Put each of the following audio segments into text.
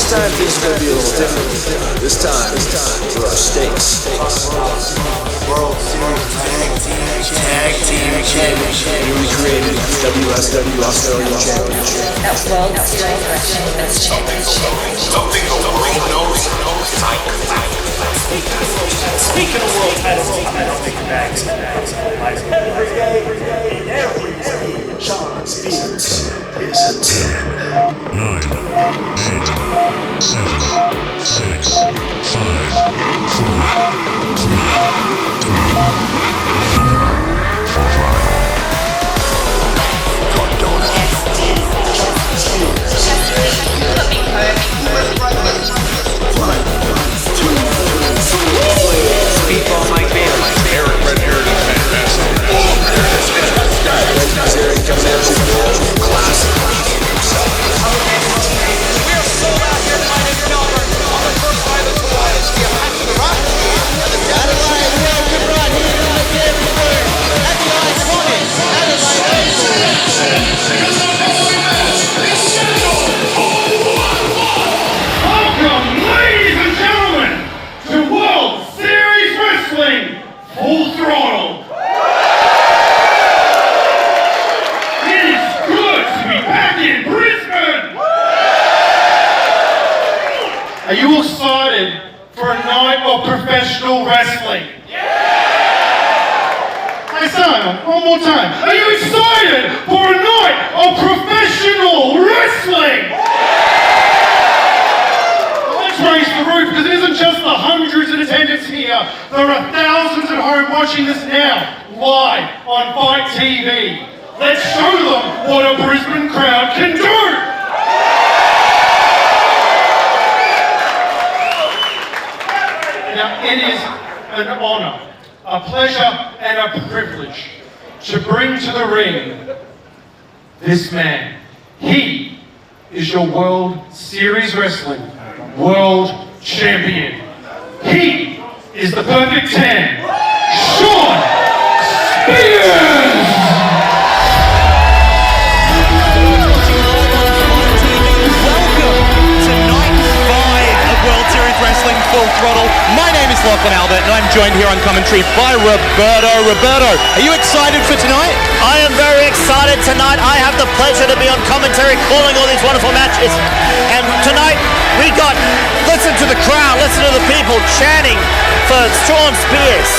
time things are going to be a little different. This time, there are stakes. World Series Tag Team Championship. Newly created WSW Australian Champion TJP. That World Series Wrestling Championship. Something the world knows. Speaking of world titles, I'm big bags. Every day, in every day, Shawn Spears is a 10. 9, 8, 7, 6, 5, Speedball Mike Bailey. Redbeard is fantastic. Frankie Kazarian coming at you. Classic. We are sold out here tonight in Melbourne on the first night of the tour. It's the Apache the Rock and the Adelaide Welcome right here in the Derby Room at the iconic welcome, ladies and gentlemen, to World Series Wrestling Full Throttle. It is good to be back in Brisbane. Are you excited for a night of professional wrestling? Hey Simon, one more time. Are you excited for a night of professional wrestling? Let's raise the roof, because it isn't just the hundreds in attendance here. There are thousands at home watching this now, live on Fight TV. Let's show them what a Brisbane crowd can do. Now, it is an honour, a pleasure, and a privilege to bring to the ring this man. He is your World Series Wrestling World Champion. He is the perfect 10, Shawn Spears! Wrestling Full Throttle. My name is Lachlan Albert and I'm joined here on commentary by Roberto. Roberto, are you excited for tonight? I am very excited tonight. I have the pleasure to be on commentary calling all these wonderful matches. And tonight we got, listen to the crowd, listen to the people chanting for Shawn Spears.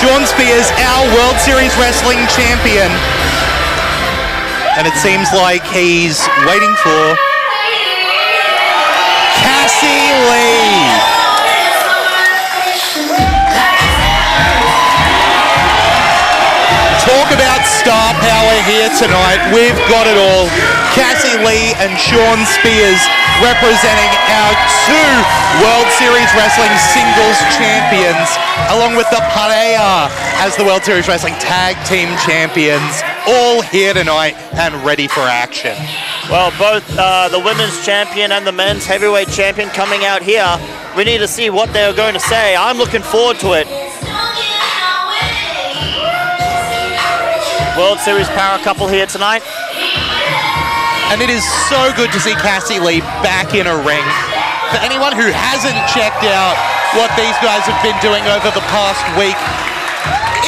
Shawn Spears, our World Series Wrestling Champion. And it seems like he's waiting for Cassie Lee. Talk about star power here tonight. We've got it all. Cassie Lee and Shawn Spears representing our two World Series Wrestling singles champions, along with the Pareja as the World Series Wrestling Tag Team Champions, all here tonight and ready for action. Well, both the women's champion and the men's heavyweight champion coming out here. We need to see what they're going to say. I'm looking forward to it. World Series power couple here tonight. And it is so good to see Cassie Lee back in a ring. For anyone who hasn't checked out what these guys have been doing over the past week,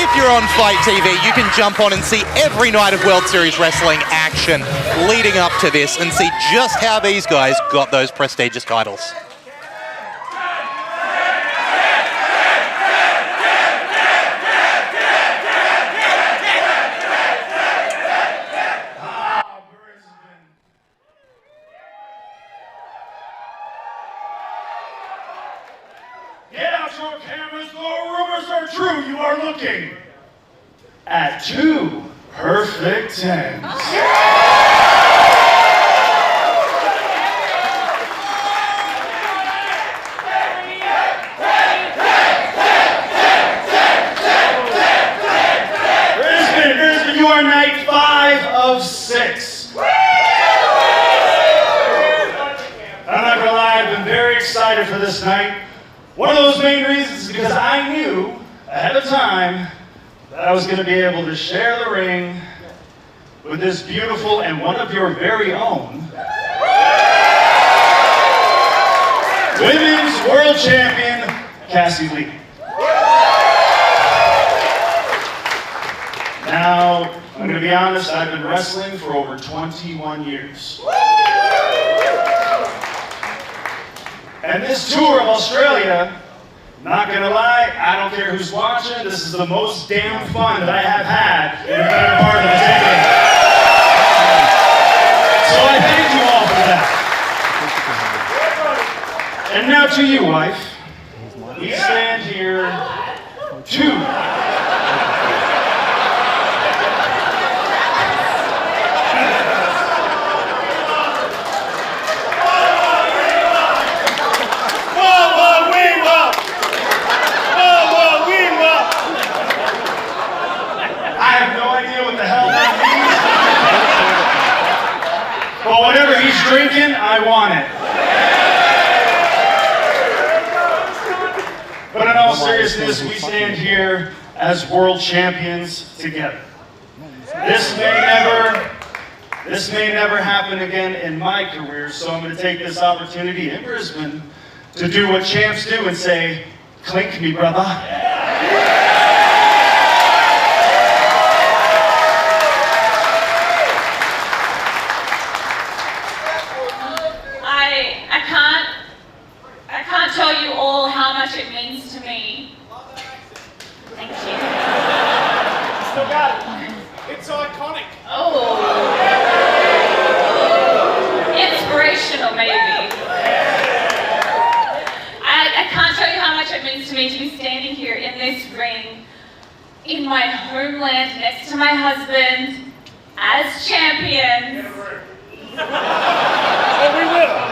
if you're on Fight TV, you can jump on and see every night of World Series Wrestling action leading up to this and see just how these guys got those prestigious titles. Get out your cameras, the rumors are true. You are looking at two perfect 10s. Brisbane, you are night 5 of 6. I'm not gonna lie, I've been very excited for this night. One of those main reasons is because I knew ahead of time that I was going to be able to share the ring with this beautiful and one of your very own Women's World Champion, Cassie Lee. Now, I'm going to be honest, I've been wrestling for over 21 years. And this tour of Australia, not going to lie, I don't care who's watching, this is the most damn fun that I have had in a better part of the decade. So I thank you all for that. And now to you, wife. We stand here to Well, whatever he's drinking, I want it. But in all seriousness, we stand here as world champions together. This may never happen again in my career, so I'm going to take this opportunity in Brisbane to do what champs do and say, clink me, brother. I can't tell you all how much it means to me. Thank you. Still got it. It's iconic. Oh. Inspirational, maybe. I can't tell you how much it means to me to be standing here in this ring, in my homeland, next to my husband, as champions. Oh, we will.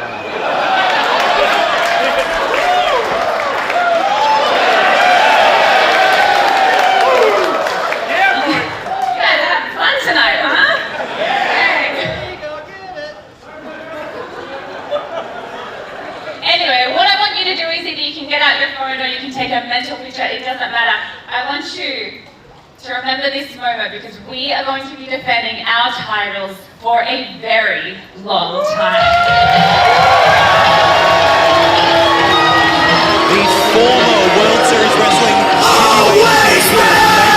Tonight, huh? Anyway, what I want you to do is either you can get out your phone or you can take a mental picture, it doesn't matter. I want you to remember this moment because we are going to be defending our titles for a very long time. The former World Series Wrestling heavyweight champion.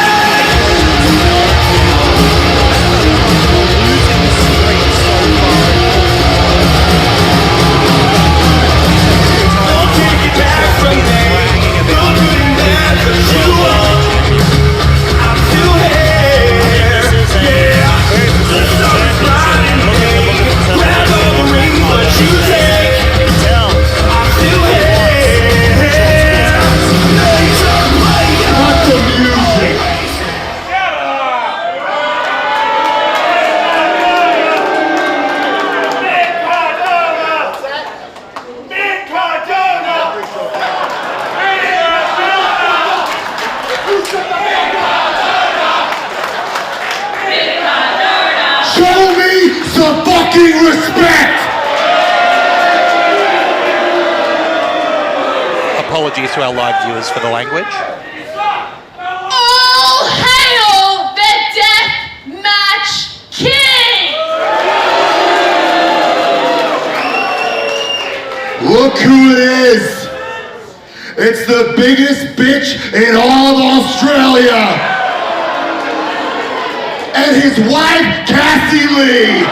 Apologies to our live viewers for the language. All hail the Death Match King! Look who it is! It's the biggest bitch in all of Australia! And his wife, Cassie Lee!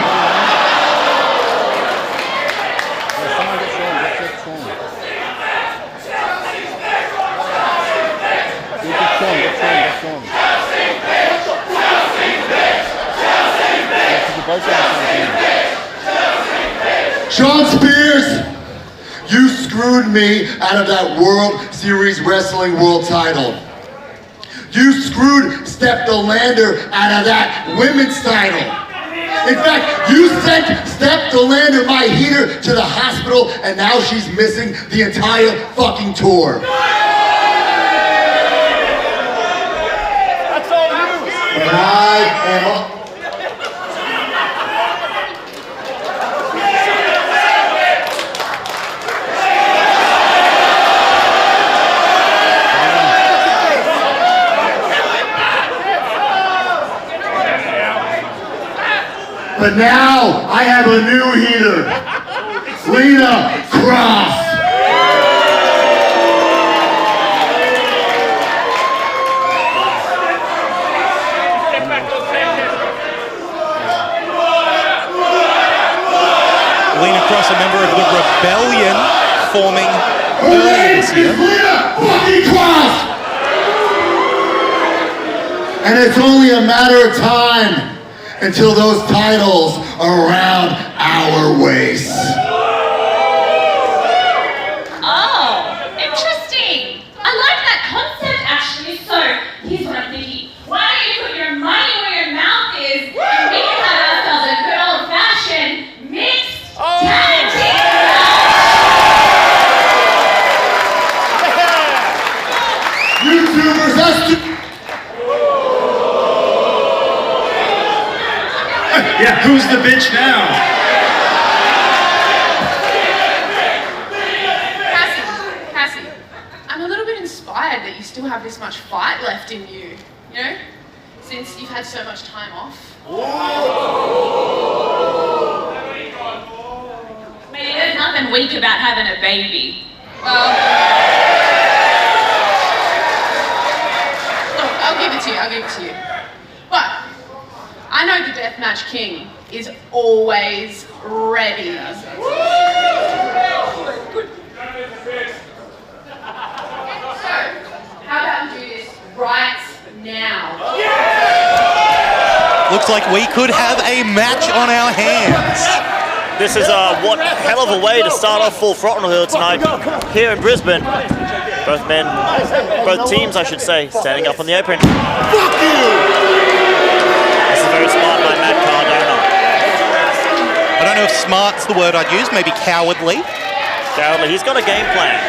Shawn Spears, you screwed me out of that World Series Wrestling World title. You screwed Steph the Lander out of that women's title. In fact, you sent Steph the Lander, my heater, to the hospital, and now she's missing the entire fucking tour. That's all you. And I am... But now I have a new heater, Lena Cross. Lena Cross, a member of the Rebellion, forming earlier this year. Lena fucking Cross! And it's only a matter of time until those titles are around our waist. Oh, interesting. I like that concept actually. So here's what I'm thinking. Why don't you put your money where your mouth is and we can have ourselves a good old-fashioned mixed tag team. YouTubers, that's Yeah, who's the bitch now? Cassie, I'm a little bit inspired that you still have this much fight left in you, you know? Since you've had so much time off. Maybe there's nothing weak about having a baby. Well, look, I'll give it to you. But I know the Deathmatch King is always ready. So, how about we do this right now? Looks like we could have a match on our hands. This is one hell of a way to start off Full Throttle here tonight, here in Brisbane. Both teams, I should say, standing up on the apron. fuck you! This is very smart by Matt Cardona. I don't know if smart's the word I'd use, maybe cowardly. Cowardly, he's got a game plan.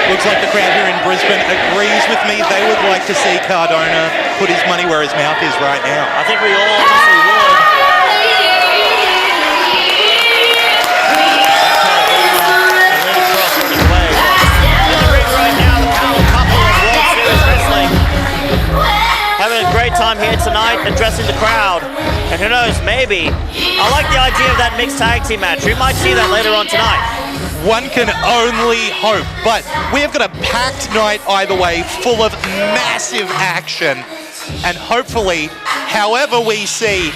Looks like the crowd here in Brisbane agrees with me. They would like to see Cardona put his money where his mouth is right now. I think we all honestly would. Having a great time here tonight, addressing the crowd. And who knows, maybe. I like the idea of that mixed tag team match. We might see that later on tonight. One can only hope, but we have got a packed night either way, full of massive action. And hopefully, however we see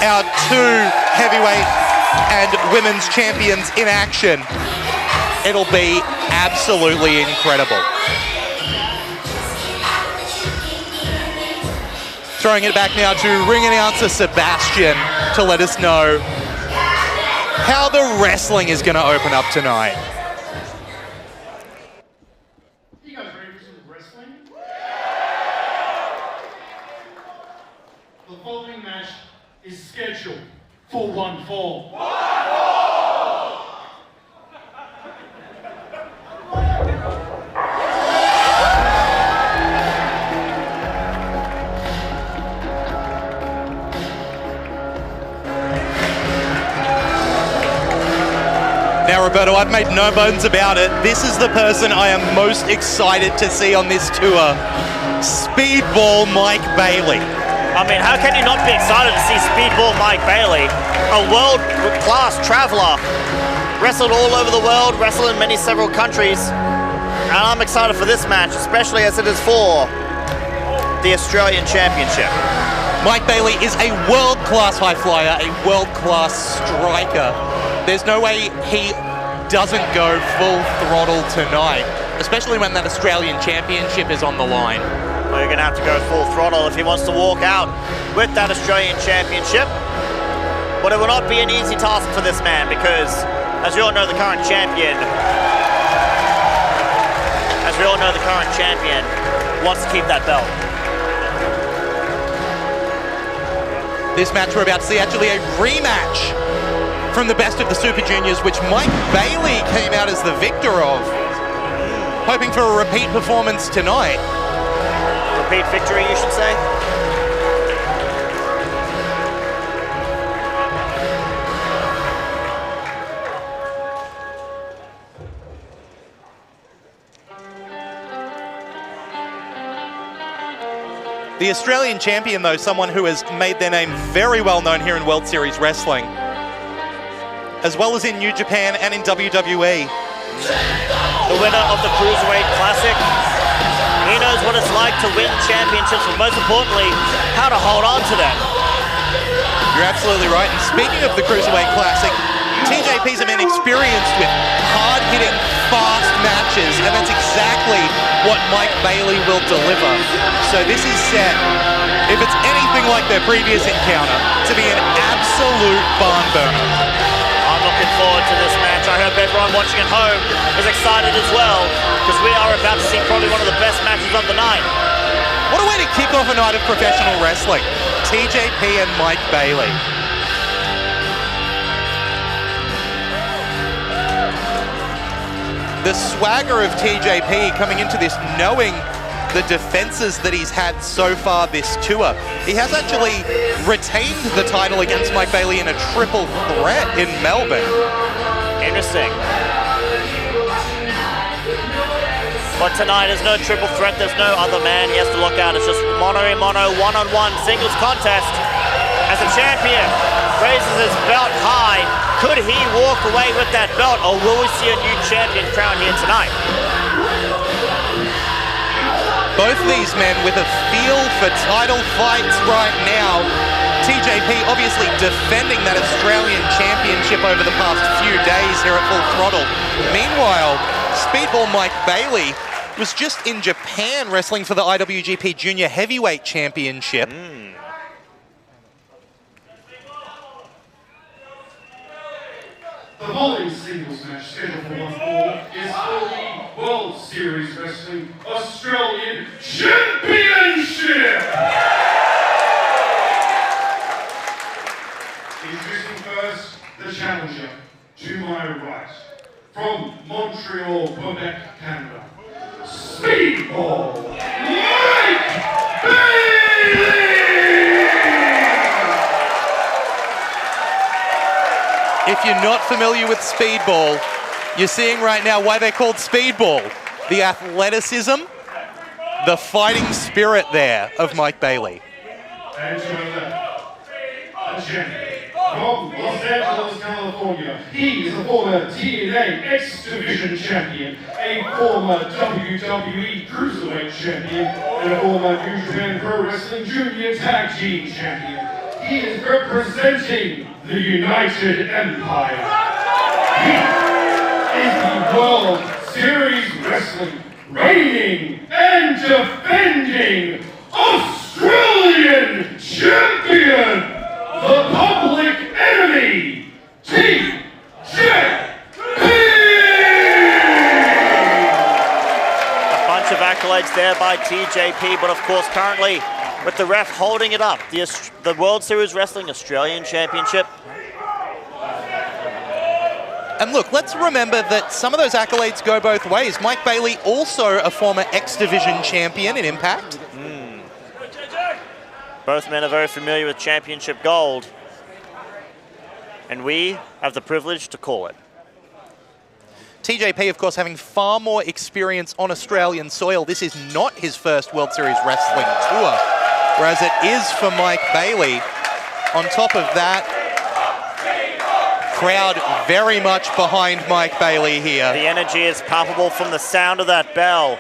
our two heavyweight and women's champions in action, it'll be absolutely incredible. Throwing it back now to ring announcer Sebastian to let us know how the wrestling is going to open up tonight. You guys ready for some wrestling? The following match is scheduled for one fall. Now, Roberto, I've made no bones about it. This is the person I am most excited to see on this tour. Speedball Mike Bailey. I mean, how can you not be excited to see Speedball Mike Bailey? A world-class traveler. Wrestled all over the world, wrestled in several countries. And I'm excited for this match, especially as it is for the Australian Championship. Mike Bailey is a world-class high flyer, a world-class striker. There's no way he doesn't go full throttle tonight, especially when that Australian Championship is on the line. Well, you're going to have to go full throttle if he wants to walk out with that Australian Championship. But it will not be an easy task for this man because, as we all know, the current champion wants to keep that belt. This match we're about to see actually a rematch from the Best of the Super Juniors, which Mike Bailey came out as the victor of. Hoping for a repeat performance tonight. Repeat victory, you should say? The Australian champion, though, someone who has made their name very well known here in World Series Wrestling, as well as in New Japan and in WWE. The winner of the Cruiserweight Classic. He knows what it's like to win championships, but most importantly, how to hold on to them. You're absolutely right. And speaking of the Cruiserweight Classic, TJP's a man experienced with hard-hitting, fast matches, and that's exactly what Mike Bailey will deliver. So this is set, if it's anything like their previous encounter, to be an absolute barn burner. I'm looking forward to this match. I hope everyone watching at home is excited as well, because we are about to see probably one of the best matches of the night. What a way to kick off a night of professional wrestling. TJP and Mike Bailey. The swagger of TJP coming into this, knowing the defenses that he's had so far this tour. He has actually retained the title against Mike Bailey in a triple threat in Melbourne. Interesting. But tonight is no triple threat, there's no other man he has to look out. It's just mono-a-mono, one-on-one singles contest. As a champion raises his belt high, could he walk away with that belt, or will we see a new champion crowned here tonight? Both these men with a feel for title fights right now. TJP obviously defending that Australian Championship over the past few days here at Full Throttle. Meanwhile, Speedball Mike Bailey was just in Japan wrestling for the IWGP Junior Heavyweight Championship. The following singles match scheduled for 1 fall is for the World Series Wrestling Australian Championship! Introducing first, the challenger, to my right, from Montreal, Quebec, Canada, Speedball Mike Bailey! If you're not familiar with Speedball, you're seeing right now why they're called Speedball. The athleticism, the fighting spirit there of Mike Bailey. And to my left, a champion from Los Angeles, California. He is a former TNA X Division champion, a former WWE Cruiserweight champion, and a former New Japan Pro Wrestling Junior Tag Team champion. He is representing the United Empire. He is the World Series Wrestling reigning and defending Australian Champion, the Public Enemy, TJP! A bunch of accolades there by TJP, but of course currently with the ref holding it up, the World Series Wrestling Australian Championship. And look, let's remember that some of those accolades go both ways. Mike Bailey, also a former X Division champion in Impact. Both men are very familiar with championship gold, and we have the privilege to call it. TJP, of course, having far more experience on Australian soil. This is not his first World Series Wrestling tour, whereas it is for Mike Bailey. On top of that, crowd very much behind Mike Bailey here. The energy is palpable from the sound of that bell.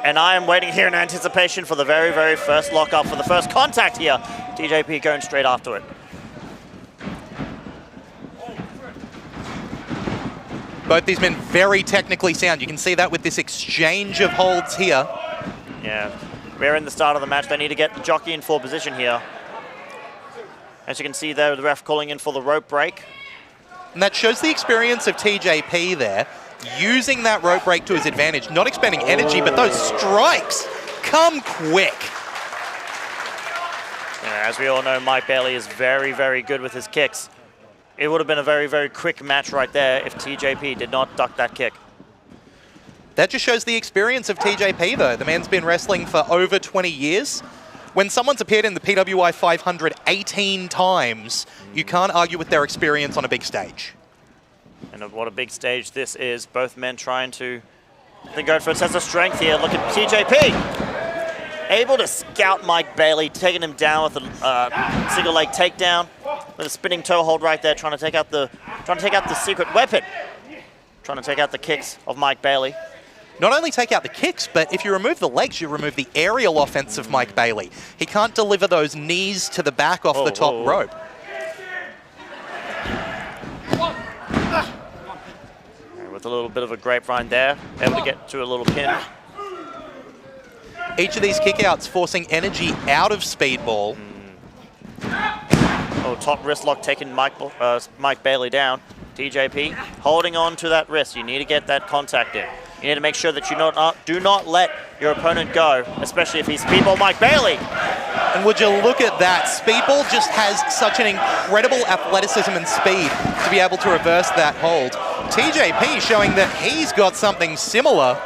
And I am waiting here in anticipation for the very, very first lockup, for the first contact here. TJP going straight after it. Both these men very technically sound. You can see that with this exchange of holds here. Yeah, we're in the start of the match. They need to get the jockey in full position here. As you can see there, the ref calling in for the rope break. And that shows the experience of TJP there, using that rope break to his advantage, not expending energy, but those strikes come quick. Yeah, as we all know, Mike Bailey is very, very good with his kicks. It would have been a very, very quick match right there if TJP did not duck that kick. That just shows the experience of TJP, though. The man's been wrestling for over 20 years. When someone's appeared in the PWI 500 18 times, you can't argue with their experience on a big stage. And what a big stage this is. Both men trying to go for a test of strength here. Look at TJP. Able to scout Mike Bailey, taking him down with a single leg takedown. With a spinning toe hold right there, trying to take out the secret weapon. Trying to take out the kicks of Mike Bailey. Not only take out the kicks, but if you remove the legs, you remove the aerial offense of Mike Bailey. He can't deliver those knees to the back off the top rope. with a little bit of a grapevine there, able to get to a little pin. Each of these kickouts forcing energy out of Speedball. Oh, top wrist lock taking Mike Bailey down. TJP holding on to that wrist. You need to get that contact in. You need to make sure that you do not let your opponent go, especially if he's Speedball Mike Bailey. And would you look at that? Speedball just has such an incredible athleticism and speed to be able to reverse that hold. TJP showing that he's got something similar.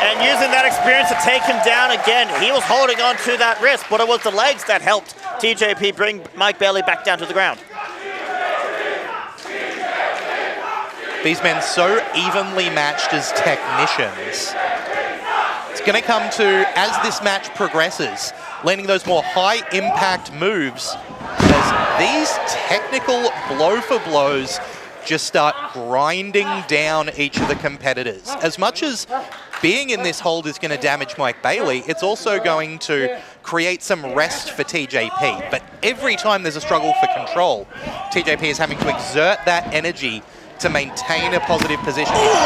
And using that experience to take him down again. He was holding on to that wrist, but it was the legs that helped TJP bring Mike Bailey back down to the ground. These men so evenly matched as technicians. It's going to come to, as this match progresses, landing those more high-impact moves as these technical blow-for-blows just start grinding down each of the competitors. As much as being in this hold is going to damage Mike Bailey, it's also going to create some rest for TJP. But every time there's a struggle for control, TJP is having to exert that energy to maintain a positive position. Ooh,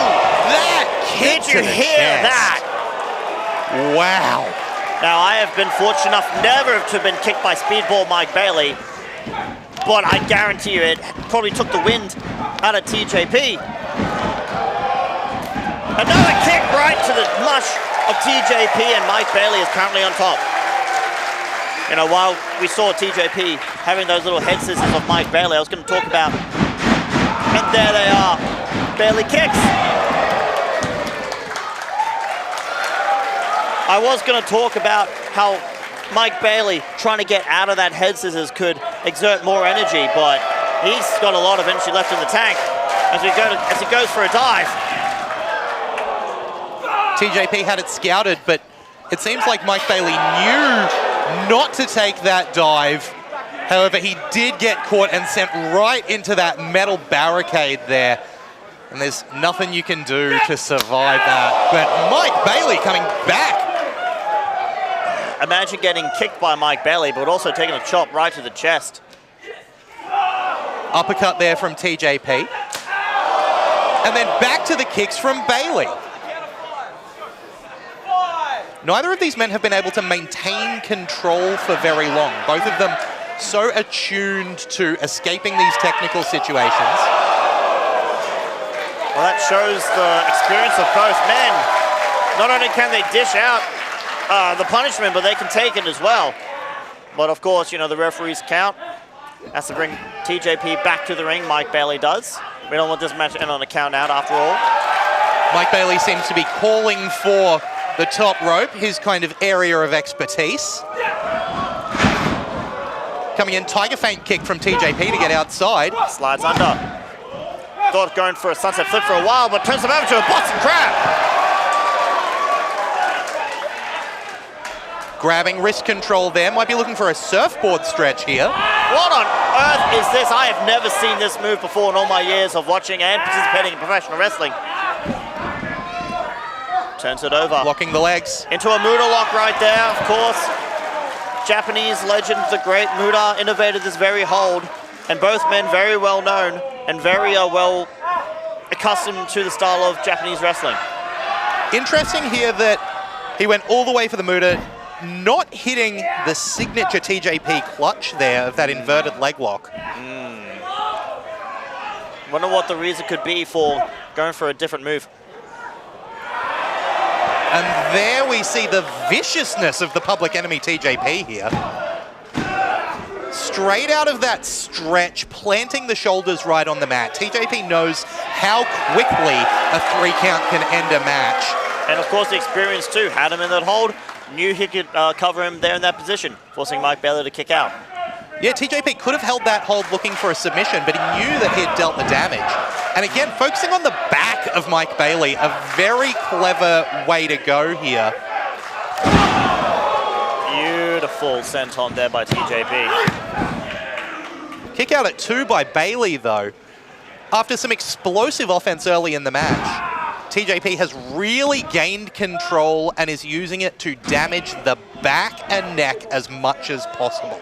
that kick to the chest. Did you hear that? Wow. Now, I have been fortunate enough never to have been kicked by Speedball Mike Bailey, but I guarantee you it probably took the wind out of TJP. Another kick right to the mush of TJP, and Mike Bailey is currently on top. You know, while we saw TJP having those little head scissors of Mike Bailey, I was going to talk about, and there they are, Bailey kicks. I was going to talk about how Mike Bailey trying to get out of that head scissors could exert more energy, but he's got a lot of energy left in the tank as he goes for a dive. TJP had it scouted, but it seems like Mike Bailey knew not to take that dive. However, he did get caught and sent right into that metal barricade there. And there's nothing you can do to survive that. But Mike Bailey coming back. Imagine getting kicked by Mike Bailey, but also taking a chop right to the chest. Uppercut there from TJP. And then back to the kicks from Bailey. Neither of these men have been able to maintain control for very long. Both of them so attuned to escaping these technical situations. Well, that shows the experience of both men. Not only can they dish out the punishment, but they can take it as well. But of course, you know, the referees count. Has to bring TJP back to the ring, Mike Bailey does. We don't want this match to end on a count out after all. Mike Bailey seems to be calling for the top rope, his kind of area of expertise. Coming in, Tiger Feint kick from TJP to get outside. Slides under. Thought going for a sunset flip for a while, but turns him over to a Boston Crab. Grabbing wrist control there. Might be looking for a surfboard stretch here. What on earth is this? I have never seen this move before in all my years of watching and participating in professional wrestling. Turns it over. Locking the legs. Into a Muda lock right there, of course. Japanese legend, the great Muda, innovated this very hold. And both men very well known and very well accustomed to the style of Japanese wrestling. Interesting here that he went all the way for the Muda, not hitting the signature TJP clutch there of that inverted leg lock. Wonder what the reason could be for going for a different move. And there we see the viciousness of the public enemy TJP here. Straight out of that stretch, planting the shoulders right on the mat. TJP knows how quickly a 3 count can end a match. And of course the experience too, had him in that hold, knew he could cover him there in that position, forcing Mike Bailey to kick out. Yeah, TJP could have held that hold looking for a submission, but he knew that he had dealt the damage. And again, focusing on the back of Mike Bailey, a very clever way to go here. Beautiful senton there by TJP. Kick out at 2 by Bailey, though. After some explosive offense early in the match, TJP has really gained control and is using it to damage the back and neck as much as possible.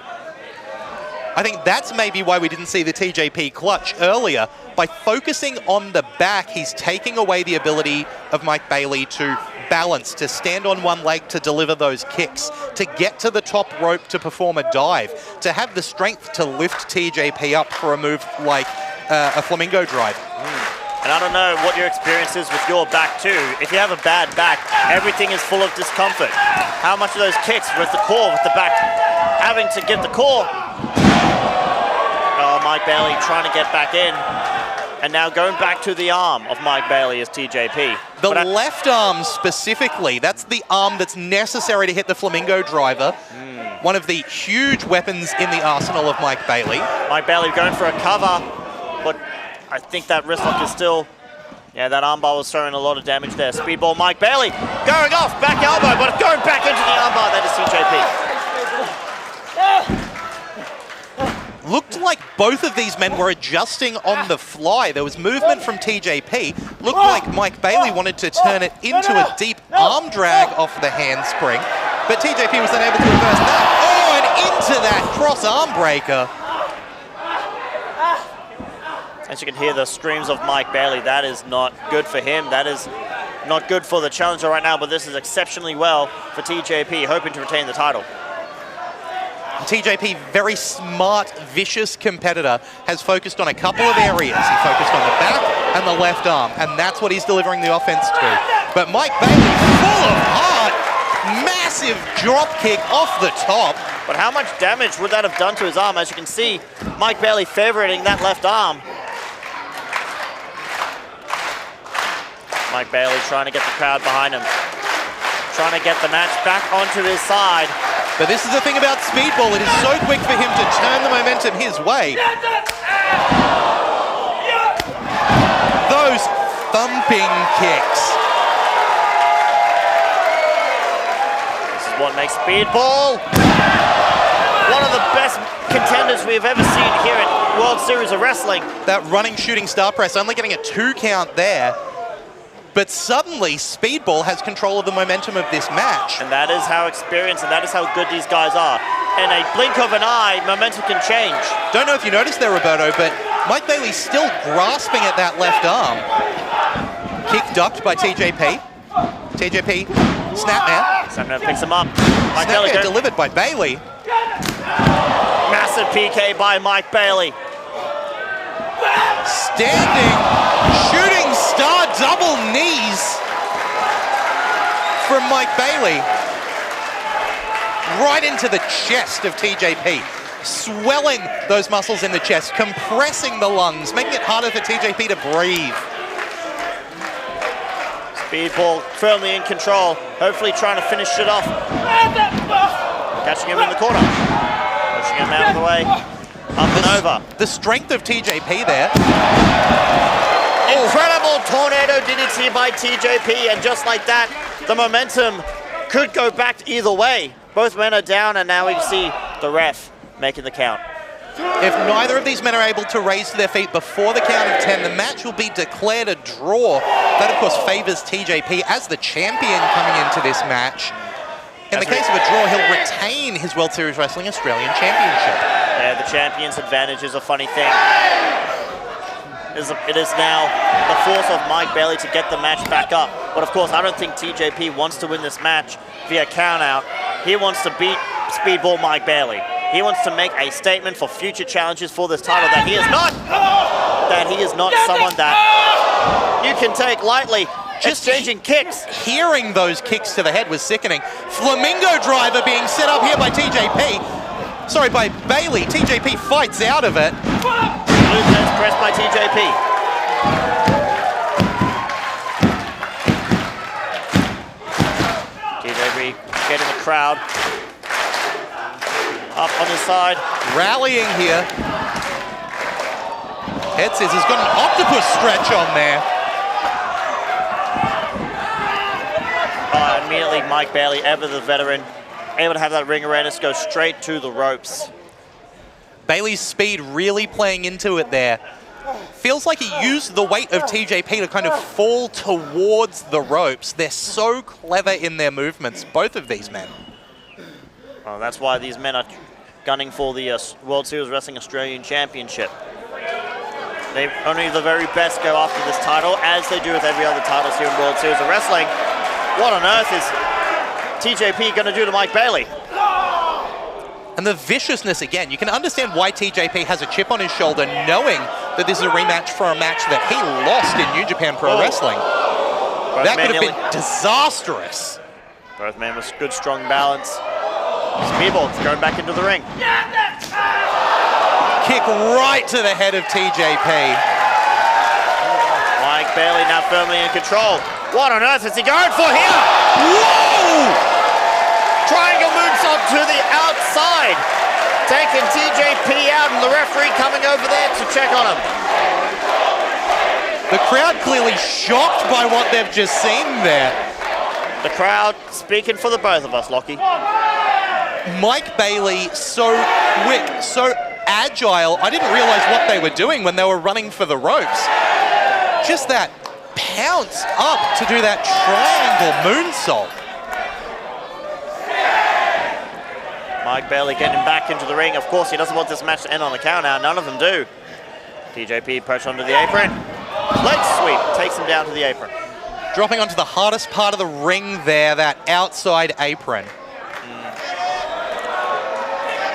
I think that's maybe why we didn't see the TJP clutch earlier. By focusing on the back, he's taking away the ability of Mike Bailey to balance, to stand on one leg, to deliver those kicks, to get to the top rope to perform a dive, to have the strength to lift TJP up for a move like a flamingo drive. And I don't know what your experience is with your back too. If you have a bad back, everything is full of discomfort. How much of those kicks with the core, with the back having to get the core? Oh, Mike Bailey trying to get back in. And now going back to the arm of Mike Bailey as TJP. The left arm specifically, that's the arm that's necessary to hit the flamingo driver. One of the huge weapons in the arsenal of Mike Bailey. Mike Bailey going for a cover, but I think that wrist lock is still, yeah, that armbar was throwing a lot of damage there. Speedball Mike Bailey going off, back elbow, but going back into the armbar. That is TJP. Looked like both of these men were adjusting on the fly. There was movement from TJP. Looked like Mike Bailey wanted to turn it into a deep arm drag off the handspring, but TJP was unable to reverse that. Oh, and into that cross arm breaker. As you can hear the screams of Mike Bailey, that is not good for him. That is not good for the challenger right now, but this is exceptionally well for TJP, hoping to retain the title. TJP, very smart, vicious competitor, has focused on a couple of areas. He focused on the back and the left arm, and that's what he's delivering the offense to. But Mike Bailey, full of heart, massive drop kick off the top. But how much damage would that have done to his arm? As you can see, Mike Bailey favoriting that left arm. Mike Bailey trying to get the crowd behind him. Trying to get the match back onto his side. But this is the thing about Speedball. It is so quick for him to turn the momentum his way. Those thumping kicks. This is what makes Speedball one of the best contenders we've ever seen here at World Series of Wrestling. That running shooting star press, only getting a 2 count there. But suddenly, Speedball has control of the momentum of this match. And that is how experienced and that is how good these guys are. In a blink of an eye, momentum can change. Don't know if you noticed there, Roberto, but Mike Bailey's still grasping at that left arm. Kick ducked by TJP. TJP, snapmare. Snapmare picks him up. Mike Snapmare delivered by Bailey. Massive PK by Mike Bailey. Standing, shooting star double knees from Mike Bailey. Right into the chest of TJP. Swelling those muscles in the chest, compressing the lungs, making it harder for TJP to breathe. Speedball firmly in control, hopefully trying to finish it off. Catching him in the corner. Pushing him out of the way. Up and over. The strength of TJP there. Incredible tornado DDT by TJP, and just like that, the momentum could go back either way. Both men are down, and now we see the ref making the count. If neither of these men are able to raise to their feet before the count of 10, the match will be declared a draw. That, of course, favors TJP as the champion coming into this match. In the case of a draw, he'll retain his World Series Wrestling Australian Championship. Yeah, the champion's advantage is a funny thing. It is now the force of Mike Bailey to get the match back up. But of course, I don't think TJP wants to win this match via count-out. He wants to beat Speedball Mike Bailey. He wants to make a statement for future challenges for this title that he is not someone that you can take lightly. Just changing kicks. Hearing those kicks to the head was sickening. Flamingo driver being set up here by TJP. Sorry, by Bailey. TJP fights out of it. Luther's pressed by TJP. TJP getting the crowd up on his side. Rallying here. Head scissors, got an octopus stretch on there. Immediately, Mike Bailey, ever the veteran, able to have that ring awareness go straight to the ropes. Bailey's speed really playing into it there. Feels like he used the weight of TJP to kind of fall towards the ropes. They're so clever in their movements, both of these men. Well, that's why these men are gunning for the World Series Wrestling Australian Championship. Only the very best go after this title, as they do with every other titles here in World Series of Wrestling. What on earth is TJP going to do to Mike Bailey? And the viciousness again, you can understand why TJP has a chip on his shoulder knowing that this is a rematch for a match that he lost in New Japan Pro Wrestling. That could have been disastrous. Both men with good, strong balance. Speedball going back into the ring. Kick right to the head of TJP. Mike Bailey now firmly in control. What on earth is he going for here? Whoa! Triangle moonsault to the outside. Taking TJP out, and the referee coming over there to check on him. The crowd clearly shocked by what they've just seen there. The crowd speaking for the both of us, Lockie. Mike Bailey, so quick, so agile. I didn't realize what they were doing when they were running for the ropes. Just that pounce up to do that triangle moonsault. Mike Bailey getting back into the ring. Of course, he doesn't want this match to end on a count out. None of them do. TJP pushed onto the apron. Leg sweep takes him down to the apron. Dropping onto the hardest part of the ring there, that outside apron.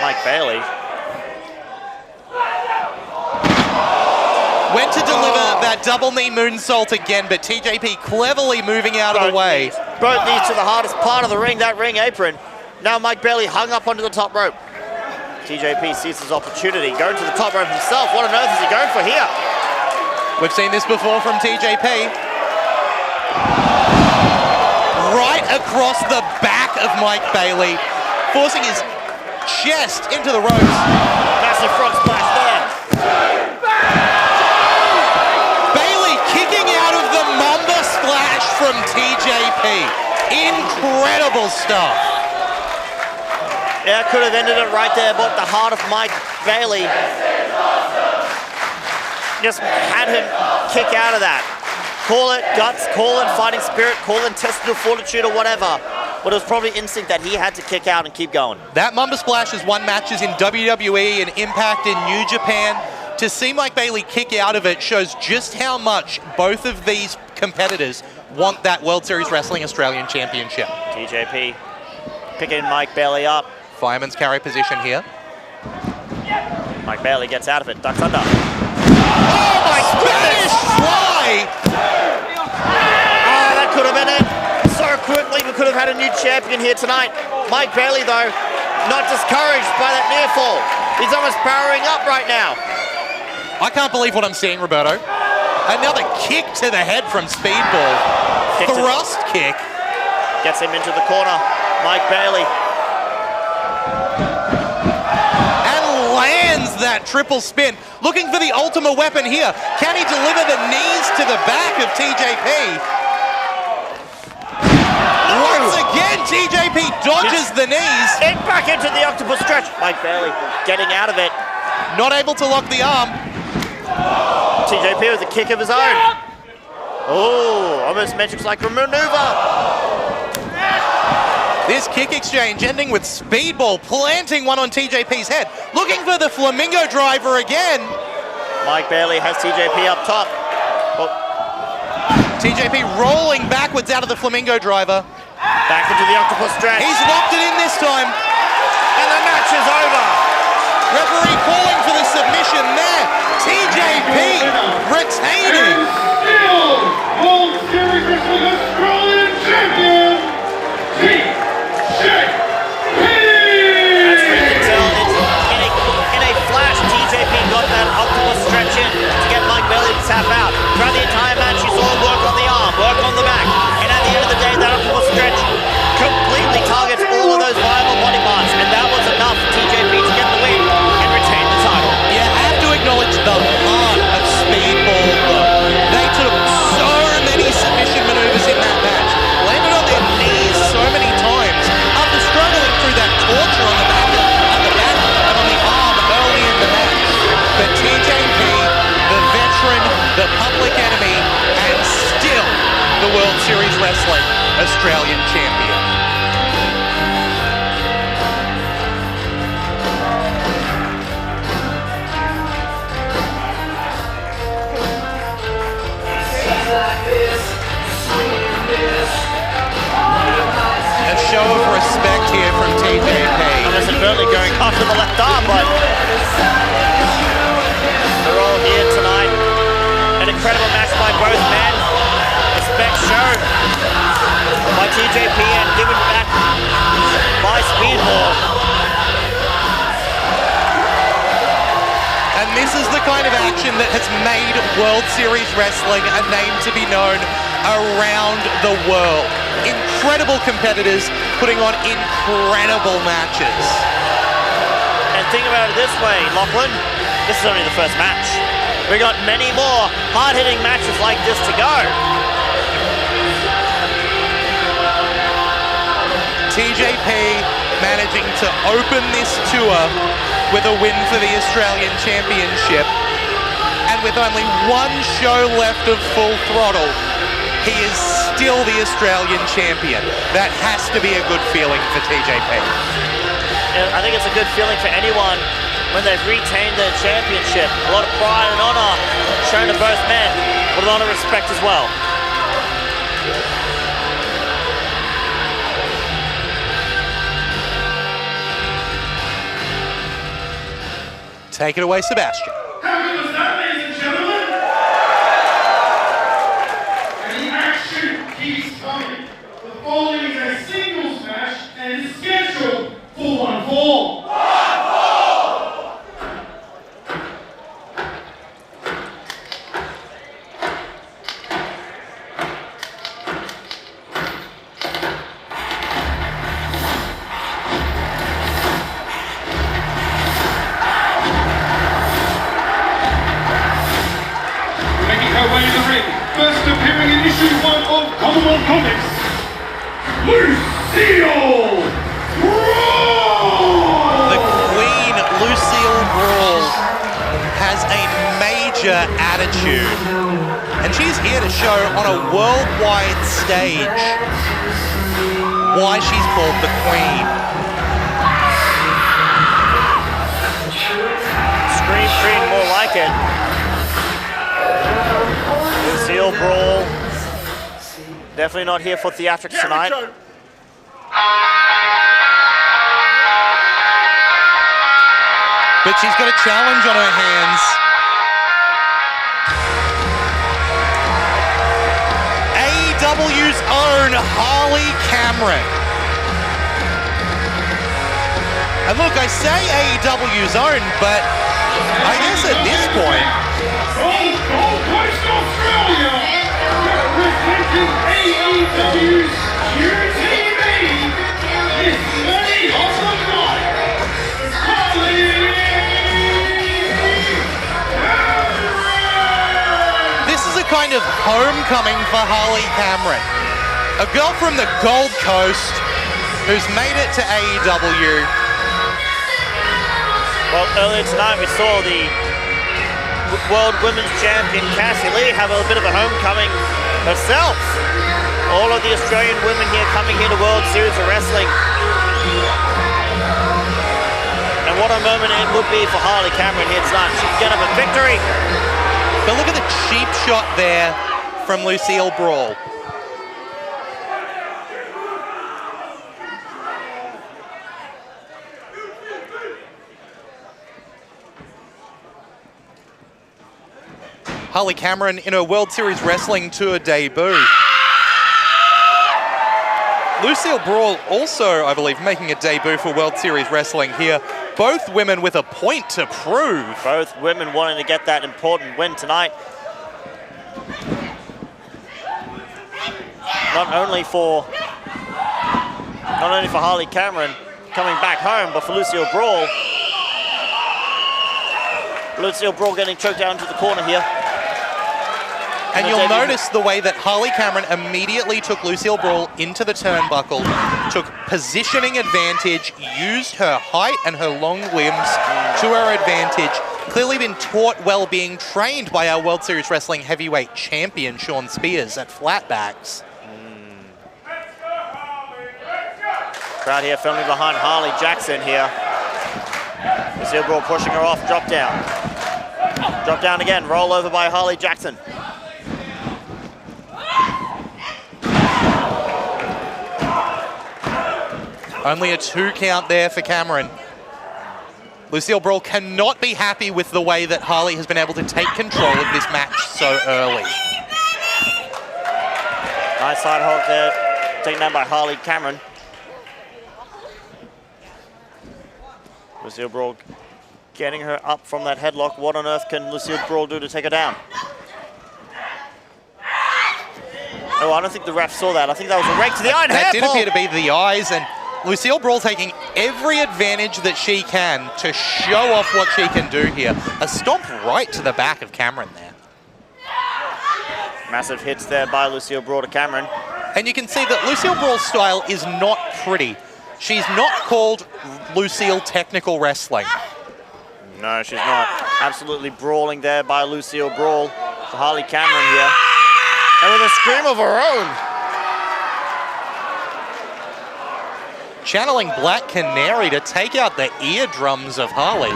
Mike Bailey. Went to deliver that double knee moonsault again, but TJP cleverly moving out of the way. Both knees to the hardest part of the ring, that ring apron. Now Mike Bailey hung up onto the top rope. TJP sees his opportunity, going to the top rope himself. What on earth is he going for here? We've seen this before from TJP. Right across the back of Mike Bailey, forcing his chest into the ropes. Massive frog splash there. Bailey kicking out of the Mamba Splash from TJP. Incredible stuff. Yeah, could have ended it right there, but the heart of Mike Bailey just had him kick out of that. Call it guts, call it fighting spirit, call it intestinal fortitude or whatever. But it was probably instinct that he had to kick out and keep going. That Mamba Splash has won matches in WWE and Impact in New Japan. To see Mike Bailey kick out of it shows just how much both of these competitors want that World Series Wrestling Australian Championship. TJP picking Mike Bailey up. Fireman's carry position here. Mike Bailey gets out of it, ducks under. Oh my Spanish fly! Oh, that could have been it. So quickly, we could have had a new champion here tonight. Mike Bailey, though, not discouraged by that near fall. He's almost powering up right now. I can't believe what I'm seeing, Roberto. Another kick to the head from Speedball. Thrust kick. Gets him into the corner. Mike Bailey. And lands that triple spin. Looking for the ultimate weapon here. Can he deliver the knees to the back of TJP? Once again, TJP dodges the knees. And back into the octopus stretch. Mike Bailey getting out of it. Not able to lock the arm. TJP with a kick of his own. Oh, almost metrics like a maneuver. This kick exchange ending with Speedball planting one on TJP's head. Looking for the flamingo driver again. Mike Bailey has TJP up top. Oh. TJP rolling backwards out of the flamingo driver. Back into the octopus stretch. He's locked it in this time. And the match is over. Referee calling for the submission there. TJP retaining. Still World Series Wrestling Australian Champion TJP. As we can tell, in a flash, TJP got that octopus stretch in to get Mike Bailey to tap out. Throughout the entire match, you saw him work on the arm, work on the back, and at the end of the day, that octopus stretch completely targets all of those viable body parts, and that was enough for TJP to get the win and retain the title. You have to acknowledge the heart of Speedball, though. They took so many submission maneuvers in that match, landed on their knees so many times, after struggling through that torture on the back and on the arm early in the match. But TJP, the veteran, the public enemy, and still the World Series Wrestling Australian Champion. respect shown by TJP and given back by Speedball. And this is the kind of action that has made World Series Wrestling a name to be known around the world. Incredible competitors putting on incredible matches. And think about it this way, Lachlan, this is only the first match. We got many more hard-hitting matches like this to go. TJP managing to open this tour with a win for the Australian Championship. And with only one show left of Full Throttle, he is still the Australian champion. That has to be a good feeling for TJP. I think it's a good feeling for anyone when they've retained their championship. A lot of pride and honor shown to both men, but a lot of respect as well. Take it away, Sebastian. How good was that, ladies and gentlemen? And the action keeps coming. The following is a singles match and is scheduled for one fall. First appearing in issue 1 of Commonwealth Comics, Lucille Brawl! The Queen, Lucille Brawl, has a major attitude, and she's here to show on a worldwide stage why she's called the Queen. Screen more like it. Lucille Brawl, definitely not here for theatrics tonight. But she's got a challenge on her hands. AEW's own Harley Cameron. And look, I say AEW's own, but I guess at this point, Gold Coast Australia, representing AEW's QTV, this lady of the night, Harley Cameron! this is a kind of homecoming for Harley Cameron. A girl from the Gold Coast who's made it to AEW. Well, earlier tonight we saw the World Women's Champion Cassie Lee have a bit of a homecoming herself. All of the Australian women here coming here to World Series of Wrestling. And what a moment it would be for Harley Cameron here tonight. She can get up a victory. But look at the cheap shot there from Lucille Brawl. Harley Cameron in her World Series Wrestling Tour debut. Lucille Brawl also, I believe, making a debut for World Series Wrestling here. Both women with a point to prove. Both women wanting to get that important win tonight. Not only for Harley Cameron coming back home, but for Lucille Brawl. Lucille Brawl getting choked down to the corner here. And you'll notice the way that Harley Cameron immediately took Lucille Brawl into the turnbuckle, took positioning advantage, used her height and her long limbs to her advantage. Clearly been taught well, being trained by our World Series Wrestling heavyweight champion, Shawn at flatbacks. Crowd here filming behind Harley Jackson here. Lucille Brawl pushing her off, drop down. Drop down again, roll over by Harley Jackson. Only a 2 count there for Cameron. Lucille Brawl cannot be happy with the way that Harley has been able to take control of this match so early. Nice side hog there, taken down by Harley Cameron. Lucille Brawl getting her up from that headlock. What on earth can Lucille Brawl do to take her down? Oh, I don't think the ref saw that. I think that was a rake to the eye. That did appear to be the eyes, and Lucille Brawl taking every advantage that she can to show off what she can do here. A stomp right to the back of Cameron there. Massive hits there by Lucille Brawl to Cameron. And you can see that Lucille Brawl's style is not pretty. She's not called Lucille Technical Wrestling. No, she's not. Absolutely brawling there by Lucille Brawl. To Harley Cameron here. And with a scream of her own. Channeling Black Canary to take out the eardrums of Harley.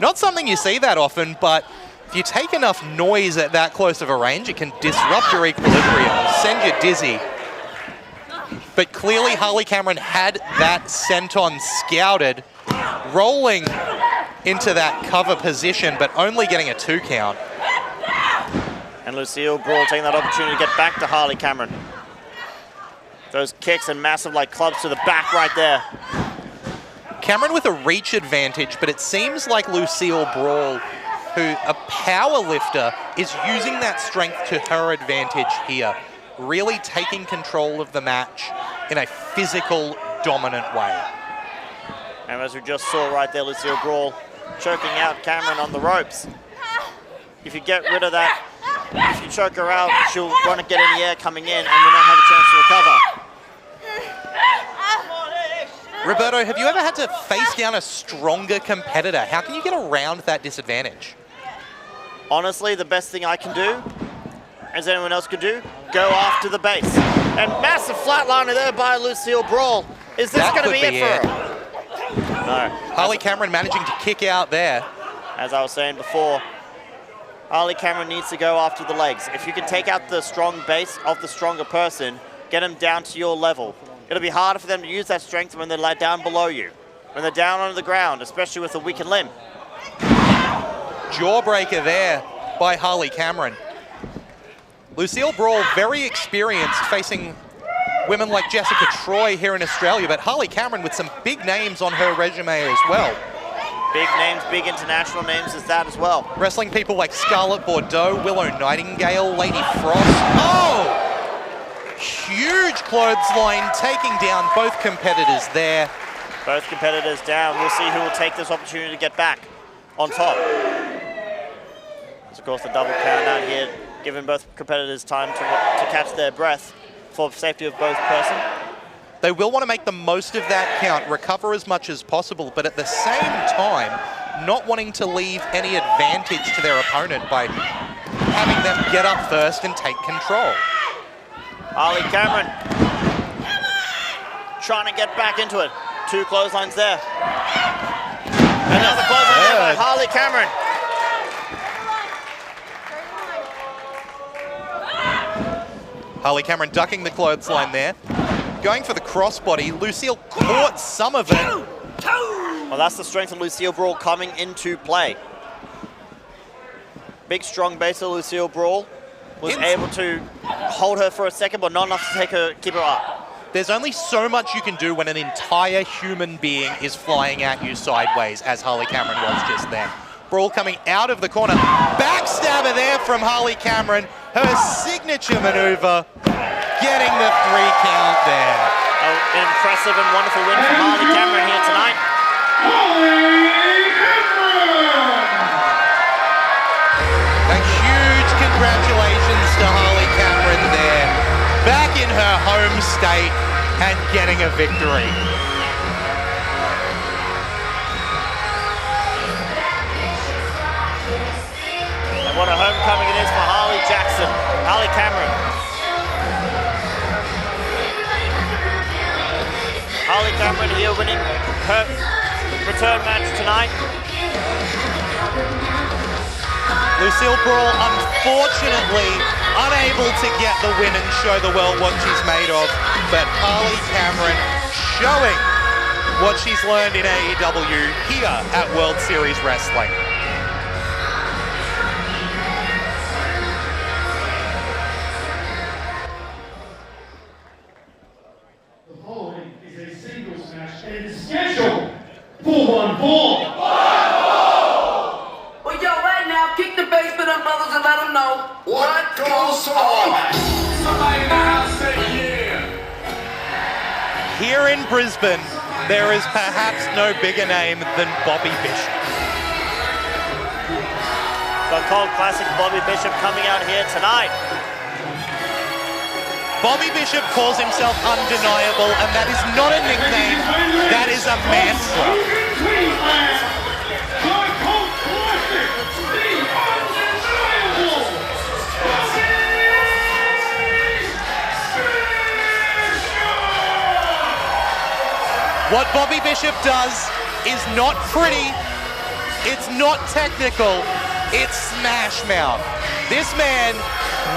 Not something you see that often, but if you take enough noise at that close of a range, it can disrupt your equilibrium, send you dizzy. But clearly Harley Cameron had that senton scouted, rolling into that cover position, but only getting a 2 count. And Lucille Brawl taking that opportunity to get back to Harley Cameron. Those kicks and massive like clubs to the back right there. Cameron with a reach advantage, but it seems like Lucille Brawl, who a power lifter, is using that strength to her advantage here. Really taking control of the match in a physical, dominant way. And as we just saw right there, Lucille Brawl choking out Cameron on the ropes. If you get rid of that, if you choke her out, she'll want to get in the air coming in and will not have a chance to recover. Roberto, have you ever had to face down a stronger competitor? How can you get around that disadvantage? Honestly, the best thing I can do, as anyone else could do, go after the base. And massive flatliner there by Lucille Brawl. Is this going to be it for her? No. Harley Cameron managing to kick out there. As I was saying before, Harley Cameron needs to go after the legs. If you can take out the strong base of the stronger person, get them down to your level. It'll be harder for them to use that strength when they're laid down below you, when they're down on the ground, especially with a weakened limb. Jawbreaker there by Harley Cameron. Lucille Brawl, very experienced facing women like Jessica Troy here in Australia, but Harley Cameron with some big names on her resume as well. Big names, big international names as that as well. Wrestling people like Scarlett Bordeaux, Willow Nightingale, Lady Frost. Oh! Huge clothesline taking down both competitors there. Both competitors down. We'll see who will take this opportunity to get back on top. There's of course the double count out here, giving both competitors time to catch their breath for safety of both person. They will want to make the most of that count, recover as much as possible, but at the same time, not wanting to leave any advantage to their opponent by having them get up first and take control. Harley Cameron trying to get back into it. 2 clotheslines there. Another clothesline there by Harley Cameron. Harley Cameron ducking the clothesline there. Going for the crossbody. Lucille caught some of it. Well, that's the strength of Lucille Brawl coming into play. Big, strong base of Lucille Brawl. Was able to hold her for a second, but not enough to keep her up. There's only so much you can do when an entire human being is flying at you sideways, as Harley Cameron was just then. Brawl coming out of the corner. Backstabber there from Harley Cameron. Her signature maneuver, getting the 3 count there. An impressive and wonderful win for Harley Cameron here tonight. A huge congratulations to Harley Cameron there. Back in her home state and getting a victory. And what a homecoming it is for Harley Cameron. Harley Cameron here winning her return match tonight. Lucille Brawl, unfortunately, unable to get the win and show the world what she's made of, but Harley Cameron showing what she's learned in AEW here at World Series Wrestling. know what goes on. Somebody in the house say yeah. Here in Brisbane, there is perhaps no bigger name than Bobby Bishop. So Cold Classic Bobby Bishop coming out here tonight. Bobby Bishop calls himself undeniable, and that is not a nickname, that is a mantra. What Bobby Bishop does is not pretty, it's not technical, it's smash mouth. This man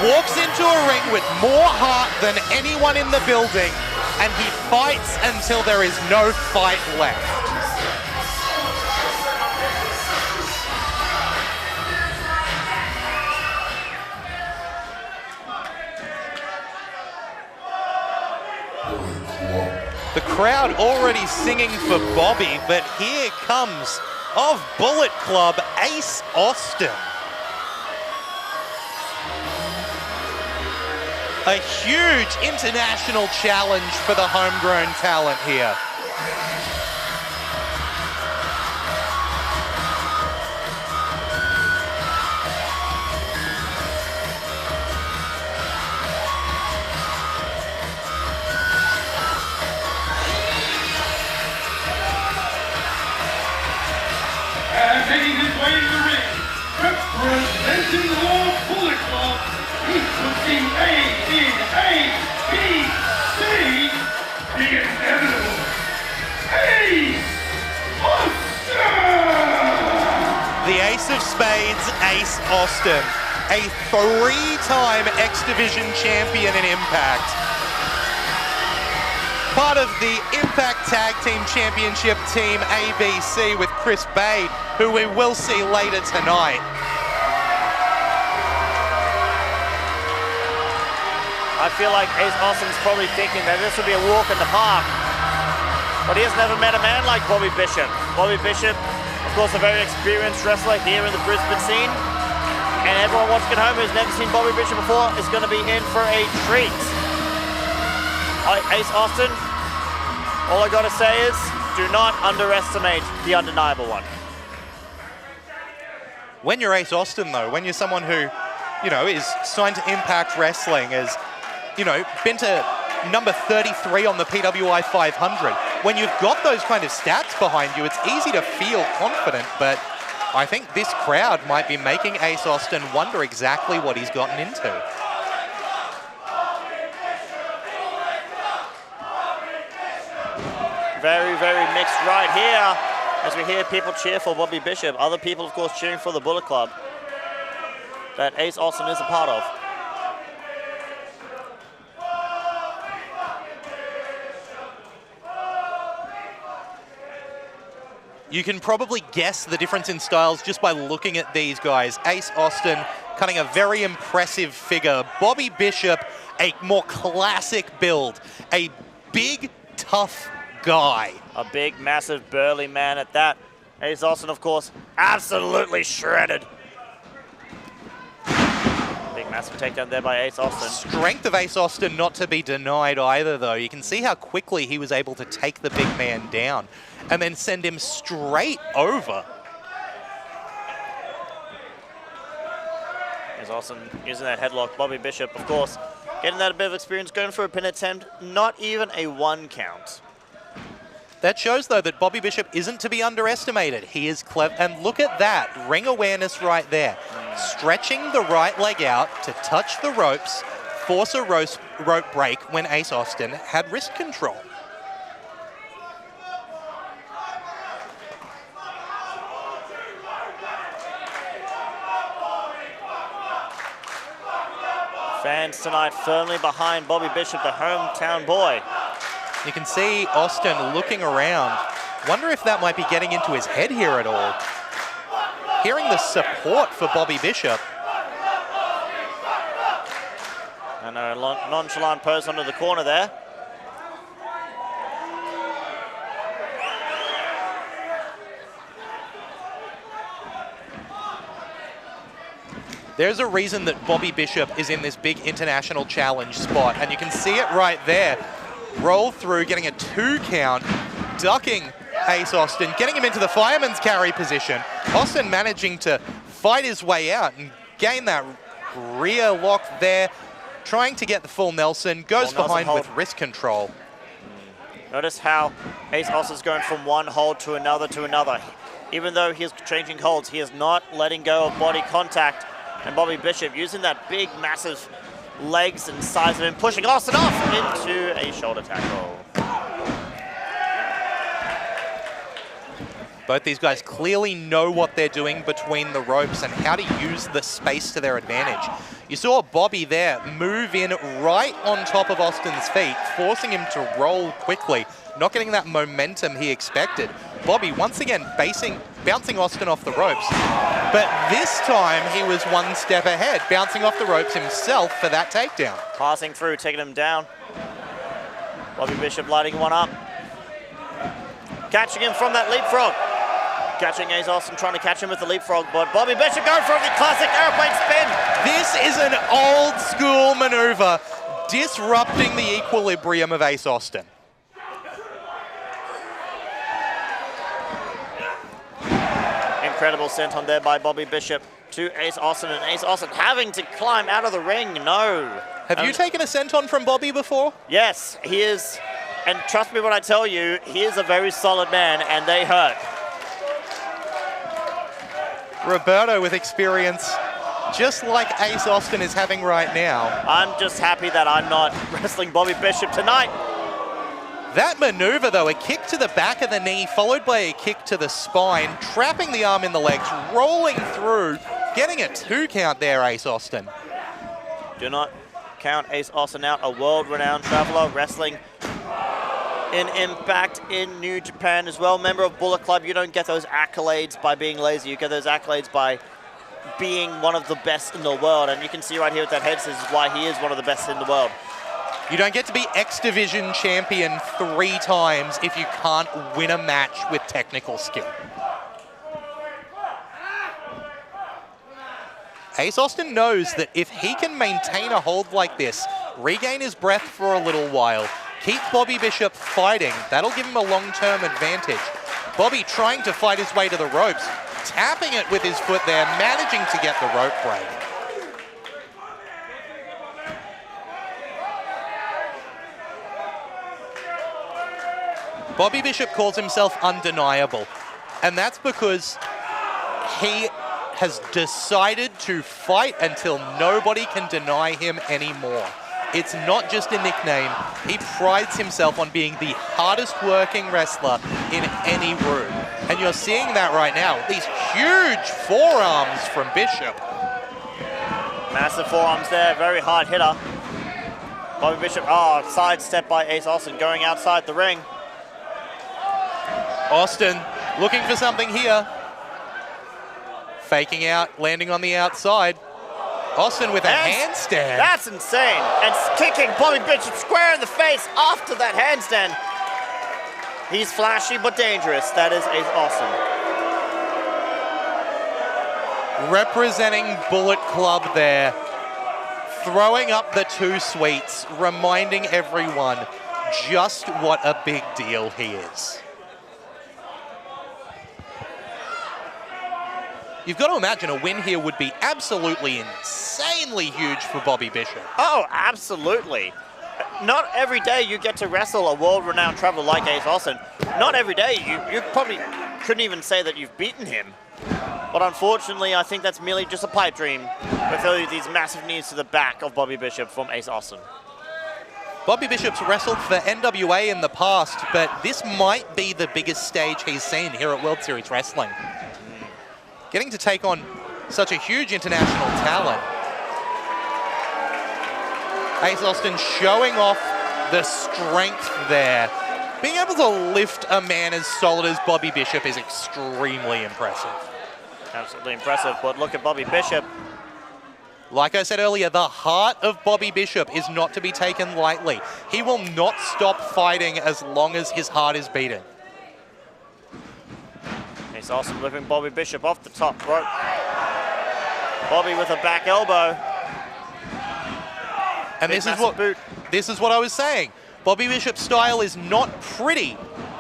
walks into a ring with more heart than anyone in the building, and he fights until there is no fight left. The crowd already singing for Bobby, but here comes, of Bullet Club, Ace Austin. A huge international challenge for the homegrown talent here. Making his way to the ring, representing the Bullet Club, he's looking A-N-A-B-C, the inevitable Ace Austin! The Ace of Spades, Ace Austin, a 3-time X Division champion in Impact. Part of the Impact Tag Team Championship Team ABC with Chris Bay, who we will see later tonight. I feel like Ace Austin's probably thinking that this will be a walk in the park, but he has never met a man like Bobby Bishop. Bobby Bishop, of course, a very experienced wrestler here in the Brisbane scene, and everyone watching at home who's never seen Bobby Bishop before is going to be in for a treat. Ace Austin, all I gotta say is, do not underestimate the undeniable one. When you're Ace Austin, though, when you're someone who, you know, is signed to Impact Wrestling, has, you know, been to number 33 on the PWI 500, when you've got those kind of stats behind you, it's easy to feel confident, but I think this crowd might be making Ace Austin wonder exactly what he's gotten into. Very, very mixed right here as we hear people cheer for Bobby Bishop. Other people, of course, cheering for the Bullet Club that Ace Austin is a part of. You can probably guess the difference in styles just by looking at these guys. Ace Austin cutting a very impressive figure. Bobby Bishop, a more classic build. A big, tough guy. A big, massive, burly man at that. Ace Austin, of course, absolutely shredded. Big, massive takedown there by Ace Austin. Strength of Ace Austin not to be denied either, though. You can see how quickly he was able to take the big man down and then send him straight over. Ace Austin using that headlock. Bobby Bishop, of course, getting that a bit of experience, going for a pin attempt. Not even a 1 count. That shows, though, that Bobby Bishop isn't to be underestimated. He is clever. And look at that. Ring awareness right there. Stretching the right leg out to touch the ropes, force a rope break when Ace Austin had wrist control. Fans tonight firmly behind Bobby Bishop, the hometown boy. You can see Austin looking around. Wonder if that might be getting into his head here at all. Hearing the support for Bobby Bishop. And a nonchalant pose under the corner there. There's a reason that Bobby Bishop is in this big international challenge spot, and you can see it right there. Roll through, getting a 2 count, ducking Ace Austin, getting him into the fireman's carry position. Austin managing to fight his way out and gain that rear lock there, trying to get the full Nelson, goes behind with wrist control. Notice how Ace Austin's going from one hold to another to another. Even though he is changing holds, he is not letting go of body contact. And Bobby Bishop using that big, massive legs and size of him, pushing Austin off into a shoulder tackle. Both these guys clearly know what they're doing between the ropes and how to use the space to their advantage. You saw Bobby there move in right on top of Austin's feet, forcing him to roll quickly, not getting that momentum he expected. Bobby once again bouncing Austin off the ropes, but this time he was one step ahead, bouncing off the ropes himself for that takedown. Passing through, taking him down. Bobby Bishop lighting one up. Catching him from that leapfrog. Catching Ace Austin, trying to catch him with the leapfrog, but Bobby Bishop going for the classic airplane spin. This is an old school maneuver, disrupting the equilibrium of Ace Austin. Incredible senton there by Bobby Bishop to Ace Austin, and Ace Austin having to climb out of the ring. No. Have you taken a senton from Bobby before? Yes, he is. And trust me when I tell you, he is a very solid man, and they hurt. Roberto with experience, just like Ace Austin is having right now. I'm just happy that I'm not wrestling Bobby Bishop tonight. That maneuver, though, a kick to the back of the knee, followed by a kick to the spine, trapping the arm in the legs, rolling through, getting a 2 count there, Ace Austin. Do not count Ace Austin out, a world-renowned traveler, wrestling in Impact in New Japan as well. Member of Bullet Club, you don't get those accolades by being lazy. You get those accolades by being one of the best in the world. And you can see right here with that head, this is why he is one of the best in the world. You don't get to be X Division champion 3 times if you can't win a match with technical skill. Ace Austin knows that if he can maintain a hold like this, regain his breath for a little while, keep Bobby Bishop fighting, that'll give him a long-term advantage. Bobby trying to fight his way to the ropes, tapping it with his foot there, managing to get the rope break. Bobby Bishop calls himself undeniable, and that's because he has decided to fight until nobody can deny him anymore. It's not just a nickname. He prides himself on being the hardest working wrestler in any room. And you're seeing that right now. These huge forearms from Bishop. Massive forearms there, very hard hitter. Bobby Bishop, sidestep by Ace Austin, going outside the ring. Austin looking for something here. Faking out, landing on the outside. Austin with a handstand. That's insane. And kicking Bobby Bishop square in the face after that handstand. He's flashy but dangerous. That is Ace Austin. Representing Bullet Club there. Throwing up the 2 sweets, reminding everyone just what a big deal he is. You've got to imagine a win here would be absolutely insanely huge for Bobby Bishop. Oh, absolutely. Not every day you get to wrestle a world-renowned traveler like Ace Austin. Not every day. You probably couldn't even say that you've beaten him. But unfortunately, I think that's merely just a pipe dream with these massive knees to the back of Bobby Bishop from Ace Austin. Bobby Bishop's wrestled for NWA in the past, but this might be the biggest stage he's seen here at World Series Wrestling. Getting to take on such a huge international talent. Ace Austin showing off the strength there. Being able to lift a man as solid as Bobby Bishop is extremely impressive. Absolutely impressive, but look at Bobby Bishop. Like I said earlier, the heart of Bobby Bishop is not to be taken lightly. He will not stop fighting as long as his heart is beating. Ace Austin whipping Bobby Bishop off the top rope. Bobby with a back elbow. And this is what I was saying. Bobby Bishop's style is not pretty.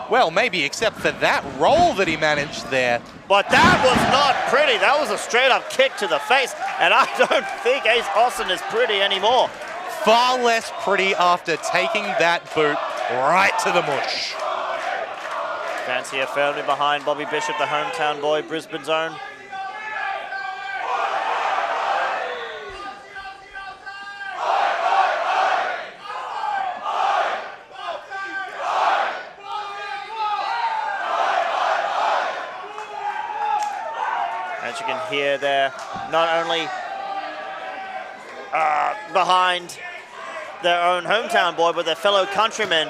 Well, maybe except for that roll that he managed there. But that was not pretty. That was a straight up kick to the face. And I don't think Ace Austin is pretty anymore. Far less pretty after taking that boot right to the mush. Fans here firmly behind Bobby Bishop, the hometown boy, Brisbane's own. As you can hear there, not only behind their own hometown boy, but their fellow countrymen.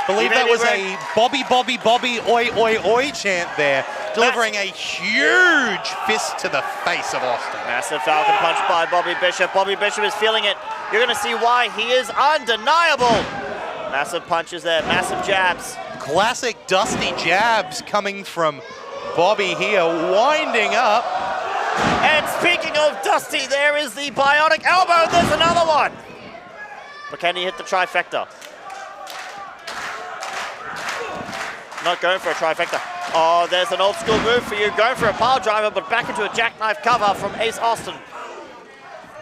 Believe that was a Bobby, Bobby, Bobby, oi, oi, oi chant there, delivering a huge fist to the face of Austin. Massive Falcon punch by Bobby Bishop. Bobby Bishop is feeling it. You're going to see why he is undeniable. Massive punches there, massive jabs. Classic dusty jabs coming from Bobby here, winding up. And speaking of dusty, there is the bionic elbow. There's another one. But can he hit the trifecta? Not going for a trifecta. Oh, there's an old school move for you. Going for a pile driver, but back into a jackknife cover from Ace Austin.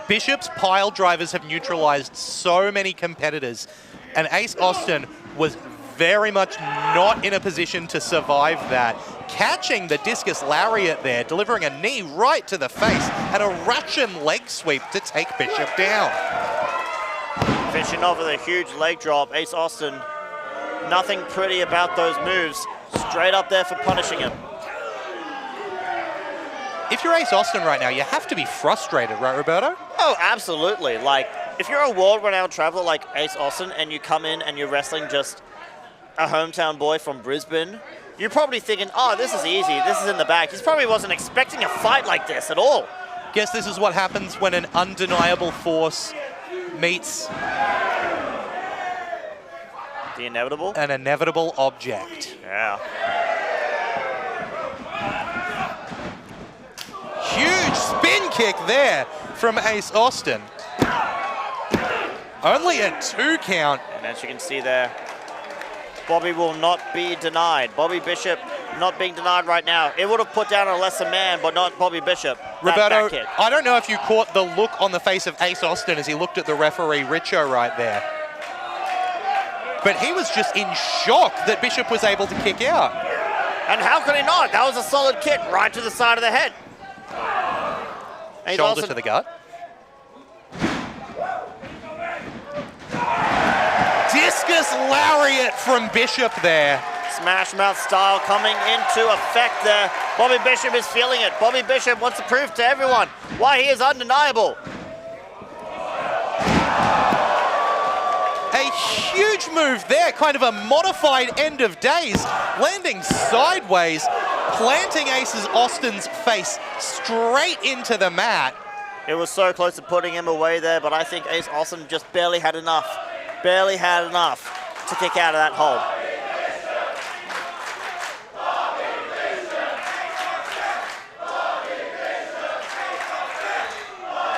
Bishop's pile drivers have neutralized so many competitors, and Ace Austin was very much not in a position to survive that. Catching the discus lariat there, delivering a knee right to the face, and a Russian leg sweep to take Bishop down. Finishing off with a huge leg drop, Ace Austin, nothing pretty about those moves. Straight up there for punishing him. If you're Ace Austin right now, you have to be frustrated, right, Roberto? Oh, absolutely. Like, if you're a world-renowned traveler like Ace Austin and you come in and you're wrestling just a hometown boy from Brisbane, you're probably thinking, oh, this is easy, this is in the bag. He probably wasn't expecting a fight like this at all. Guess this is what happens when an undeniable force meets the inevitable? An inevitable object. Yeah. Huge spin kick there from Ace Austin. Only a 2 count. And as you can see there, Bobby will not be denied. Bobby Bishop not being denied right now. It would have put down a lesser man, but not Bobby Bishop. Roberto, I don't know if you caught the look on the face of Ace Austin as he looked at the referee, Richo, right there. But he was just in shock that Bishop was able to kick out. And how could he not? That was a solid kick right to the side of the head. Shoulder to the gut. Discus lariat from Bishop there. Smash mouth style coming into effect there. Bobby Bishop is feeling it. Bobby Bishop wants to prove to everyone why he is undeniable. A huge move there, kind of a modified end of days, landing sideways, planting Ace Austin's face straight into the mat. It was so close to putting him away there, but I think Ace Austin just barely had enough to kick out of that hole.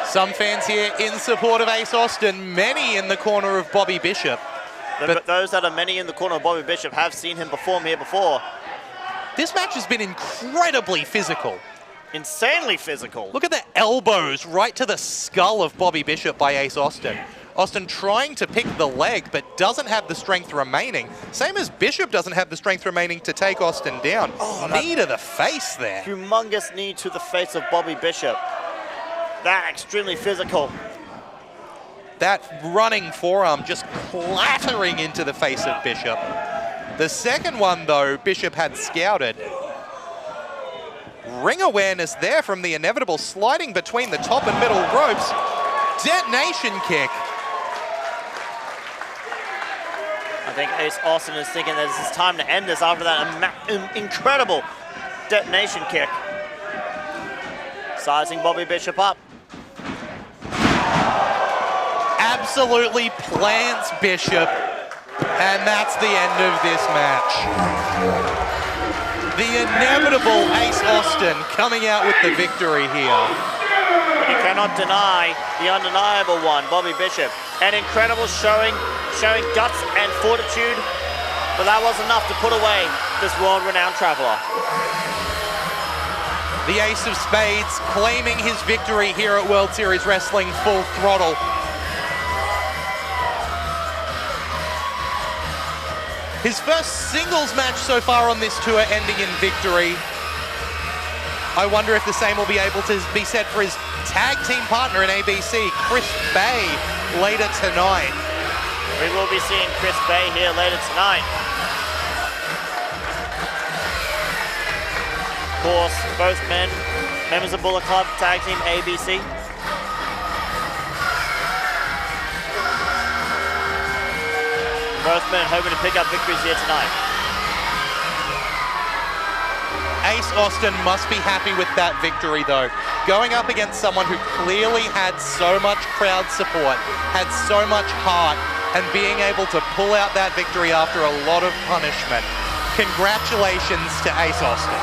Some fans here in support of Ace Austin, many in the corner of Bobby Bishop. But those that are many in the corner of Bobby Bishop have seen him perform here before. This match has been incredibly physical. Insanely physical. Look at the elbows right to the skull of Bobby Bishop by Ace Austin. Austin trying to pick the leg, but doesn't have the strength remaining. Same as Bishop doesn't have the strength remaining to take Austin down. Oh, knee to the face there. Humongous knee to the face of Bobby Bishop. That extremely physical. That running forearm just clattering into the face of Bishop. The second one, though, Bishop had scouted. Ring awareness there from the inevitable, sliding between the top and middle ropes. Detonation kick. I think Ace Austin is thinking that this is time to end this after that incredible detonation kick. Sizing Bobby Bishop up. Absolutely plants Bishop, and that's the end of this match. The inevitable Ace Austin coming out with the victory here. But you cannot deny the undeniable one, Bobby Bishop. An incredible showing guts and fortitude, but that was enough to put away this world-renowned traveler. The Ace of Spades claiming his victory here at World Series Wrestling Full Throttle. His first singles match so far on this tour ending in victory. I wonder if the same will be able to be said for his tag team partner in ABC, Chris Bay, later tonight. We will be seeing Chris Bay here later tonight. Of course, both men, members of Bullet Club, tag team ABC. Both men hoping to pick up victories here tonight. Ace Austin must be happy with that victory though. Going up against someone who clearly had so much crowd support, had so much heart, and being able to pull out that victory after a lot of punishment. Congratulations to Ace Austin.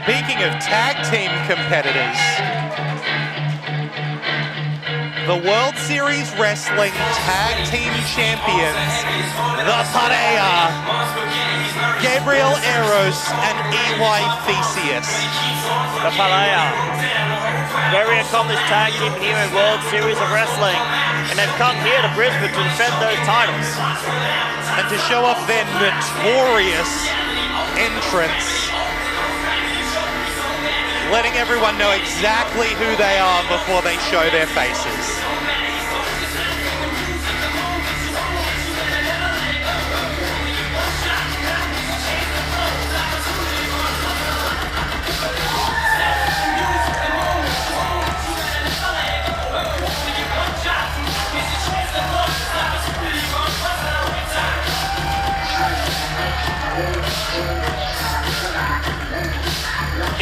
Speaking of tag team competitors, the World Series Wrestling Tag Team Champions, the Pareja, Gabriel Eros and EY Theseus. The Pareja, very accomplished tag team here in World Series of Wrestling, and they've come here to Brisbane to defend those titles. And to show off their notorious entrance, letting everyone know exactly who they are before they show their faces.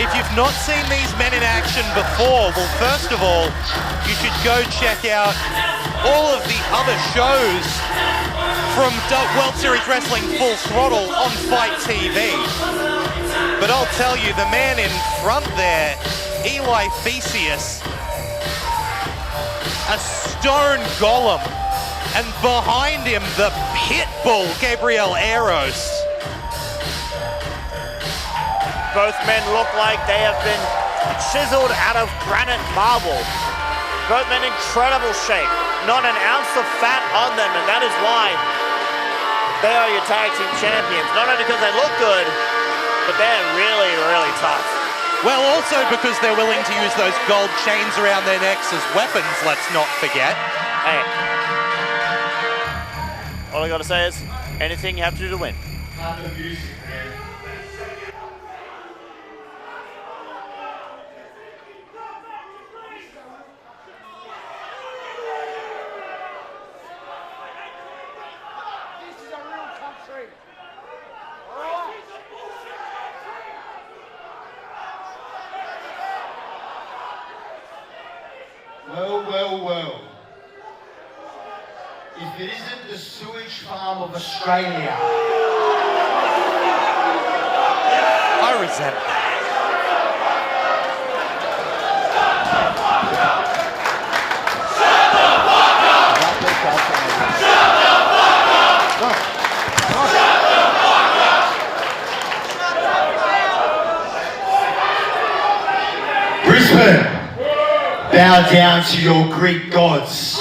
If you've not seen these men in action before, well, first of all, you should go check out all of the other shows from World Series Wrestling Full Throttle on Fight TV. But I'll tell you, the man in front there, Eli Theseus, a stone golem, and behind him, the pit bull, Gabriel Eros. Both men look like they have been chiseled out of granite marble. Both men in incredible shape. Not an ounce of fat on them, and that is why they are your tag team champions. Not only because they look good, but they're really, really tough. Well, also because they're willing to use those gold chains around their necks as weapons, let's not forget. Hey, all I gotta say is, anything you have to do to win. Well. If it isn't the sewage farm of Australia. I resent that. Brisbane, bow down to your Greek gods.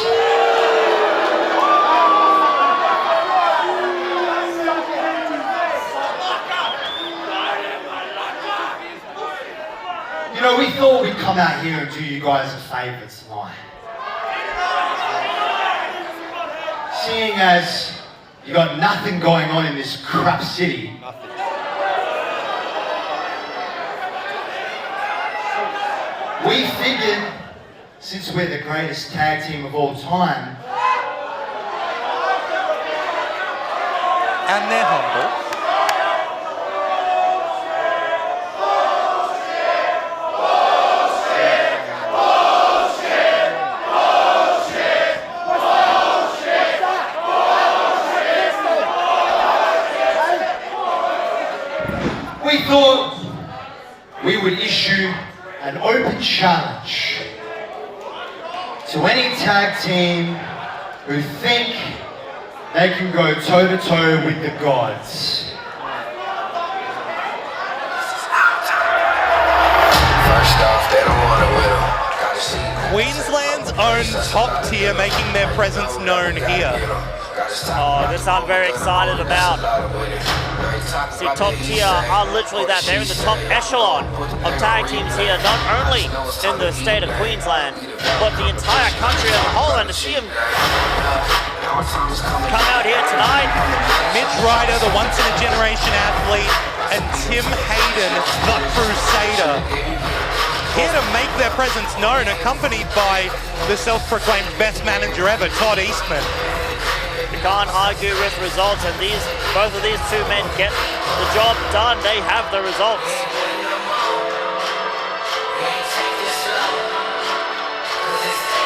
You know, we thought we'd come out here and do you guys a favour tonight. Seeing as you got nothing going on in this crap city. we figured, since we're the greatest tag team of all time, and they're humble. we thought we would issue an open challenge to any tag team who think they can go toe-to-toe with the gods. First off, they don't want to win. Gotta see. Queensland's own top tier making their presence known here. Oh, this I'm very excited about. See, top tier are literally that. They're in the top echelon of tag teams here, not only in the state of Queensland, but the entire country as a whole. And to see them come out here tonight. Mitch Ryder, the once-in-a-generation athlete, and Tim Hayden, the Crusader, here to make their presence known, accompanied by the self-proclaimed best manager ever, Todd Eastman. You can't argue with results, and both of these two men get the job done. They have the results.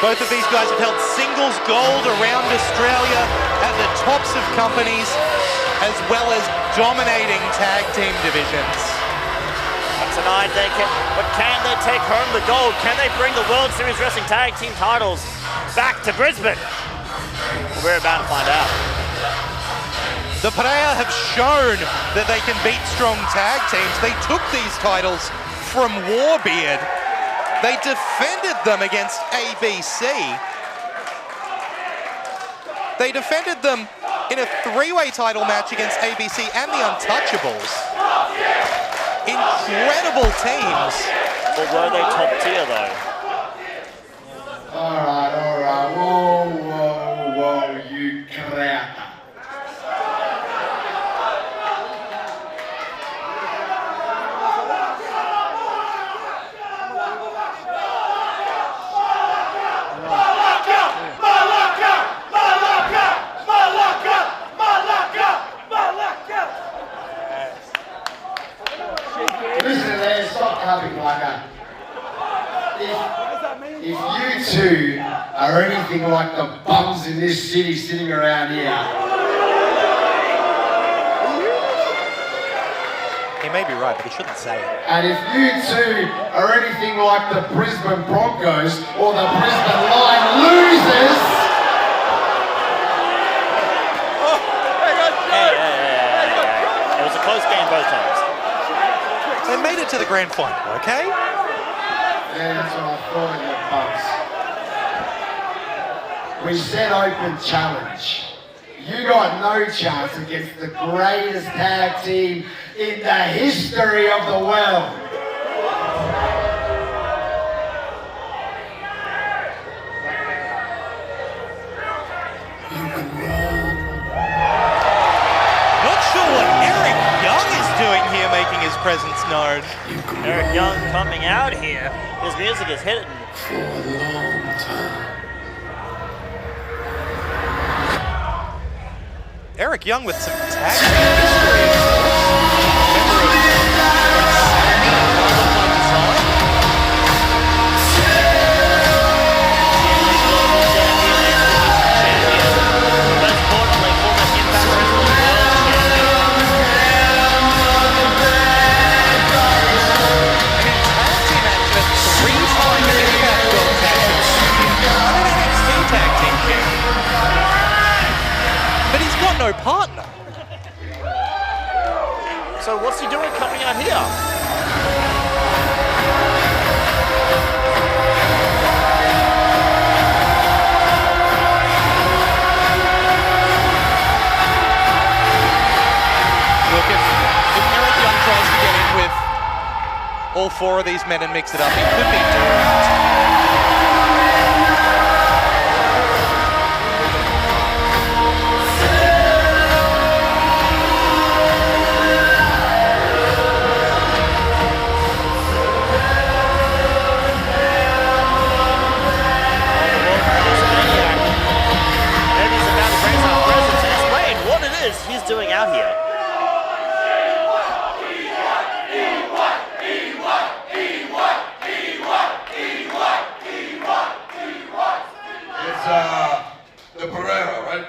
Both of these guys have held singles gold around Australia at the tops of companies, as well as dominating tag team divisions. But tonight but can they take home the gold? Can they bring the World Series Wrestling Tag Team titles back to Brisbane? We're about to find out. The Pareja have shown that they can beat strong tag teams. They took these titles from Warbeard. They defended them against ABC. They defended them in a three-way title match against ABC and the Untouchables. Incredible teams. But were they top tier though? All right, whoa, you crap. Listen, man, stop coming like that. If you two are anything like the bums in this city sitting around here. He may be right, but he shouldn't say it. And if you two are anything like the Brisbane Broncos or the Brisbane Line losers. Hey. It was a close game both times. They made it to the grand final, okay? Yeah, that's what I thought, you bums. We said open challenge. You got no chance against the greatest tag team in the history of the world. You can run. Not sure what Eric Young is doing here, making his presence known. Eric Young coming out here. His music is hitting. For a long time. Eric Young with some tag team history. No partner. So what's he doing coming out here? Look, if Eric Young tries to get in with all four of these men and mix it up, he could be doomed. the Pereira, right?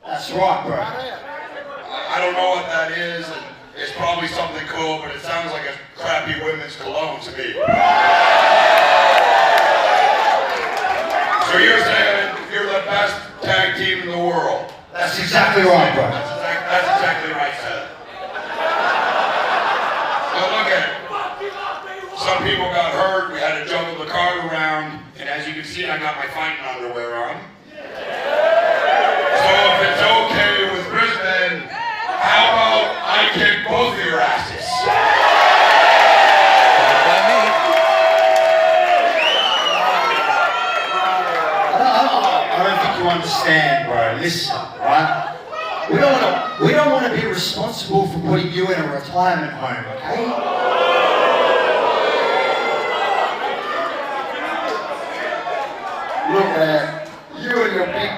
That's right, bro. I don't know what that is, and it's probably something cool, but it sounds like a crappy women's cologne to me. So you're saying you're the best tag team in the world? That's exactly right, bro. That's exactly right, Seth. Well, look at it. Some people got hurt, we had to juggle the card around, and as you can see, I got my fighting underwear on. So if it's okay with Brisbane, how about I kick both of your asses? I don't think you understand, bro. Listen, right? We don't want to be responsible for putting you in a retirement home, okay? Look, you and your big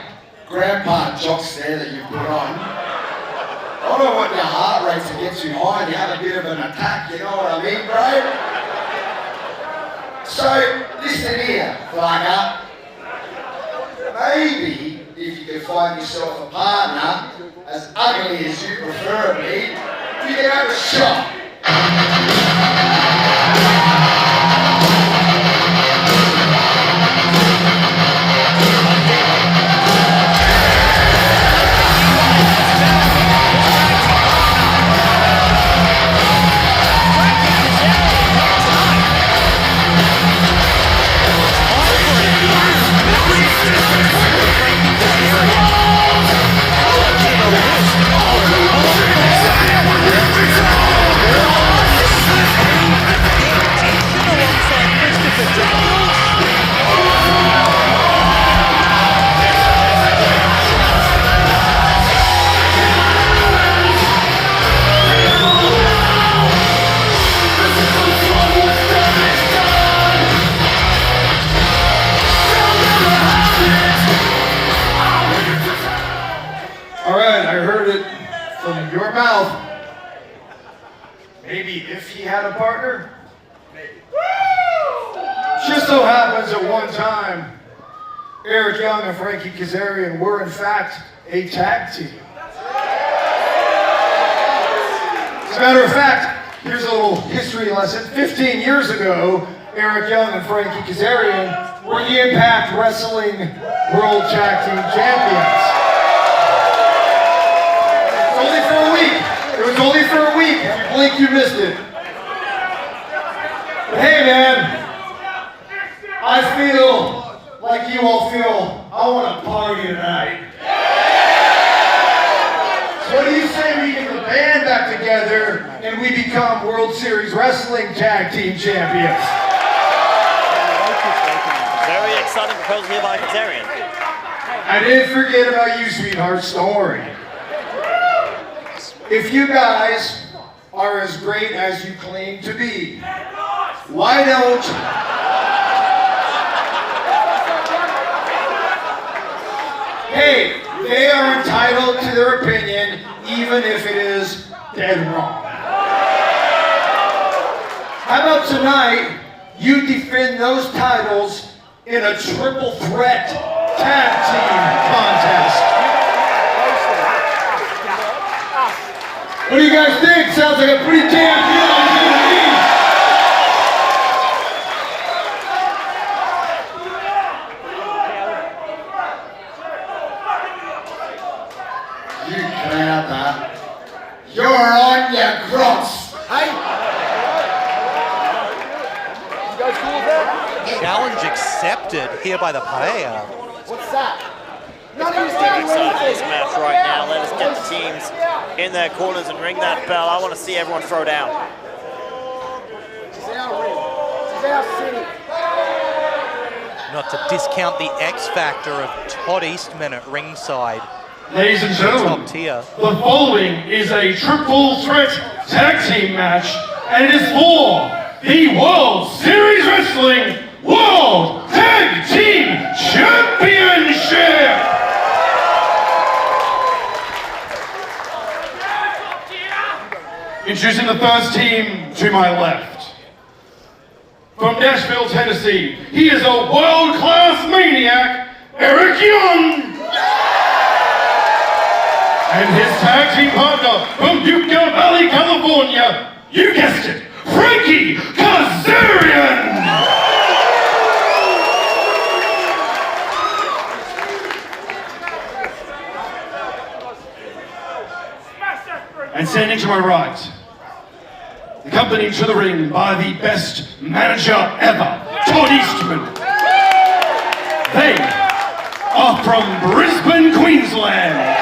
grandpa jocks there that you put on. I don't want your heart rate to get too high and you have a bit of an attack, you know what I mean, bro? So, listen here, Flagger. Maybe, if you can find yourself a partner, as ugly as you prefer me, you can have a shot. Maybe if he had a partner? Maybe. Just so happens at one time, Eric Young and Frankie Kazarian were in fact a tag team. As a matter of fact, here's a little history lesson. 15 years ago, Eric Young and Frankie Kazarian were the Impact Wrestling World Tag Team Champions. It's only for a week. It was only for a week. If you blink, you missed it. But hey, man, I feel like you all feel I want to party tonight. So what do you say we get the band back together and we become World Series Wrestling Tag Team Champions? Very exciting proposal here by Kazarian. I didn't forget about you, sweethearts. Don't worry. If you guys are as great as you claim to be, why don't hey, they are entitled to their opinion, even if it is dead wrong. How about tonight, you defend those titles in a triple threat tag team contest? What do you guys think? Sounds like a pretty damn good idea to me. You crowd, you're on your cross, hey? You guys cool with that? Challenge accepted here by the player. What's that? It's pretty excited for this match right now. Let us get the teams in their corners and ring that bell. I want to see everyone throw down. Not to discount the X factor of Todd Eastman at ringside. Ladies and gentlemen, Top tier. the following is a triple threat tag team match, and it is for the World Series Wrestling World Tag Team Championship! Introducing the first team to my left. From Nashville, Tennessee, he is a world-class maniac, Eric Young! And his tag team partner from Yucca Valley, California, you guessed it, Frankie Kazarian! And standing to my right, accompanied to the ring by the best manager ever, Todd Eastman. They are from Brisbane, Queensland.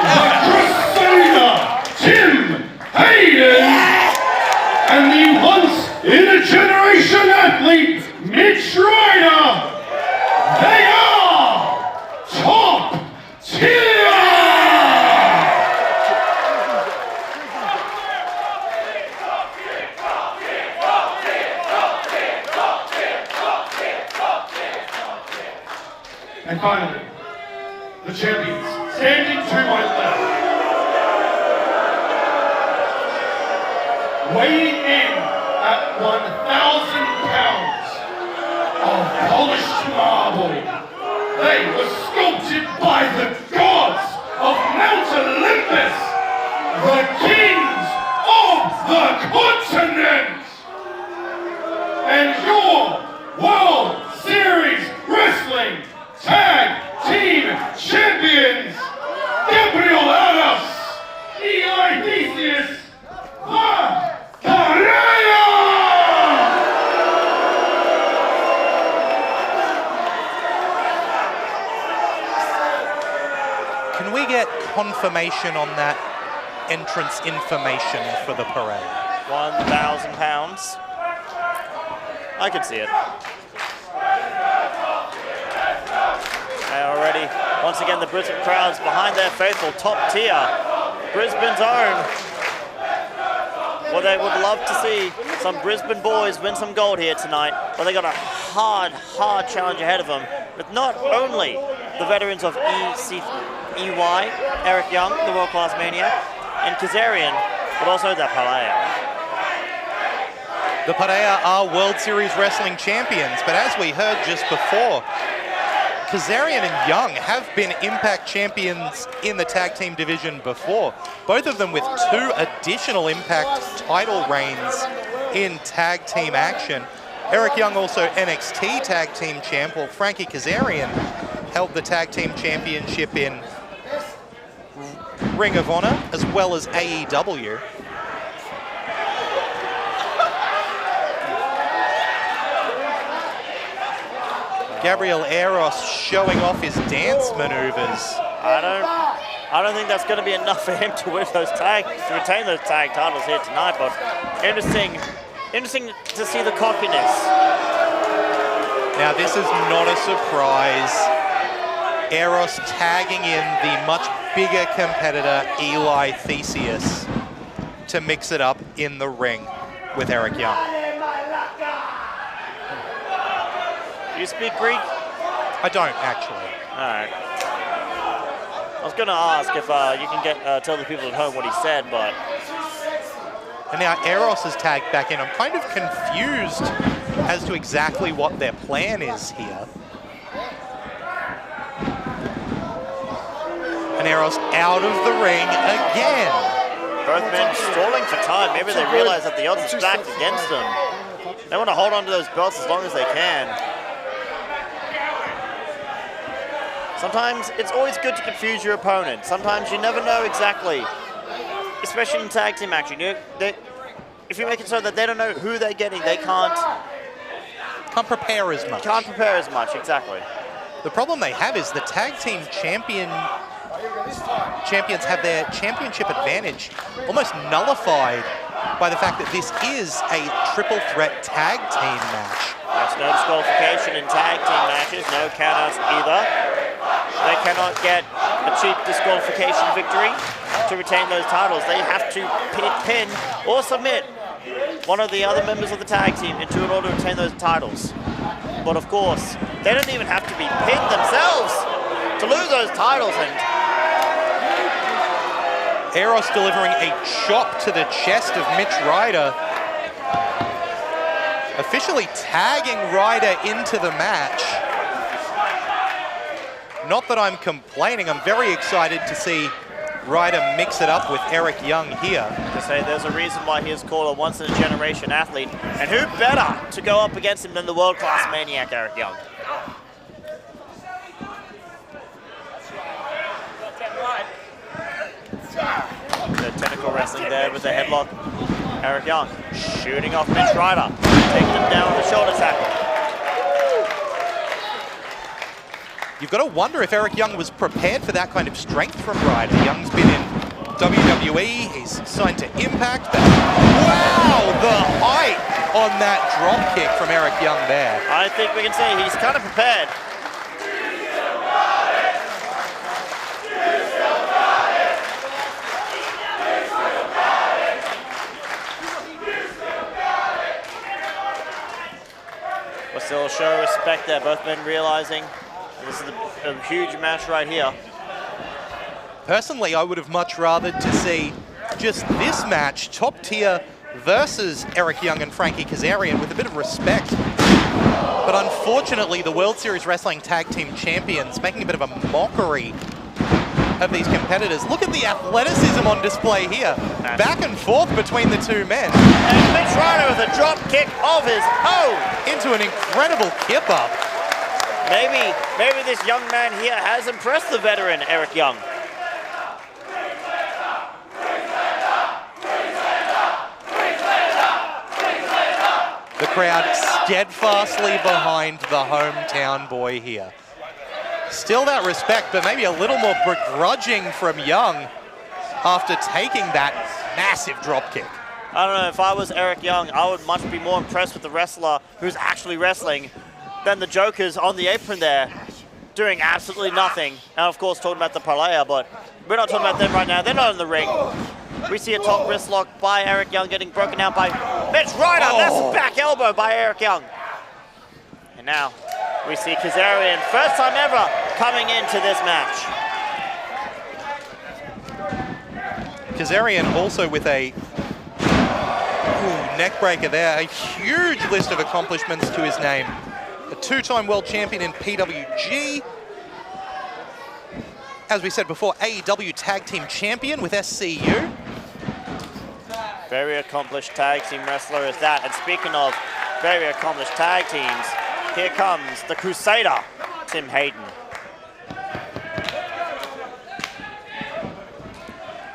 The Crusader, Tim Hayden, and the once-in-a-generation athlete, Mitch Ryder. They are top tier! And finally, the champions, standing to my left, weighing in at 1,000 pounds of polished marble. They were sculpted by the gods of Mount Olympus, the kings of the continent. And your World Series Wrestling Tag Team Champions, Gabriel Aras, Eli Theseus, the Cardona! Can we get confirmation on that entrance information for the parade? 1,000 pounds. I can see it. Already, once again, the Brisbane crowd's behind their faithful top tier. Brisbane's own. Well, they would love to see some Brisbane boys win some gold here tonight, but they got a hard challenge ahead of them. With not only the veterans of EY, Eric Young, the world-class maniac, and Kazarian, but also the Palea. The Palea are World Series Wrestling champions, but as we heard just before, Kazarian and Young have been Impact champions in the tag team division before, both of them with 2 additional Impact title reigns in tag team action. Eric Young also NXT tag team champ, while Frankie Kazarian held the tag team championship in Ring of Honor as well as AEW. Gabriel Eros showing off his dance maneuvers. I don't think that's going to be enough for him to win those retain those tag titles here tonight. But interesting to see the cockiness. Now this is not a surprise. Eros tagging in the much bigger competitor Eli Theseus to mix it up in the ring with Eric Young. Do you speak Greek? I don't, actually. All right. I was going to ask if you can tell the people at home what he said, but... And now Eros is tagged back in. I'm kind of confused as to exactly what their plan is here. And Eros out of the ring again. Both men stalling for time. Maybe they realize that the odds are stacked against them. They want to hold on to those belts as long as they can. Sometimes it's always good to confuse your opponent. Sometimes you never know exactly, especially in tag team action. If you make it so that they don't know who they're getting, they can't prepare as much. Can't prepare as much, exactly. The problem they have is the tag team champions have their championship advantage almost nullified by the fact that this is a triple threat tag team match. There's no disqualification in tag team matches, no countouts either. They cannot get a cheap disqualification victory to retain those titles. They have to pin or submit one of the other members of the tag team in order to retain those titles. But of course, they don't even have to be pinned themselves to lose those titles. And Eros delivering a chop to the chest of Mitch Ryder, officially tagging Ryder into the match. Not that I'm complaining. I'm very excited to see Ryder mix it up with Eric Young here. To say there's a reason why he is called a once-in-a-generation athlete, and who better to go up against him than the world-class maniac Eric Young? The technical wrestling there with the headlock. Eric Young shooting off Mitch Ryder, taking him down with the shoulder tackle. You've got to wonder if Eric Young was prepared for that kind of strength from Ryder. Young's been in WWE, he's signed to Impact, but wow, the height on that drop kick from Eric Young there. I think we can say he's kind of prepared. We'll still show respect there, both men realizing this is a huge match right here. Personally, I would have much rather to see just this match, Top Tier versus Eric Young and Frankie Kazarian, with a bit of respect. But unfortunately, the World Series Wrestling Tag Team Champions making a bit of a mockery of these competitors. Look at the athleticism on display here. Back and forth between the two men. And Mitch Ryder with a drop kick of his own. Into an incredible kip up. Maybe this young man here has impressed the veteran Eric Young. The crowd steadfastly behind the hometown boy here. Still that respect, but maybe a little more begrudging from Young after taking that massive drop kick. I don't know, if I was Eric Young, I would much be more impressed with the wrestler who's actually wrestling than the jokers on the apron there doing absolutely nothing. And of course talking about the Parlaya, but we're not talking about them right now. They're not in the ring. We see a top wrist lock by Eric Young getting broken out by Mitch Ryder. Oh. That's a back elbow by Eric Young. And now we see Kazarian, first time ever, coming into this match. Kazarian also with a neck breaker there. A huge list of accomplishments to his name. A two-time world champion in PWG. As we said before, AEW Tag Team Champion with SCU. Very accomplished tag team wrestler is that. And speaking of very accomplished tag teams, here comes the Crusader, Tim Hayden.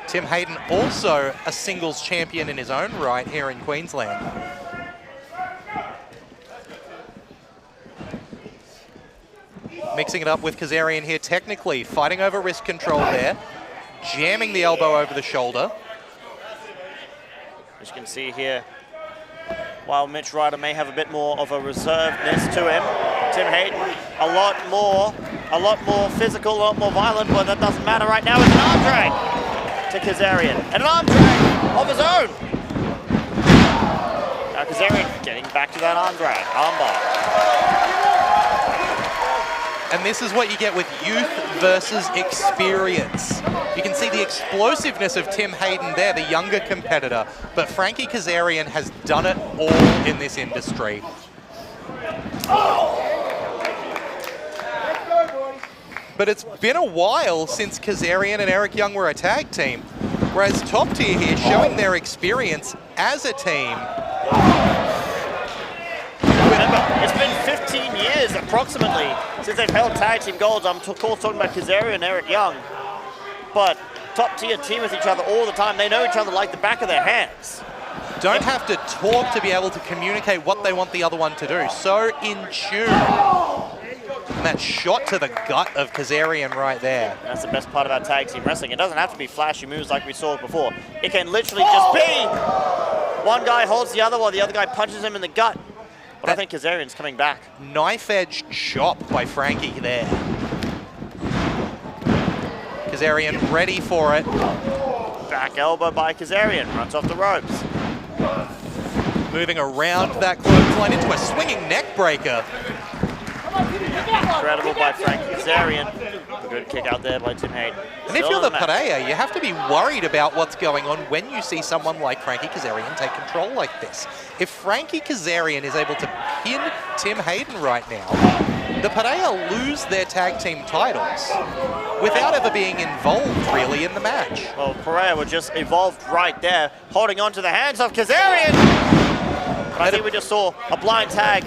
Tim Hayden also a singles champion in his own right here in Queensland. Mixing it up with Kazarian here technically, fighting over wrist control there, jamming the elbow over the shoulder. As you can see here, while Mitch Ryder may have a bit more of a reservedness to him, Tim Hayden a lot more physical, a lot more violent, but that doesn't matter right now. It's an arm drag to Kazarian, and an arm drag of his own. Now Kazarian getting back to that arm drag, armbar. And this is what you get with youth versus experience. You can see the explosiveness of Tim Hayden there, the younger competitor, but Frankie Kazarian has done it all in this industry. But it's been a while since Kazarian and Eric Young were a tag team, whereas Top Tier here showing their experience as a team. Remember, it's been 15 years approximately since they've held tag team golds. I'm of course talking about Kazarian and Eric Young, but Top Tier team with each other all the time. They know each other like the back of their hands. Don't have to talk to be able to communicate what they want the other one to do. So in tune. And that shot to the gut of Kazarian right there. That's the best part about tag team wrestling. It doesn't have to be flashy moves like we saw before. It can literally just be one guy holds the other while the other guy punches him in the gut. But I think Kazarian's coming back. Knife edge chop by Frankie there. Kazarian ready for it. Back elbow by Kazarian, runs off the ropes. Moving around that clothesline into a swinging neck breaker. Incredible by Frankie Kazarian. A good kick out there by Tim Hayden. And if you're the Pareja, you have to be worried about what's going on when you see someone like Frankie Kazarian take control like this. If Frankie Kazarian is able to pin Tim Hayden right now, the Pareja lose their tag team titles without ever being involved really in the match. Well, Pareja were just evolved right there, holding on to the hands of Kazarian. But I think we just saw a blind tag.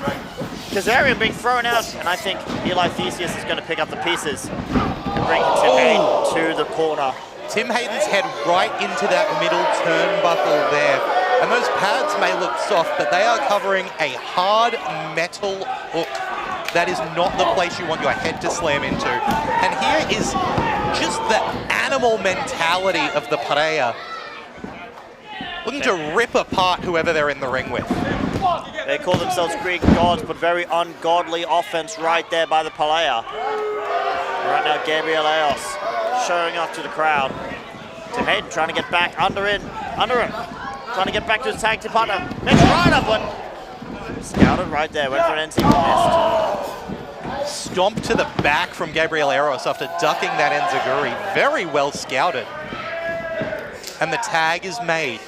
Kazarian being thrown out, and I think Eli Theseus is going to pick up the pieces and bring Tim Hayden to the corner. Tim Hayden's head right into that middle turnbuckle there. And those pads may look soft, but they are covering a hard metal hook. That is not the place you want your head to slam into. And here is just the animal mentality of the Pareja, looking to rip apart whoever they're in the ring with. They call themselves Greek gods, but very ungodly offense right there by the Pareja. Right now, Gabriel Eos showing off to the crowd. Tim Hayden trying to get back under him. Trying to get back to his tag team partner. Next right up one. Scouted right there, went for an NC missed. Stomp to the back from Gabriel Eros after ducking that enziguri. Very well scouted. And the tag is made.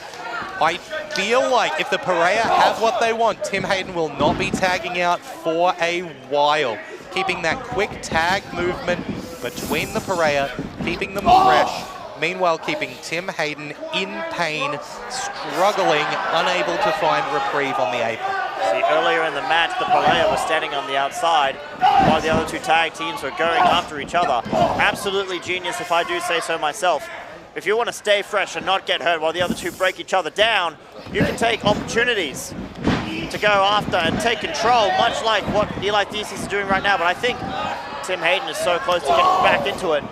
I feel like if the Pareja have what they want, Tim Hayden will not be tagging out for a while. Keeping that quick tag movement between the Pareja, keeping them fresh. Meanwhile, keeping Tim Hayden in pain, struggling, unable to find reprieve on the apron. See, earlier in the match, the Pareja was standing on the outside while the other two tag teams were going after each other. Absolutely genius, if I do say so myself. If you want to stay fresh and not get hurt while the other two break each other down, you can take opportunities to go after and take control, much like what Eli Theseus is doing right now. But I think Tim Hayden is so close to getting back into it.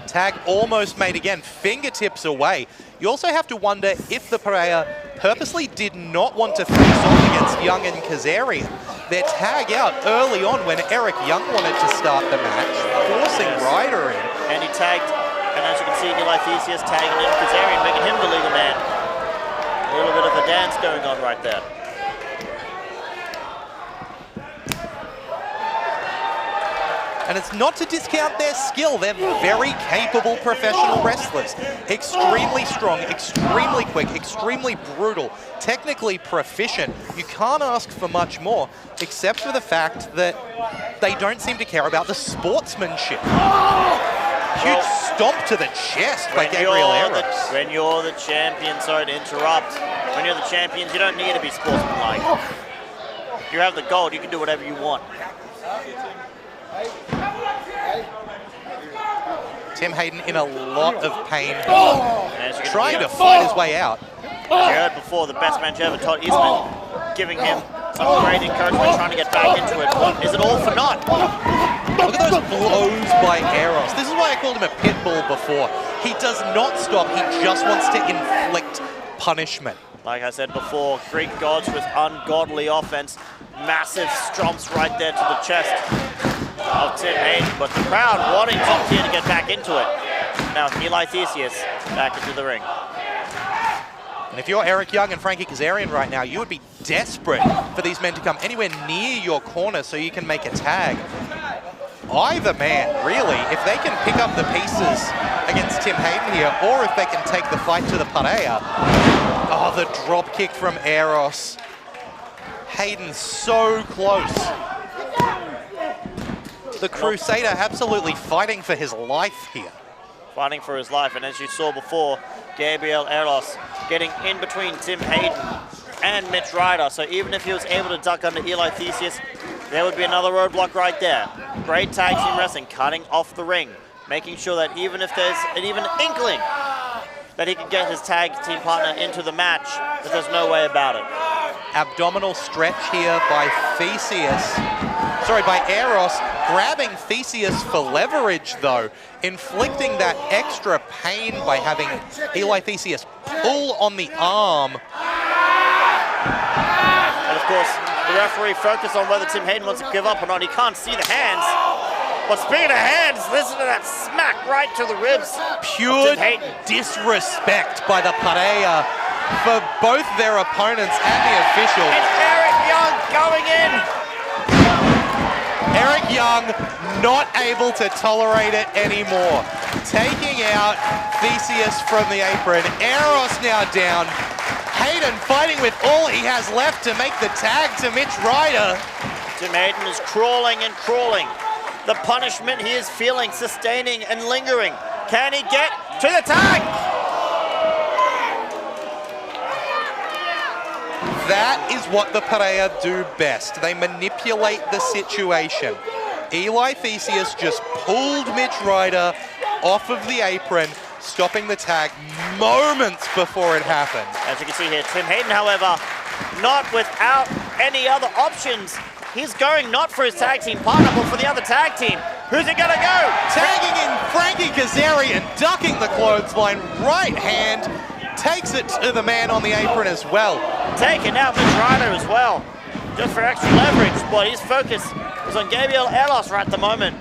Tag almost made again, fingertips away. You also have to wonder if the Pareja purposely did not want to face off against Young and Kazarian. Their tag out early on when Eric Young wanted to start the match, forcing Ryder in. And he tagged, and as you can see, Eli Theseus tagging in Kazarian, making him the legal man. A little bit of a dance going on right there. And it's not to discount their skill. They're very capable professional wrestlers. Extremely strong, extremely quick, extremely brutal, technically proficient. You can't ask for much more, except for the fact that they don't seem to care about the sportsmanship. Huge stomp to the chest by Gabriel Eros. When you're the champion, sorry to interrupt. When you're the champions, you don't need to be sportsmanlike. You have the gold, you can do whatever you want. Tim Hayden in a lot of pain, trying to fight his way out. As you heard before, the best man ever, Todd Eastman, giving him some great encouragement, trying to get back into it. Is it all for naught? Look at those blows by Eros. This is why I called him a pit bull before. He does not stop, he just wants to inflict punishment. Like I said before, Greek gods with ungodly offense. Massive stomps right there to the chest of Tim Hayden, but the crowd wanting Tim here to get back into it. Now Eli Theseus back into the ring. And if you're Eric Young and Frankie Kazarian right now, you would be desperate for these men to come anywhere near your corner so you can make a tag. Either man, really, if they can pick up the pieces against Tim Hayden here, or if they can take the fight to the Pareja. Oh, the drop kick from Eros. Hayden so close. The Crusader absolutely fighting for his life here. Fighting for his life, and as you saw before, Gabriel Eros getting in between Tim Hayden and Mitch Ryder. So even if he was able to duck under Eli Theseus, there would be another roadblock right there. Great tag team wrestling, cutting off the ring, making sure that even if there's an even inkling that he can get his tag team partner into the match, that there's no way about it. Abdominal stretch here by Eros, grabbing Theseus for leverage though, inflicting that extra pain by having Eli Theseus pull on the arm. And of course, the referee focused on whether Tim Hayden wants to give up or not. He can't see the hands. But speaking of hands, listen to that smack right to the ribs. Pure disrespect by the Pareja for both their opponents and the official. And Eric Young going in. Eric Young not able to tolerate it anymore. Taking out Theseus from the apron. Eros now down. Hayden fighting with all he has left to make the tag to Mitch Ryder. Tim Hayden is crawling and crawling. The punishment he is feeling, sustaining and lingering. Can he get to the tag? That is what the Pereira do best. They manipulate the situation. Eli Theseus just pulled Mitch Ryder off of the apron, stopping the tag moments before it happened. As you can see here, Tim Hayden, however, not without any other options. He's going not for his tag team partner, but for the other tag team. Who's it gonna go? Tagging in Frankie Kazarian, ducking the clothesline, right hand, takes it to the man on the apron as well. Taking out Mitch Ryder as well, just for extra leverage, but his focus is on Gabriel Elos right at the moment.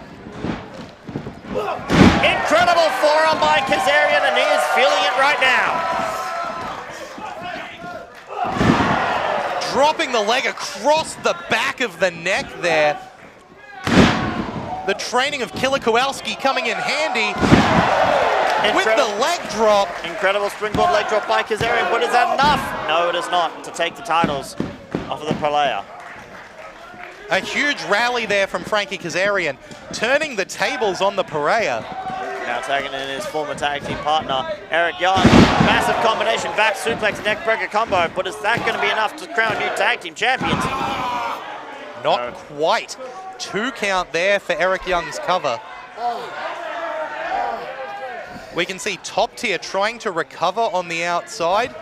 Incredible forearm by Kazarian, and he is feeling it right now. Dropping the leg across the back of the neck there. The training of Killer Kowalski coming in handy with the leg drop. Incredible springboard leg drop by Kazarian, but is that enough? No, it is not, to take the titles off of the Pereira. A huge rally there from Frankie Kazarian, turning the tables on the Pereira. Now tagging in his former tag team partner, Eric Young. Massive combination, back suplex, neck breaker combo, but is that going to be enough to crown new tag team champions? Not quite. 2 count there for Eric Young's cover. We can see Top Tier trying to recover on the outside.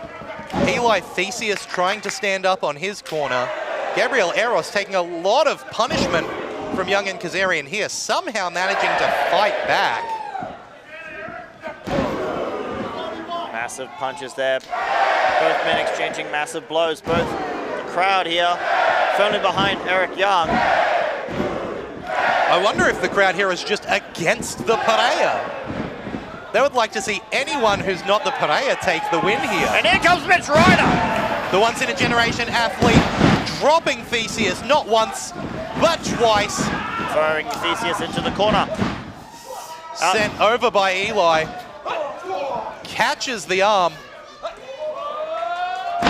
Eli Theseus trying to stand up on his corner. Gabriel Eros taking a lot of punishment from Young and Kazarian here, somehow managing to fight back. Massive punches there. Both men exchanging massive blows. Both the crowd here firmly behind Eric Young. I wonder if the crowd here is just against the Pereira. They would like to see anyone who's not the Pereira take the win here. And here comes Mitch Ryder. The once-in-a-generation athlete dropping Theseus not once, but twice. Throwing Theseus into the corner. Sent over by Eli. Catches the arm.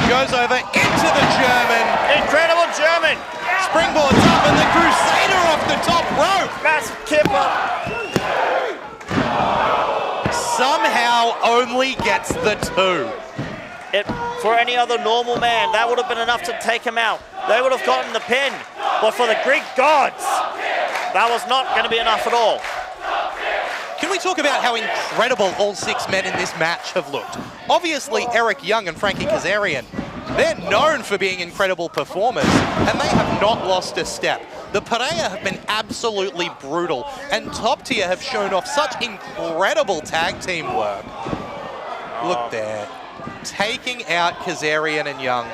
Goes over into the German. Incredible German. Springboards up and the Crusader off the top rope. Massive kipper. Somehow only gets the 2. For any other normal man, that would have been enough to take him out. They would have gotten the pin. But for the Greek gods, that was not going to be enough at all. Can we talk about how incredible all 6 men in this match have looked? Obviously, Eric Young and Frankie Kazarian, they're known for being incredible performers, and they have not lost a step. The Pereira have been absolutely brutal, and Top Tier have shown off such incredible tag team work. Look there, taking out Kazarian and Young.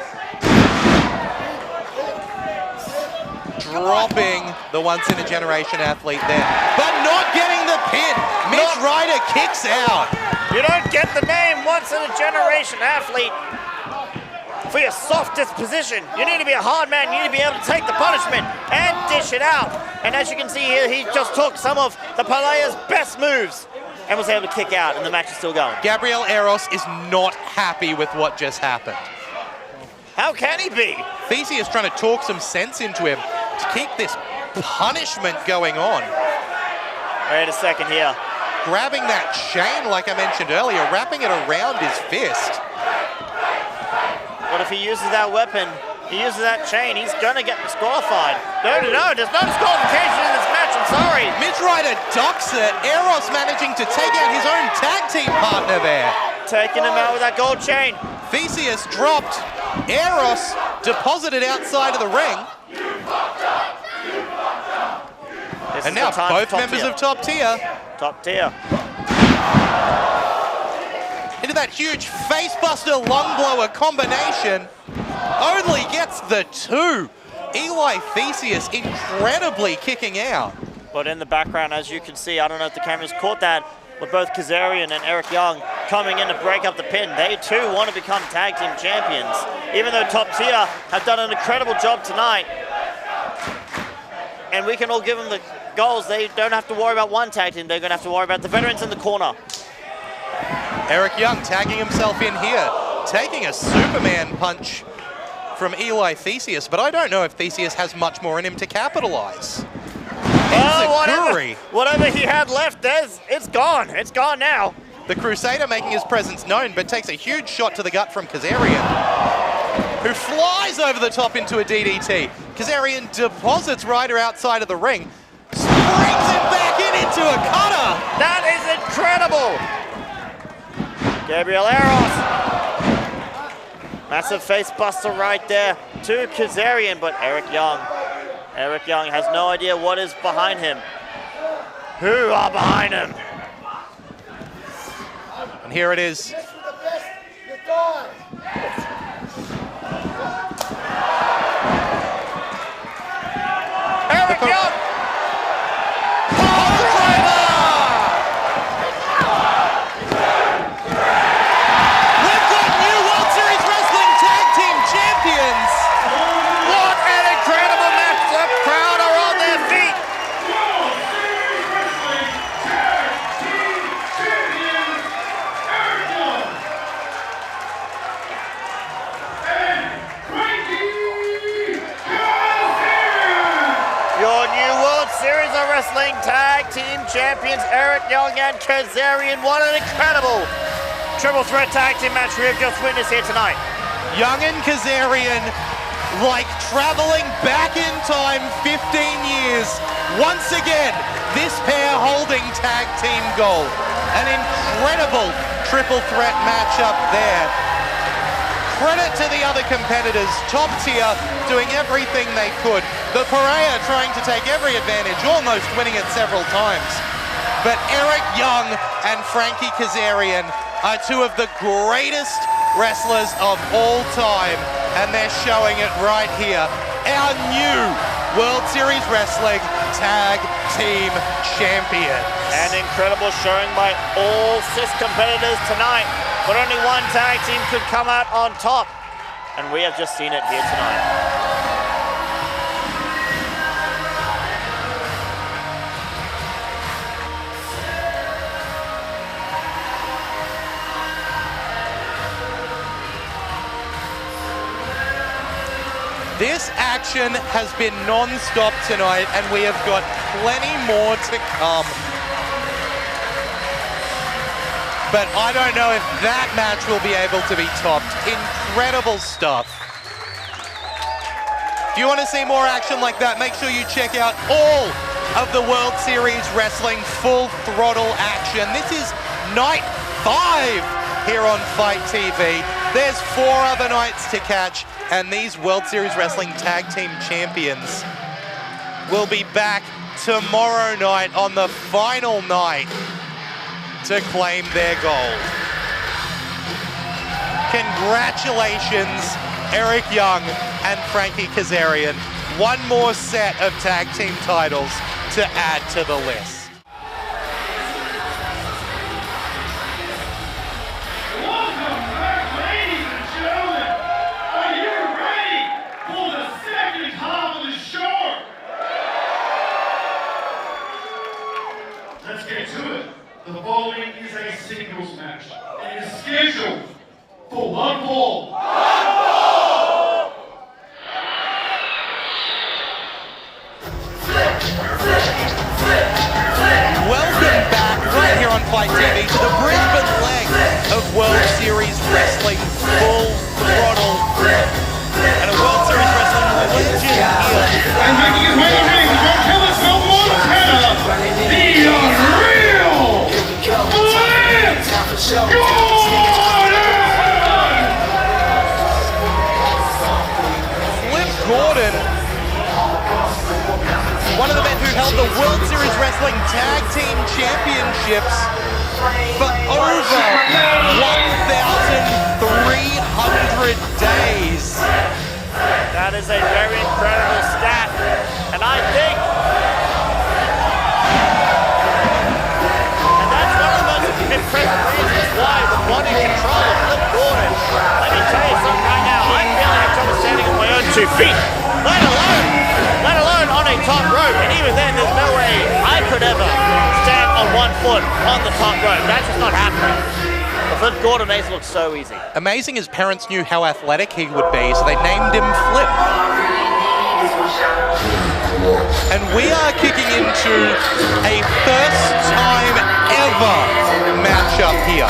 Dropping the once-in-a-generation athlete there, but not getting the pin. Mitch Ryder kicks out. You don't get the name once-in-a-generation athlete for your soft disposition. You need to be a hard man. You need to be able to take the punishment and dish it out. And as you can see here, he just took some of the Pereira's best moves and was able to kick out, and the match is still going. Gabriel Eros is not happy with what just happened. How can he be? Theseus trying to talk some sense into him to keep this punishment going on. Wait a second here. Grabbing that chain, like I mentioned earlier, wrapping it around his fist. But if he uses that weapon, he uses that chain, he's gonna get disqualified. No, there's no disqualification in this match, I'm sorry. Mitch Ryder ducks it. Eros managing to take out his own tag team partner there. Taking him out with that gold chain. Theseus dropped. Eros deposited outside of the ring. And now both members of Top Tier. Top Tier. Into that huge facebuster lung blower combination. Only gets the 2. Eli Theseus incredibly kicking out. But in the background, as you can see, I don't know if the cameras caught that, but both Kazarian and Eric Young coming in to break up the pin. They too want to become tag team champions. Even though Top Tier have done an incredible job tonight, and we can all give them the goals, they don't have to worry about one tag team, they're going to have to worry about the veterans in the corner. Eric Young tagging himself in here, taking a Superman punch from Eli Theseus, but I don't know if Theseus has much more in him to capitalize. Whatever he had left, it's gone. It's gone now. The Crusader making his presence known, but takes a huge shot to the gut from Kazarian, who flies over the top into a DDT. Kazarian deposits Ryder outside of the ring, springs him back into a cutter. That is incredible. Gabriel Eros. Massive face buster right there to Kazarian, but Eric Young has no idea what is behind him. Who are behind him? And here it is. Eric Young! We've got new World Series Wrestling Tag Team Champions! What an incredible match! The crowd are on their feet! Your new World Series of Wrestling Tag Team Champions, Eric Young and Kazarian. What an incredible triple threat tag team match we have just witnessed here tonight. Young and Kazarian, like traveling back in time 15 years. Once again, this pair holding tag team gold. An incredible triple threat matchup there. Credit to the other competitors, top tier, doing everything they could. The Pariah trying to take every advantage, almost winning it several times. But Eric Young and Frankie Kazarian are two of the greatest wrestlers of all time, and they're showing it right here. Our new World Series Wrestling Tag Team Champions. An incredible showing by all 6 competitors tonight, but only one tag team could come out on top, and we have just seen it here tonight. This action has been non-stop tonight, and we have got plenty more to come. But I don't know if that match will be able to be topped. Incredible stuff. If you want to see more action like that, make sure you check out all of the World Series Wrestling Full Throttle action. This is night 5 here on Fight TV. There's 4 other nights to catch, and these World Series Wrestling Tag Team Champions will be back tomorrow night on the final night to claim their gold. Congratulations, Eric Young and Frankie Kazarian. One more set of tag team titles to add to the list. The following is a singles match and is scheduled for one fall. Welcome back right here on Fight TV to the Brisbane leg of World Series Wrestling Full Throttle. And a World Series Wrestling legend here. And making his way to the ring from Killsville, Montana, the Unreal Flip Gordon, one of the men who held the World Series Wrestling Tag Team Championships for over 1,300 days. That is a very incredible stat, and I think impressive reasons why the body control of Flip Gordon. Let me tell you something right now. I barely have trouble standing on my own 2 feet, let alone on a top rope. And even then, there's no way I could ever stand on 1 foot on the top rope. That's just not happening. The Flip Gordon Ace looks so easy. Amazing his parents knew how athletic he would be, so they named him Flip. And we are kicking into a first time ever matchup here.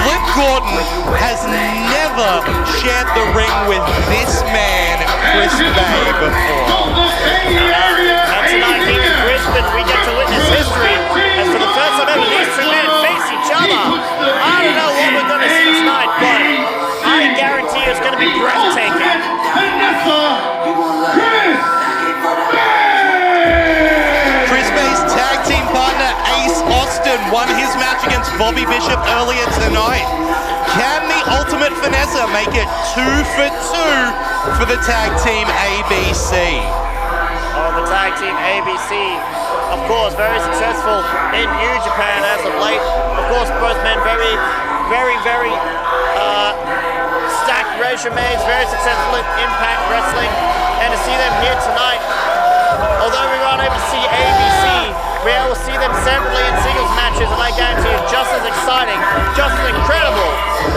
Flip Gordon has never shared the ring with this man, Chris Bay, before. And tonight here in Brisbane, we get to witness history as for the first time ever, these two men face each other. I don't know what we're going to see tonight, but I guarantee it's going to be breathtaking. Chris Bay's tag team partner Ace Austin won his match against Bobby Bishop earlier tonight. Can the Ultimate Finesse make it 2 for 2 for the tag team ABC? Oh, the tag team ABC, of course, very successful in New Japan as of late. Of course, both men very stacked resumes, very successful in Impact Wrestling. And to see them here tonight, although we were unable to see ABC, we are able to see them separately in singles matches, and I guarantee you, just as exciting, just as incredible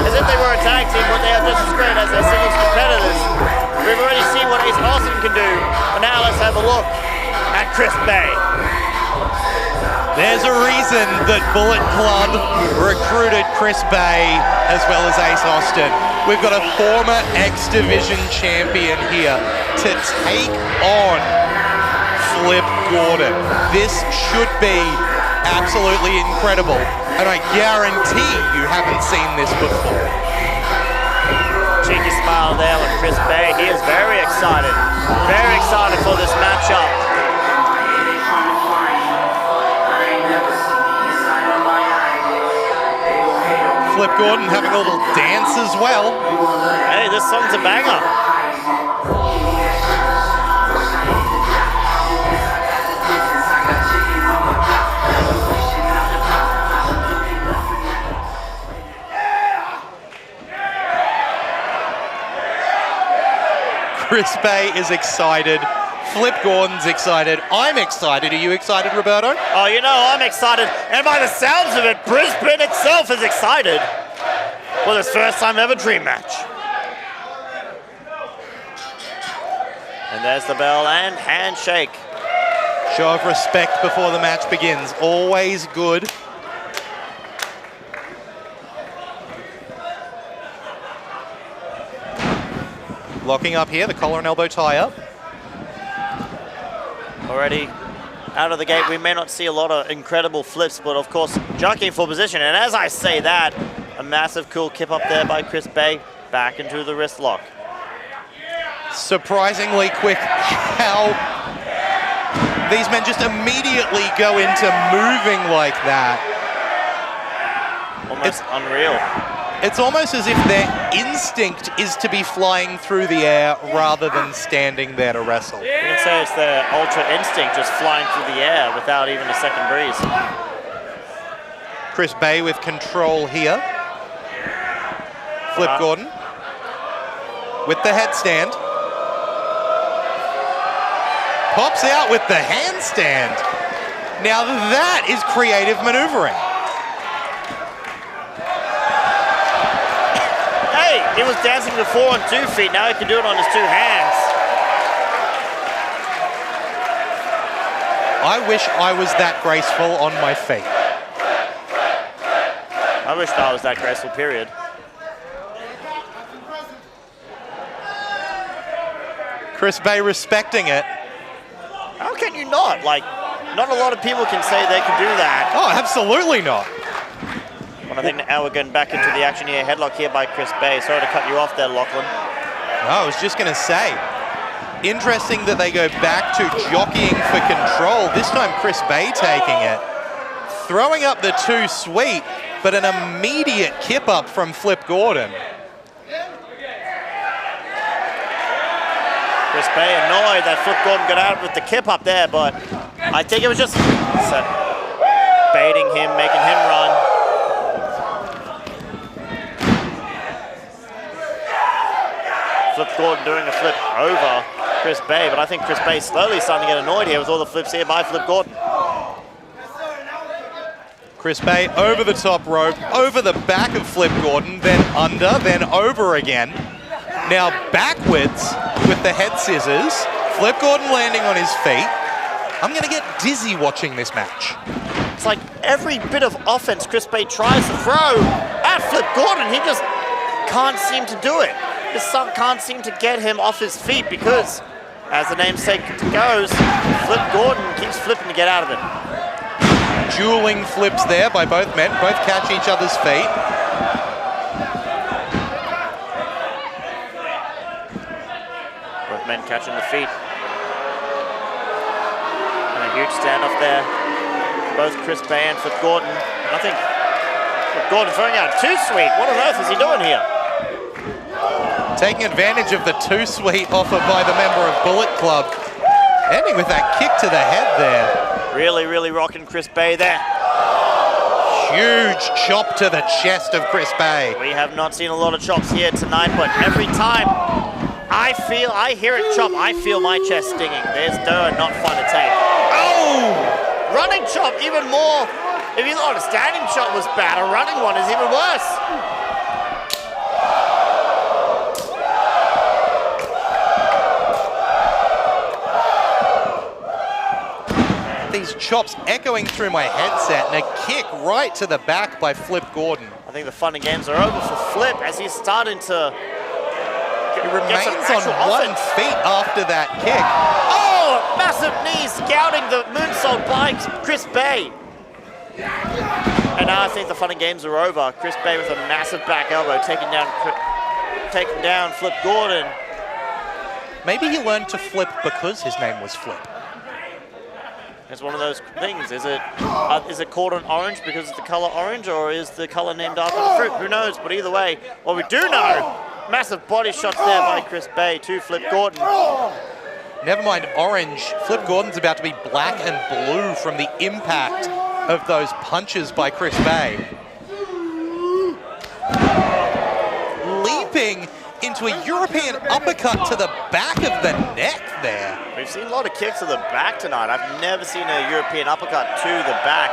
as if they were a tag team, but they are just as great as their singles competitors. We've already seen what Ace Austin can do, but now let's have a look at Chris Bay. There's a reason that Bullet Club recruited Chris Bay as well as Ace Austin. We've got a former X Division champion here to take on Flip Gordon. This should be absolutely incredible, and I guarantee you haven't seen this before. Cheeky smile there with Chris Bay. He is very excited for this matchup. Flip Gordon having a little dance as well. Hey, this song's a banger. Chris Bay is excited. Flip Gordon's excited. I'm excited. Are you excited, Roberto? Oh, you know, I'm excited. And by the sounds of it, Brisbane itself is excited for this first time ever dream match. And there's the bell and handshake. Show of respect before the match begins. Always good. Locking up here, the collar and elbow tie up. Already out of the gate, we may not see a lot of incredible flips, but of course, jockeying for position. And as I say that, a massive cool kip up there by Chris Bay, back into the wrist lock. Surprisingly quick how these men just immediately go into moving like that. Almost unreal. It's almost as if their instinct is to be flying through the air rather than standing there to wrestle. You can say it's their ultra instinct just flying through the air without even a second breeze. Chris Bay with control here. Flip Gordon with the headstand. Pops out with the handstand. Now that is creative maneuvering. Hey, he was dancing before on 2 feet, now he can do it on his 2 hands. I wish I was that graceful on my feet. I wish I was that graceful, period. Chris Bay respecting it. How can you not? Like, not a lot of people can say they can do that. Oh, absolutely not. But I think now we're getting back into the action here. Headlock here by Chris Bay. Sorry to cut you off there, Lachlan. I was just going to say, interesting that they go back to jockeying for control. This time Chris Bay taking it. Throwing up the 2 sweet, but an immediate kip up from Flip Gordon. Chris Bay annoyed that Flip Gordon got out with the kip up there, but I think it was just baiting him, making him run. Flip Gordon doing a flip over Chris Bay, but I think Chris Bay's slowly starting to get annoyed here with all the flips here by Flip Gordon. Chris Bay over the top rope, over the back of Flip Gordon, then under, then over again. Now backwards with the head scissors. Flip Gordon landing on his feet. I'm going to get dizzy watching this match. It's like every bit of offense Chris Bay tries to throw at Flip Gordon, he just can't seem to do it. Just can't seem to get him off his feet because, as the namesake goes, Flip Gordon keeps flipping to get out of it. Dueling flips there by both men. Both catch each other's feet. Both men catching the feet. And a huge standoff there. Both Chris Bay and Flip Gordon. And I think Flip Gordon throwing out a two-sweet. What on earth is he doing here? Taking advantage of the two-sweet offered by the member of Bullet Club. Ending with that kick to the head there. Really, really rocking Chris Bay there. Huge chop to the chest of Chris Bay. We have not seen a lot of chops here tonight, but every time I hear it chop, I feel my chest stinging. There's not fun to take. Oh! Running chop even more. If you thought a standing chop was bad, a running one is even worse. These chops echoing through my headset and a kick right to the back by Flip Gordon. I think the fun and games are over for Flip as he's starting to He remains on one feet after that kick. Oh, massive knee scouting the moonsault by Chris Bay. And now I think the fun and games are over. Chris Bay with a massive back elbow taking down Flip Gordon. Maybe he learned to flip because his name was Flip. It's one of those things. Is it called an orange because it's the color orange, or is the color named after the fruit? Who knows? But either way, what we do know, massive body shots there by Chris Bay to Flip Gordon. Never mind orange. Flip Gordon's about to be black and blue from the impact of those punches by Chris Bay. Leaping into a European uppercut to the back of the neck there. We've seen a lot of kicks to the back tonight. I've never seen a European uppercut to the back.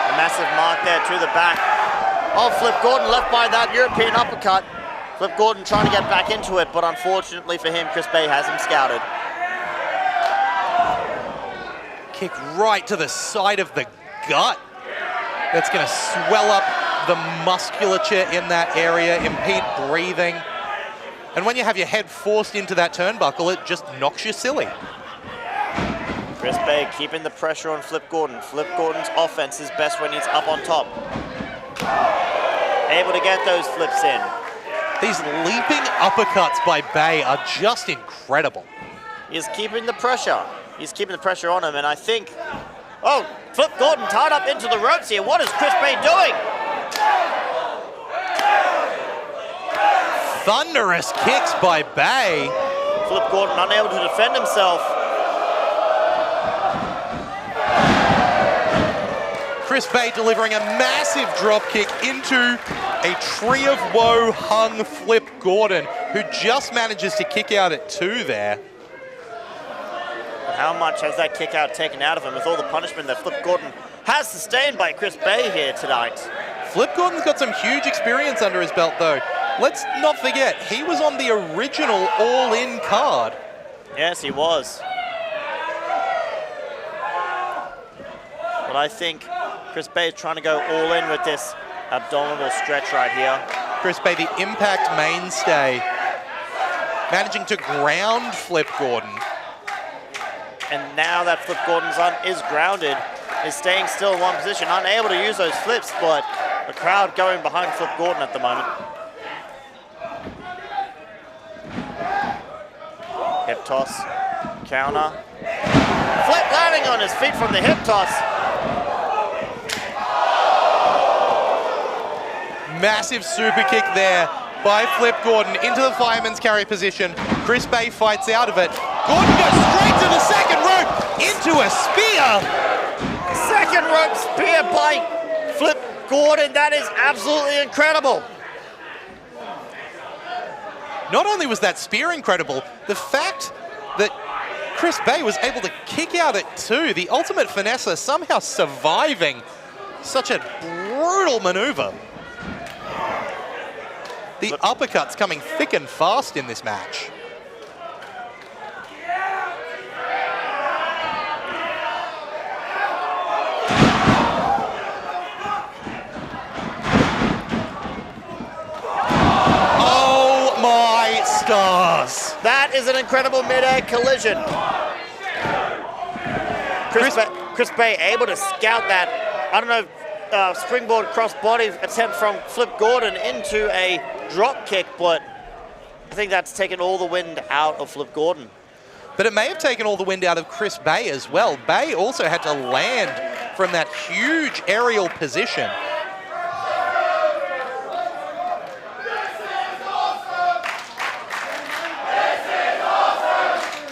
A massive mark there to the back. Oh, Flip Gordon left by that European uppercut. Flip Gordon trying to get back into it, but unfortunately for him, Chris Bay has him scouted. Kick right to the side of the gut. That's going to swell up the musculature in that area, impede breathing. And when you have your head forced into that turnbuckle, it just knocks you silly. Chris Bay keeping the pressure on Flip Gordon. Flip Gordon's offense is best when he's up on top. Able to get those flips in. These leaping uppercuts by Bay are just incredible. He's keeping the pressure. He's keeping the pressure on him, and I think... Oh, Flip Gordon tied up into the ropes here. What is Chris Bay doing? Thunderous kicks by Bay. Flip Gordon unable to defend himself. Chris Bay delivering a massive drop kick into a Tree of Woe hung Flip Gordon, who just manages to kick out at 2 there. How much has that kick out taken out of him with all the punishment that Flip Gordon has sustained by Chris Bay here tonight? Flip Gordon's got some huge experience under his belt though. Let's not forget, he was on the original All-In card. Yes, he was. But I think Chris Bay is trying to go all in with this abdominal stretch right here. Chris Bay, the Impact mainstay, managing to ground Flip Gordon. And now that Flip Gordon's is grounded, is staying still in one position, unable to use those flips, but the crowd going behind Flip Gordon at the moment. Hip toss, counter. Flip landing on his feet from the hip toss. Massive super kick there by Flip Gordon into the fireman's carry position. Chris Bay fights out of it. Gordon goes straight to the second rope, into a spear. Second rope spear by Flip Gordon. That is absolutely incredible. Not only was that spear incredible, the fact that Chris Bay was able to kick out at 2. The ultimate finesser somehow surviving such a brutal maneuver. The uppercuts coming thick and fast in this match. Oh my stars! That is an incredible mid-air collision. Chris Bay able to scout that, I don't know, springboard cross-body attempt from Flip Gordon into a drop kick, but I think that's taken all the wind out of Flip Gordon. But it may have taken all the wind out of Chris Bay as well. Bay also had to land from that huge aerial position.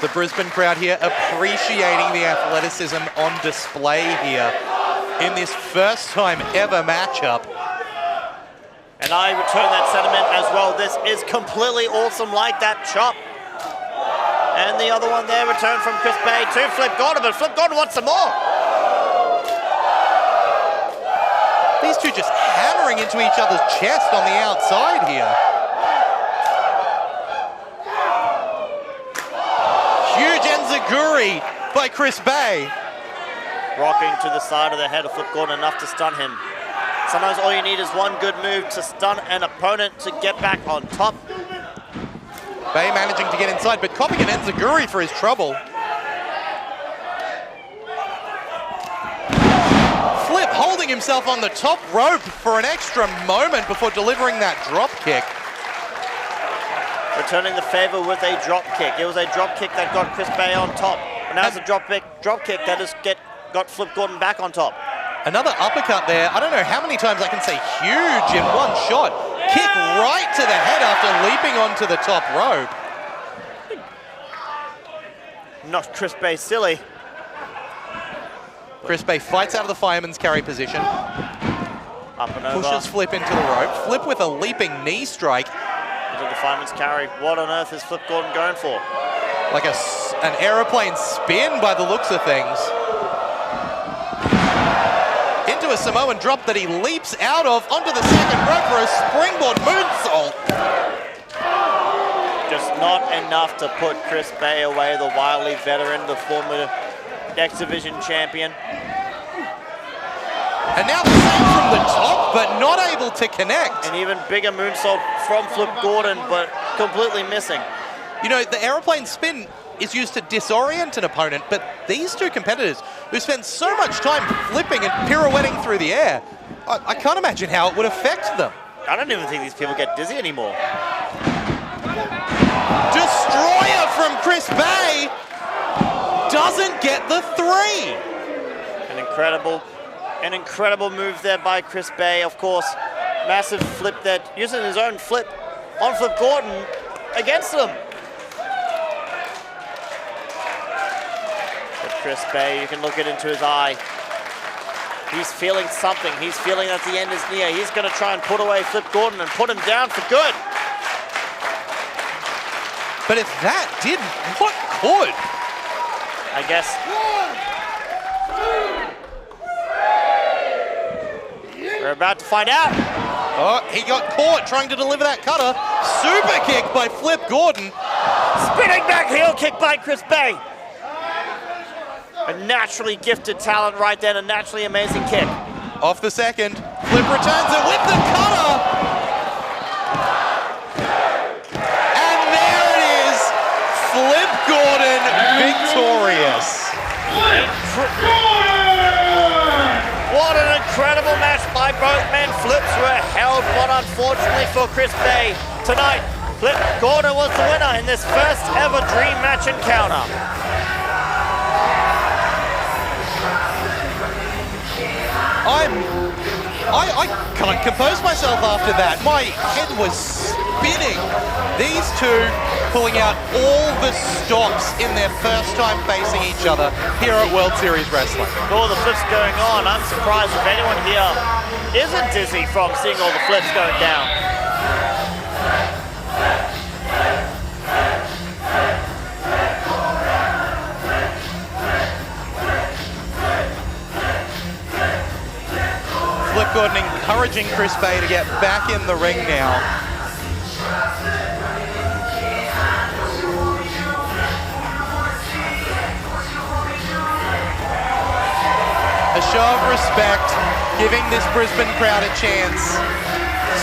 The Brisbane crowd here appreciating the athleticism on display here in this first time ever matchup. And I return that sentiment as well. This is completely awesome, like that chop. And the other one there, return from Chris Bay to Flip Gordon, but Flip Gordon wants some more. These two just hammering into each other's chest on the outside here. Huge enziguri by Chris Bay. Rocking to the side of the head of Flip Gordon, enough to stun him. Sometimes all you need is one good move to stun an opponent to get back on top. Bay managing to get inside, but copping an enziguri for his trouble. Flip holding himself on the top rope for an extra moment before delivering that drop kick. Returning the favor with a drop kick. It was a drop kick that got Chris Bay on top. And now it's a drop kick that has got Flip Gordon back on top. Another uppercut there. I don't know how many times I can say huge in one shot. Kick right to the head after leaping onto the top rope. Not Chris Bay silly. Chris Bay fights out of the fireman's carry position. Up and over. Pushes Flip into the rope. Flip with a leaping knee strike. Into the fireman's carry. What on earth is Flip Gordon going for? Like an aeroplane spin by the looks of things. Into a Samoan drop that he leaps out of onto the second rope for a springboard moonsault. Just not enough to put Chris Bay away, the wily veteran, the former X Division champion. And now the same from the top, but not able to connect. An even bigger moonsault from Flip Gordon, but completely missing. You know, the aeroplane spin is used to disorient an opponent, but these two competitors who spend so much time flipping and pirouetting through the air, I can't imagine how it would affect them. I don't even think these people get dizzy anymore. Destroyer from Chris Bay doesn't get the 3. An incredible move there by Chris Bay, of course. Massive flip there, using his own flip on Flip Gordon against them. But Chris Bay, you can look it into his eye. He's feeling something. He's feeling that the end is near. He's going to try and put away Flip Gordon and put him down for good. But if that didn't, what could? I guess. We're about to find out. Oh, he got caught trying to deliver that cutter. Super kick by Flip Gordon. Spinning back heel kick by Chris Bay. A naturally gifted talent right there, a naturally amazing kick. Off the second. Flip returns it with the cutter. And there it is. Flip Gordon victorious. What an incredible match by both men. Flips were held, but unfortunately for Chris Bay tonight, Flip Gordon was the winner in this first ever dream match encounter. I can't compose myself after that. My head was spinning. These two pulling out all the stops in their first time facing each other here at World Series Wrestling. With all the flips going on, I'm surprised if anyone here isn't dizzy from seeing all the flips going down. Flip Gordon encouraging Chris Bay to get back in the ring now. A show of respect, giving this Brisbane crowd a chance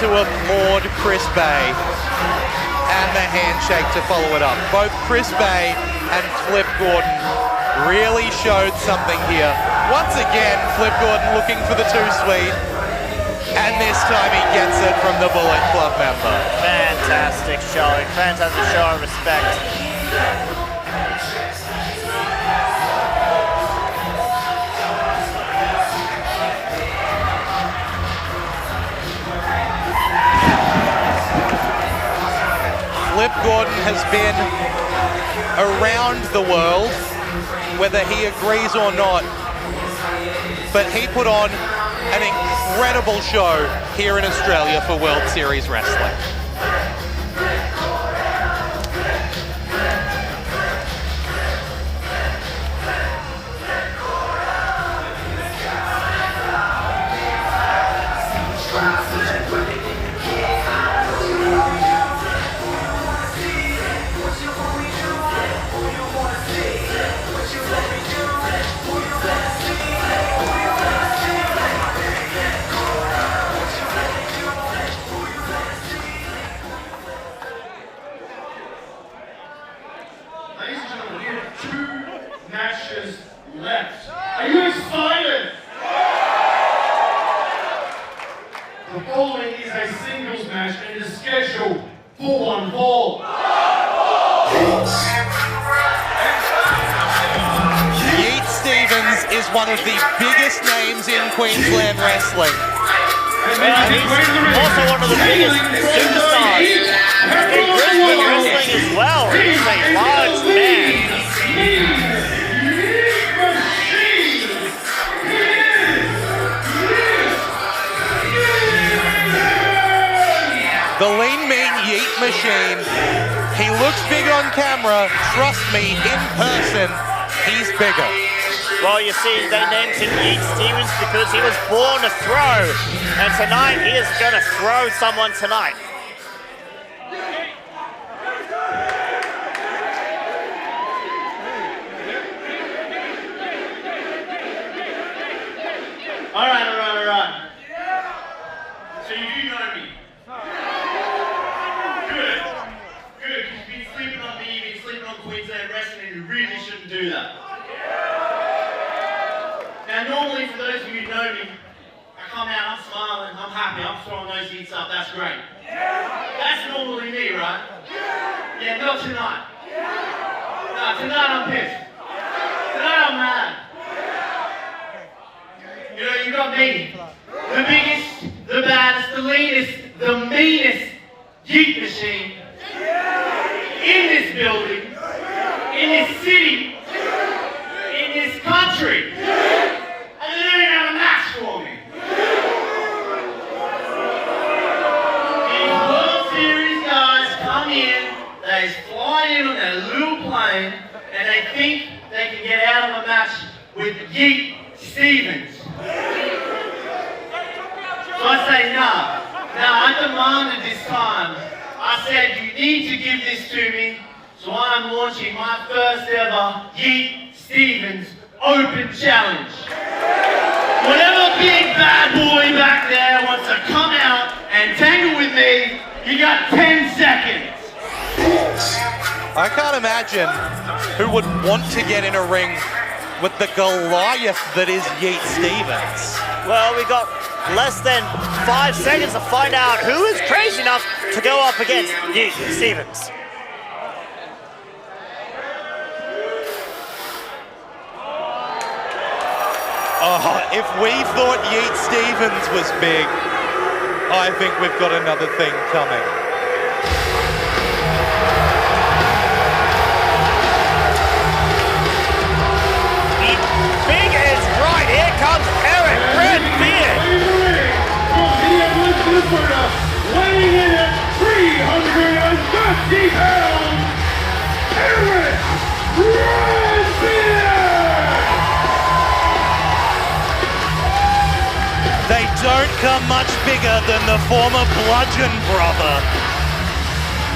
to applaud Chris Bay and the handshake to follow it up. Both Chris Bay and Flip Gordon really showed something here. Once again, Flip Gordon looking for the too sweet, and this time he gets it from the Bullet Club member. Fantastic showing, fantastic show of respect. Flip Gordon has been around the world, whether he agrees or not, but he put on an incredible show here in Australia for World Series Wrestling. Left. Are you excited? The following is a singles match and is scheduled for one fall. Yeet Stevens is one of the biggest names in Queensland wrestling. And he's also one of the biggest superstars in Brisbane wrestling as well. He's a large man. The lean, mean Yeet Machine. He looks big on camera. Trust me, in person, he's bigger. Well, you see, they named him Yeet Stevens because he was born to throw. And tonight, he is going to throw someone tonight. All right. So you do know me. Good, because you've been sleeping on me, you've been sleeping on Queensland wrestling, and you really shouldn't do that. Now normally, for those of you who know me, I come out, I'm smiling, I'm happy, I'm throwing those heats up, that's great. That's normally me, right? Yeah, not tonight. No, tonight I'm pissed. Tonight I'm mad. You know, you got me, the biggest, the baddest, the leanest, the meanest Yeet Machine in this building, in this city, in this country, and they don't even have a match for me. These World Series guys come in, they fly in on their little plane, and they think they can get out of a match with Yeet Stevens. So I say no. Now I demanded this time. I said you need to give this to me. So I'm launching my first ever Yeet Stevens Open Challenge. Whatever big bad boy back there wants to come out and tangle with me, you got 10 seconds. I can't imagine who would want to get in a ring with the Goliath that is Yeet Stevens. Well, we got less than 5 seconds to find out who is crazy enough to go up against Yeet Stevens. Oh, if we thought Yeet Stevens was big, I think we've got another thing coming. Big is right. Here comes Eric Redbeard. Weighing in at 350 pounds, Eric Redbeard! They don't come much bigger than the former Bludgeon brother.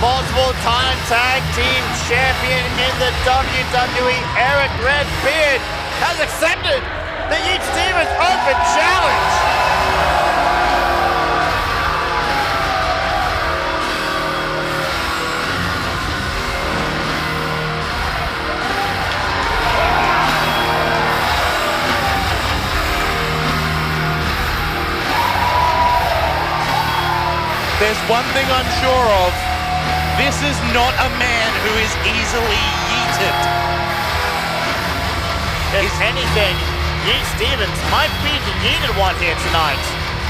Multiple-time tag team champion in the WWE, Eric Redbeard, has accepted the Yeet Stevens Open Challenge. There's one thing I'm sure of. This is not a man who is easily yeeted. If anything, Yeet Stevens might be the yeeted one here tonight.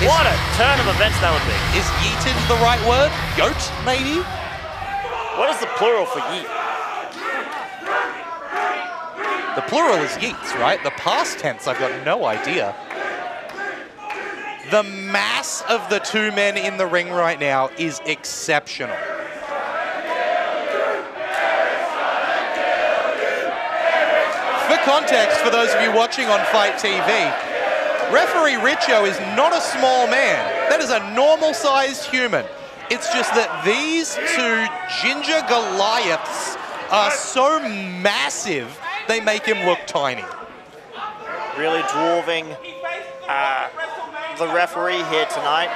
What a turn of events that would be. Is yeeted the right word? Goat, maybe? What is the plural for yeet? The plural is yeets, right? The past tense, I've got no idea. The mass of the two men in the ring right now is exceptional. For context, for those of you watching on Fight TV, referee Richo is not a small man. That is a normal-sized human. It's just that these two ginger Goliaths are so massive, they make him look tiny. Really dwarfing the referee here tonight.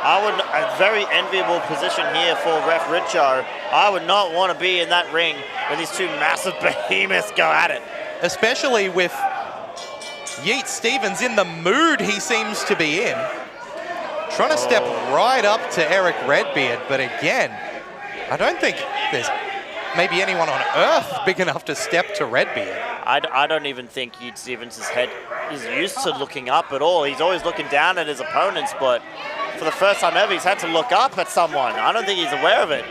A very enviable position here for Ref Richo. I would not want to be in that ring when these two massive behemoths go at it. Especially with Yeet Stevens in the mood he seems to be in. Trying to step right up to Eric Redbeard, but again, I don't think there's maybe anyone on earth big enough to step to Redbeard. I don't even think Yeet Stevens' head is used to looking up at all. He's always looking down at his opponents, but for the first time ever, he's had to look up at someone. I don't think he's aware of it.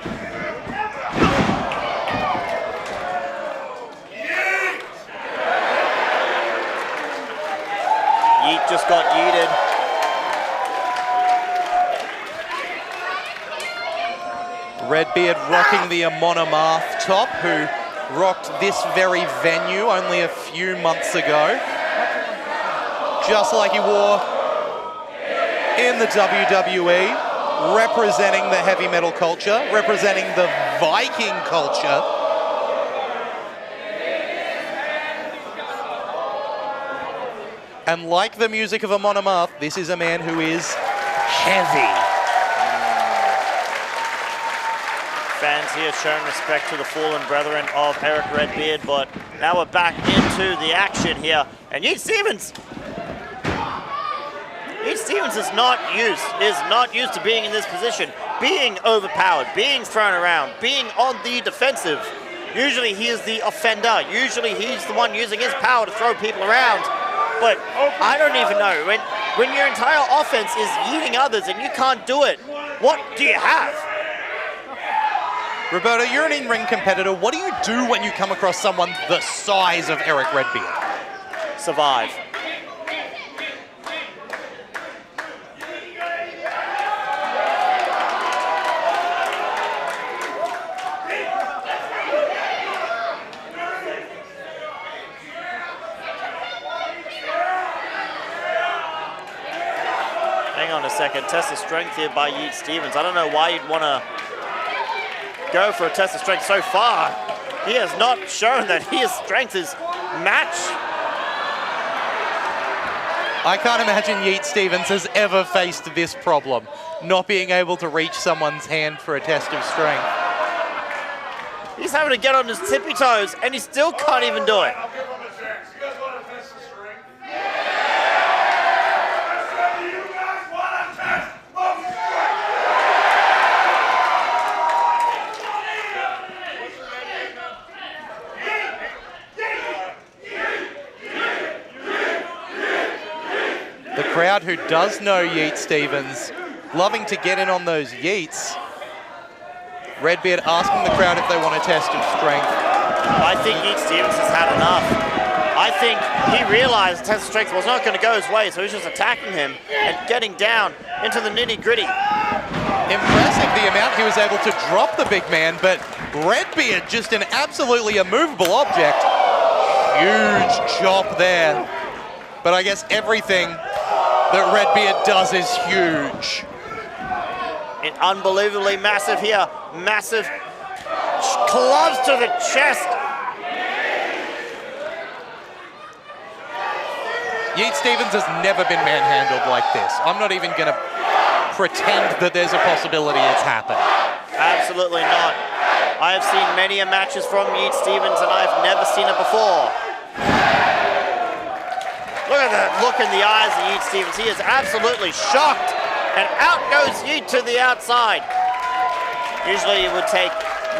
Yeet just got yeeted. Redbeard rocking the Monomarth top, who rocked this very venue only a few months ago. Just like he wore in the WWE, representing the heavy metal culture, representing the Viking culture. And like the music of a Monomarth, this is a man who is heavy. Fans here showing respect to the fallen brethren of Eric Redbeard, but now we're back into the action here. And Yeet Stevens is not used to being in this position, being overpowered, being thrown around, being on the defensive. Usually he is the offender. Usually he's the one using his power to throw people around. But I don't even know. When your entire offense is yeeting others and you can't do it, what do you have? Roberto, you're an in-ring competitor. What do you do when you come across someone the size of Eric Redbeard? Survive. Hang on a second. Test of strength here by Yeet Stevens. I don't know why you'd want to go for a test of strength so far. He has not shown that his strength is matched. I can't imagine Yeet Stevens has ever faced this problem, not being able to reach someone's hand for a test of strength. He's having to get on his tippy toes, and he still can't even do it. The crowd who does know Yeet Stevens, loving to get in on those yeets. Redbeard asking the crowd if they want a test of strength. I think Yeet Stevens has had enough. I think he realized test of strength was not going to go his way, so he's just attacking him and getting down into the nitty-gritty. Impressive the amount he was able to drop the big man, but Redbeard just an absolutely immovable object. Huge chop there. But I guess everything that Redbeard does is huge. And unbelievably massive here. Massive clubs to the chest. Yeet Stevens has never been manhandled like this. I'm not even going to pretend that there's a possibility it's happened. Absolutely not. I have seen many a matches from Yeet Stevens and I've never seen it before. Look at that look in the eyes of Yeet Stevens. He is absolutely shocked. And out goes Yeet to the outside. Usually it would take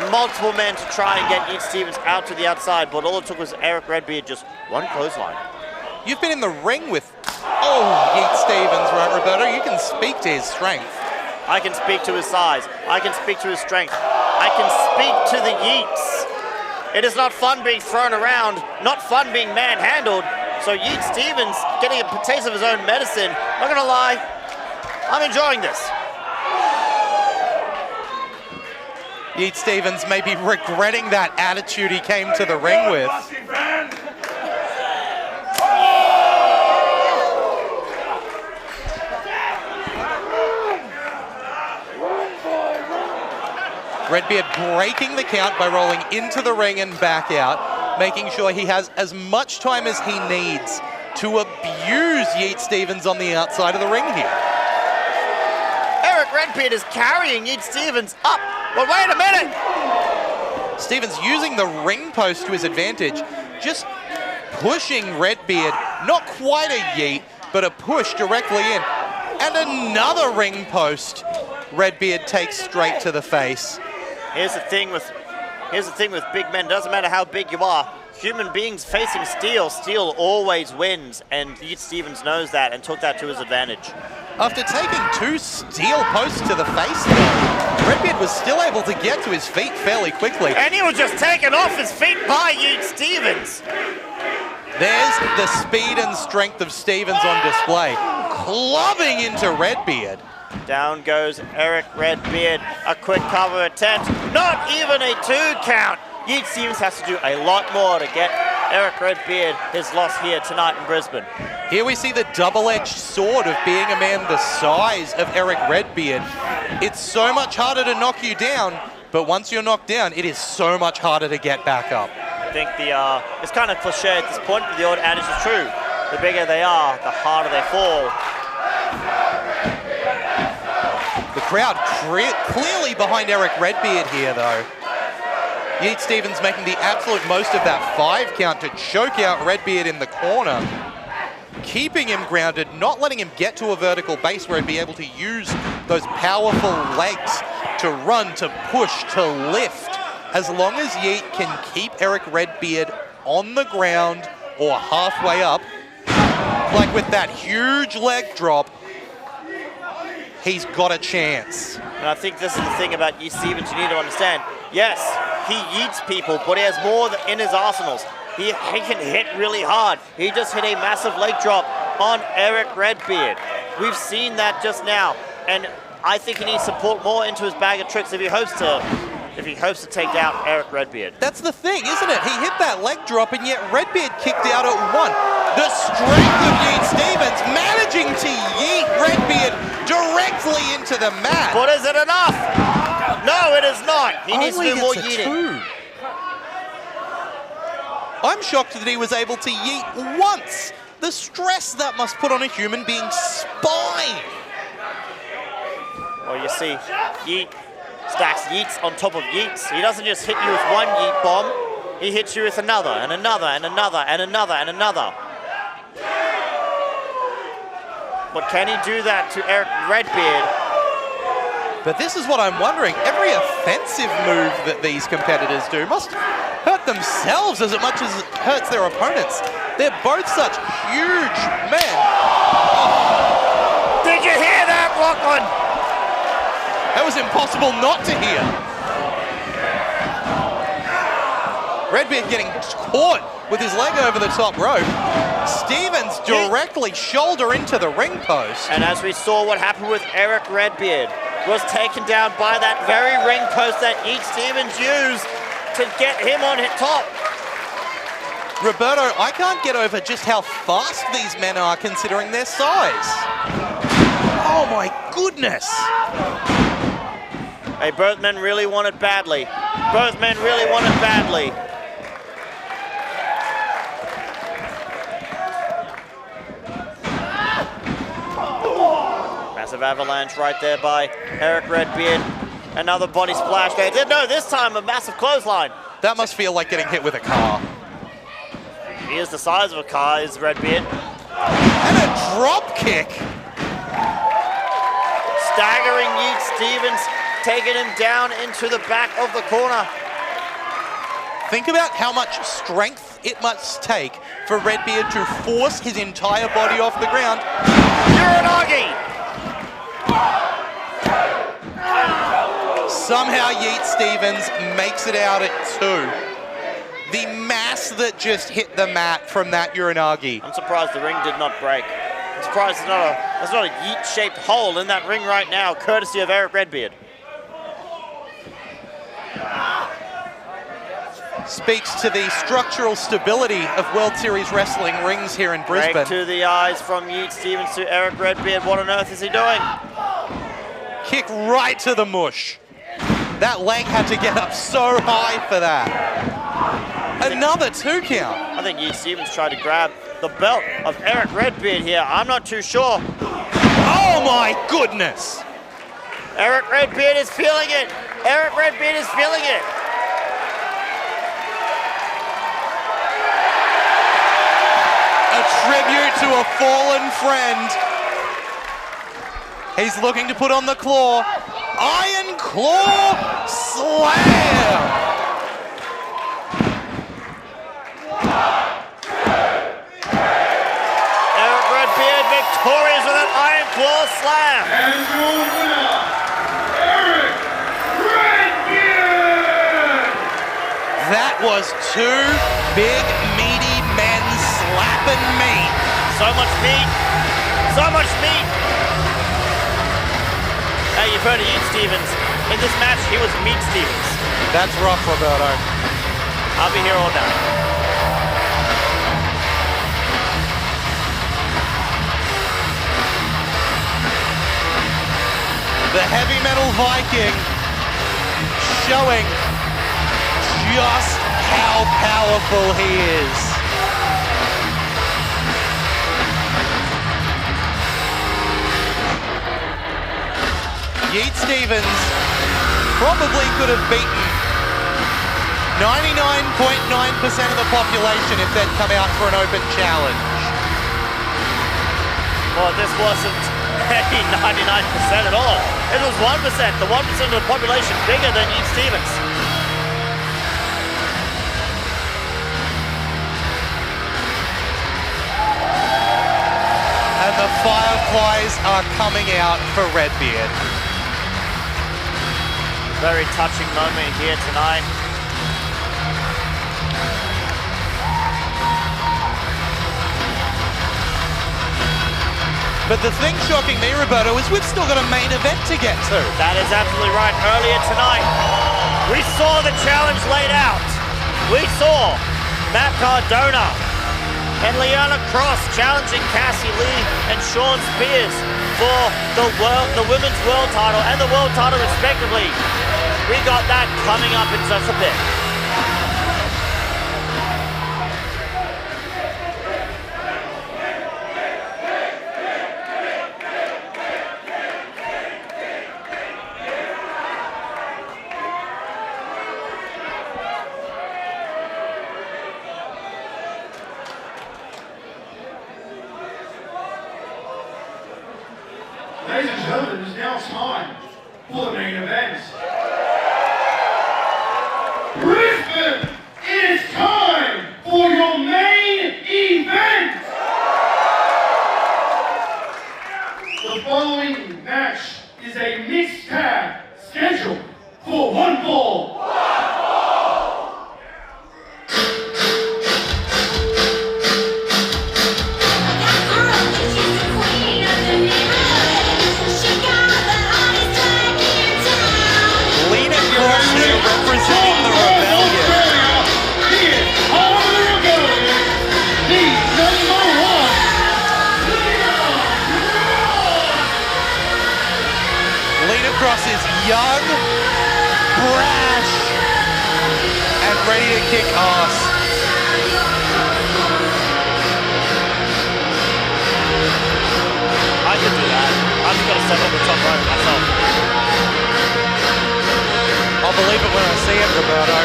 multiple men to try and get Yeet Stevens out to the outside, but all it took was Eric Redbeard, just one clothesline. You've been in the ring with, Yeet Stevens, right, Roberto? You can speak to his strength. I can speak to his size. I can speak to his strength. I can speak to the Yeets. It is not fun being thrown around, not fun being manhandled. So Yeet Stevens getting a taste of his own medicine. Not gonna lie, I'm enjoying this. Yeet Stevens may be regretting that attitude he came to the ring with. Redbeard breaking the count by rolling into the ring and back out, making sure he has as much time as he needs to abuse Yeet Stevens on the outside of the ring here. Eric Redbeard is carrying Yeet Stevens up, but wait a minute! Stevens using the ring post to his advantage, just pushing Redbeard, not quite a yeet, but a push directly in. And another ring post Redbeard takes straight to the face. Here's the thing with big men. It doesn't matter how big you are. Human beings facing steel, steel always wins, and Yeet Stevens knows that and took that to his advantage. After taking 2 steel posts to the face, though, Redbeard was still able to get to his feet fairly quickly. And he was just taken off his feet by Yeet Stevens. There's the speed and strength of Stevens on display, clubbing into Redbeard. Down goes Eric Redbeard. A quick cover attempt. Not even a 2 count. Yeet Stevens has to do a lot more to get Eric Redbeard his loss here tonight in Brisbane. Here we see the double-edged sword of being a man the size of Eric Redbeard. It's so much harder to knock you down, but once you're knocked down, it is so much harder to get back up. I think it's kind of cliche at this point, but the old adage is true. The bigger they are, the harder they fall. The crowd clearly behind Eric Redbeard here, though. Yeet Stevens making the absolute most of that 5 count to choke out Redbeard in the corner, keeping him grounded, not letting him get to a vertical base where he'd be able to use those powerful legs to run, to push, to lift. As long as Yeet can keep Eric Redbeard on the ground or halfway up, like with that huge leg drop, he's got a chance. And I think this is the thing about Yeet Stevens you need to understand. Yes, he yeets people, but he has more in his arsenals. He can hit really hard. He just hit a massive leg drop on Eric Redbeard. We've seen that just now, and I think he needs to put more into his bag of tricks if he hopes to take down Eric Redbeard. That's the thing, isn't it? He hit that leg drop, and yet Redbeard kicked out at 1. The strength of Yeet Stevens managing to yeet Redbeard directly into the mat. But is it enough? No, it is not. He needs to do more yeeting. 2. I'm shocked that he was able to yeet once. The stress that must put on a human being's spine. Well, you see, Yeet stacks yeets on top of yeets. He doesn't just hit you with one yeet bomb. He hits you with another, and another, and another, and another, and another. But can he do that to Eric Redbeard? But this is what I'm wondering. Every offensive move that these competitors do must hurt themselves as much as it hurts their opponents. They're both such huge men. Oh. Did you hear that, Lachlan? That was impossible not to hear. Redbeard getting caught with his leg over the top rope. Stevens directly shoulder into the ring post. And as we saw what happened with Eric Redbeard, was taken down by that very ring post that Yeet Stevens used to get him on his top. Roberto, I can't get over just how fast these men are considering their size. Oh my goodness. Hey, both men really want it badly. Both men really want it badly. Massive avalanche right there by Eric Redbeard. Another body splash there. No, this time a massive clothesline. That must feel like getting hit with a car. He is the size of a car, is Redbeard. And a drop kick. Staggering Yeet Stevens, taking him down into the back of the corner. Think about how much strength it must take for Redbeard to force his entire body off the ground. Uranagi! Somehow Yeet Stevens makes it out at 2. The mass that just hit the mat from that Uranagi. I'm surprised the ring did not break. I'm surprised there's not a Yeet-shaped hole in that ring right now, courtesy of Eric Redbeard. Speaks to the structural stability of World Series Wrestling rings here in Brisbane. Break to the eyes from Yeet Stevens to Eric Redbeard. What on earth is he doing? Kick right to the mush. That leg had to get up so high for that. Another 2 count. I think Yeet Stevens tried to grab the belt of Eric Redbeard here. I'm not too sure. Oh my goodness. Eric Redbeard is feeling it. Eric Redbeard is feeling it. A tribute to a fallen friend. He's looking to put on the claw. Iron Claw Slam! Eric Redbeard victorious with an Iron Claw Slam. And your winner, Eric Redbeard! That was 2 big, meaty men slapping meat. So much meat. So much meat. Hey, you've heard of Yeet Stevens. In this match, he was Meat Stevens. That's rough, Roberto. I'll be here all night. The heavy metal Viking showing just how powerful he is. Yeet Stevens probably could have beaten 99.9% of the population if they'd come out for an open challenge. Well, this wasn't 99% at all. It was 1%. The 1% of the population bigger than Yeet Stevens. And the Fireflies are coming out for Redbeard. Very touching moment here tonight. But the thing shocking me, Roberto, is we've still got a main event to get to. That is absolutely right. Earlier tonight, we saw the challenge laid out. We saw Matt Cardona and Liana Cross challenging Cassie Lee and Shawn Spears for the women's world title and the world title respectively. We got that coming up in just a bit. Ladies and gentlemen, it is now time for the main event. Brisbane, it is time for your main event! The following match is a mixed tag scheduled for 1 fall. Representing the Rebellion. This is young, brash, and ready to kick ass. I could do that. I've just got to step on the top rope myself. I'll believe it when I see it, Roberto.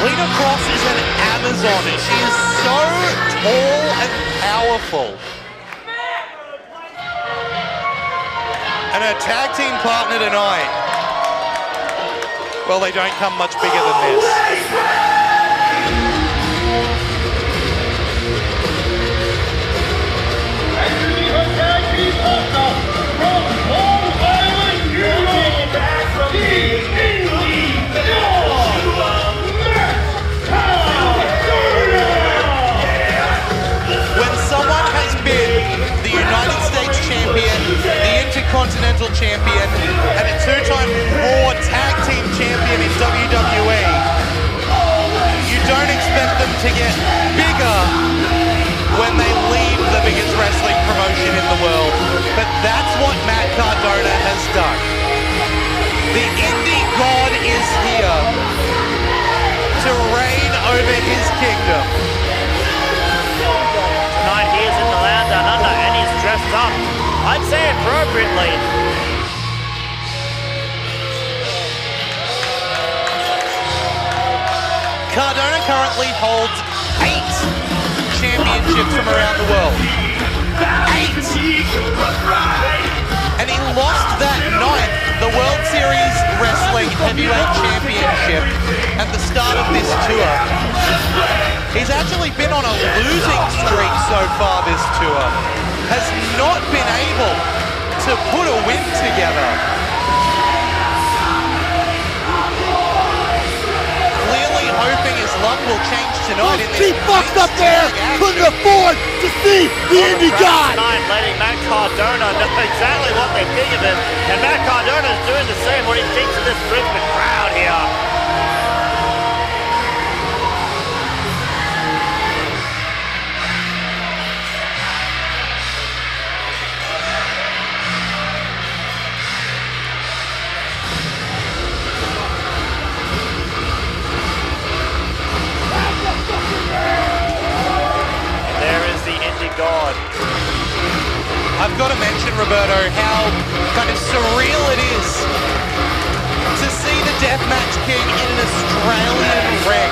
Lena Cross is an Amazon. She is so tall and powerful. And her tag team partner tonight, well, they don't come much bigger than this. When someone has been the United States champion, the Intercontinental champion, and a two-time Raw Tag Team champion in WWE, you don't expect them to get bigger when they leave the biggest wrestling promotion in the world. But that's what Matt Cardona has done. The indie god is here to reign over his kingdom. Tonight he is in the land down under and he's dressed up, I'd say appropriately. Cardona currently holds 8 championships from around the world. 8! And he lost that 9th, the World Series Wrestling Heavyweight Championship, at the start of this tour. He's actually been on a losing streak so far this tour. Has not been able to put a win together. Clearly hoping his luck will change tonight in this. He fucked up there! Couldn't afford to see the indie god! Tonight, letting Matt Cardona know exactly what they think of him. And Matt Cardona is doing the same, what he thinks of this Brisbane crowd here. God. I've got to mention, Roberto, how kind of surreal it is to see the Deathmatch King in an Australian ring.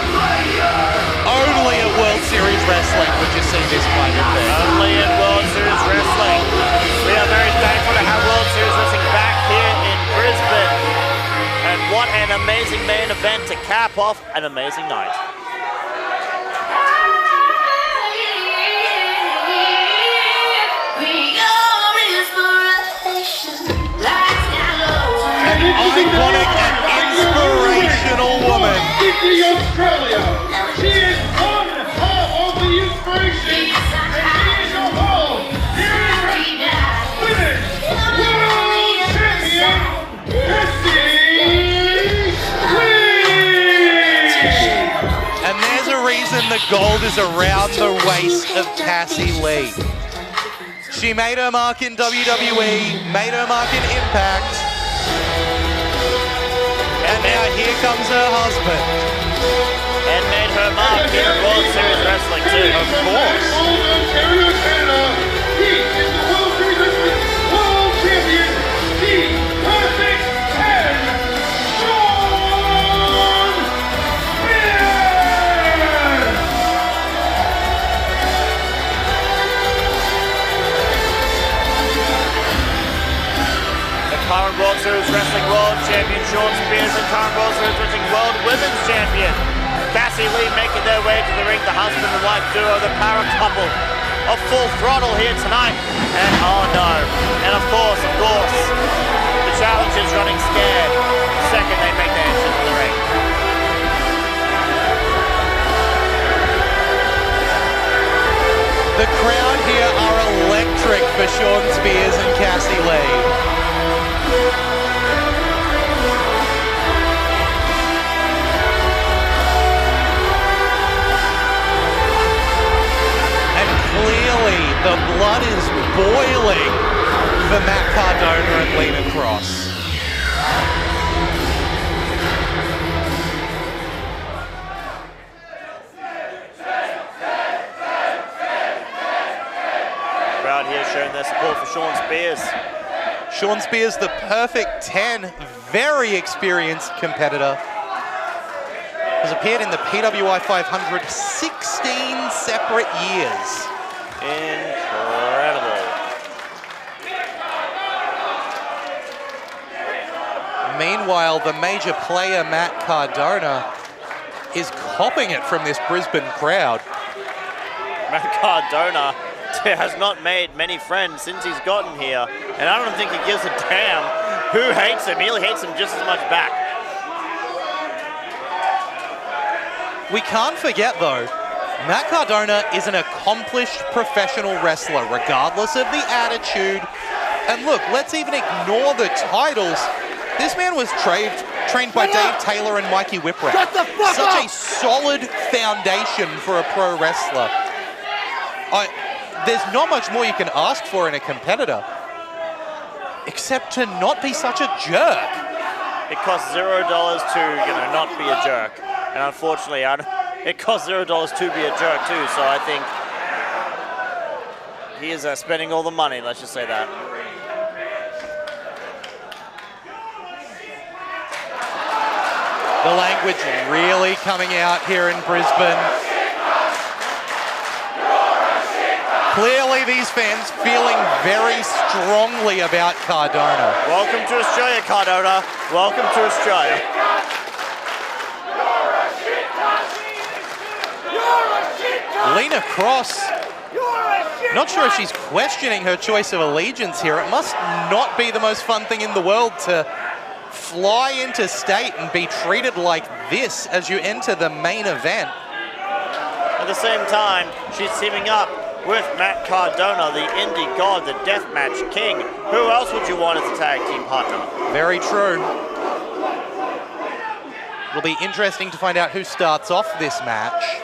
Only at World Series Wrestling would you see this kind of thing. Only at World Series Wrestling. We are very thankful to have World Series Wrestling back here in Brisbane. And what an amazing main event to cap off an amazing night. Iconic and inspirational woman. Australia. She is one half of the inspiration, and she is your home. Here is Women's World Champion, Cassie Lee. And there's a reason the gold is around the waist of Cassie Lee. She made her mark in WWE, made her mark in Impact. And now here comes her husband. And made her mark in World Series Wrestling too. Of course. Ontario, Canada. He is the World Series Wrestling World Champion, Yeet Perfect, and Shawn. Current World Series Wrestling World Champion Shawn Spears and current World Series Wrestling World Women's Champion Cassie Lee making their way to the ring. The husband and wife duo, the power couple of Full Throttle here tonight. And oh no, and of course, the challenge is running scared the second they make their entrance to the ring. The crowd here are electric for Shawn Spears and Cassie Lee. And clearly the the blood is boiling for Matt Cardona and Lena Cross. Crowd here showing their support for Shawn Spears. Shawn Spears, the perfect 10, very experienced competitor. Has appeared in the PWI 500 16 separate years. Incredible. Meanwhile, the major player, Matt Cardona, is copping it from this Brisbane crowd. Matt Cardona has not made many friends since he's gotten here, and I don't think he gives a damn who hates him. He hates him just as much back. We can't forget, though, Matt Cardona is an accomplished professional wrestler, regardless of the attitude. And look, let's even ignore the titles. This man was trained by Dave Taylor and Mikey Whipwreck. Such a solid foundation for a pro wrestler. There's not much more you can ask for in a competitor, except to not be such a jerk. It costs $0 to, not be a jerk. And unfortunately, it costs $0 to be a jerk too, so I think he is spending all the money, let's just say that. The language really coming out here in Brisbane. Clearly these fans feeling very strongly about Cardona. Welcome to Australia, Cardona. Welcome to Australia. Lena Cross, not sure if she's questioning her choice of allegiance here. It must not be the most fun thing in the world to fly into state and be treated like this as you enter the main event. At the same time, she's teaming up with Matt Cardona, the indie god, the deathmatch king. Who else would you want as a tag team partner? Very true. It'll be interesting to find out who starts off this match.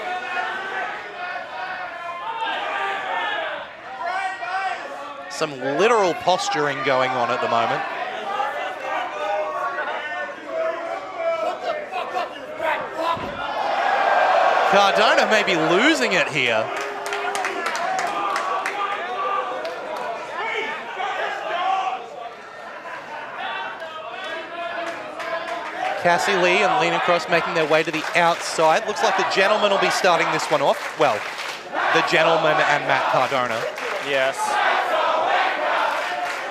Some literal posturing going on at the moment. Cardona may be losing it here. Cassie Lee and Lena Cross making their way to the outside. Looks like the gentleman will be starting this one off. Well, the gentleman and Matt Cardona. Yes.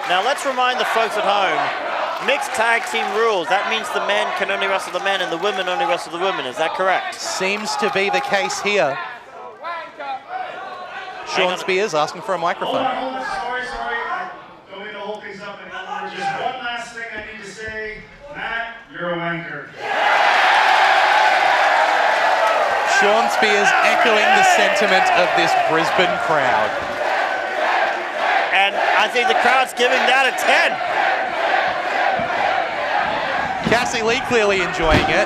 Now let's remind the folks at home, mixed tag team rules. That means the men can only wrestle the men and the women only wrestle the women. Is that correct? Seems to be the case here. Shawn Spears asking for a microphone. Hold on. Sorry. I don't mean to hold things up anymore. Just one last thing I need to say. Matt, you're a wanker. Shawn Spears echoing the sentiment of this Brisbane crowd. And I think the crowd's giving that a 10. Cassie Lee clearly enjoying it.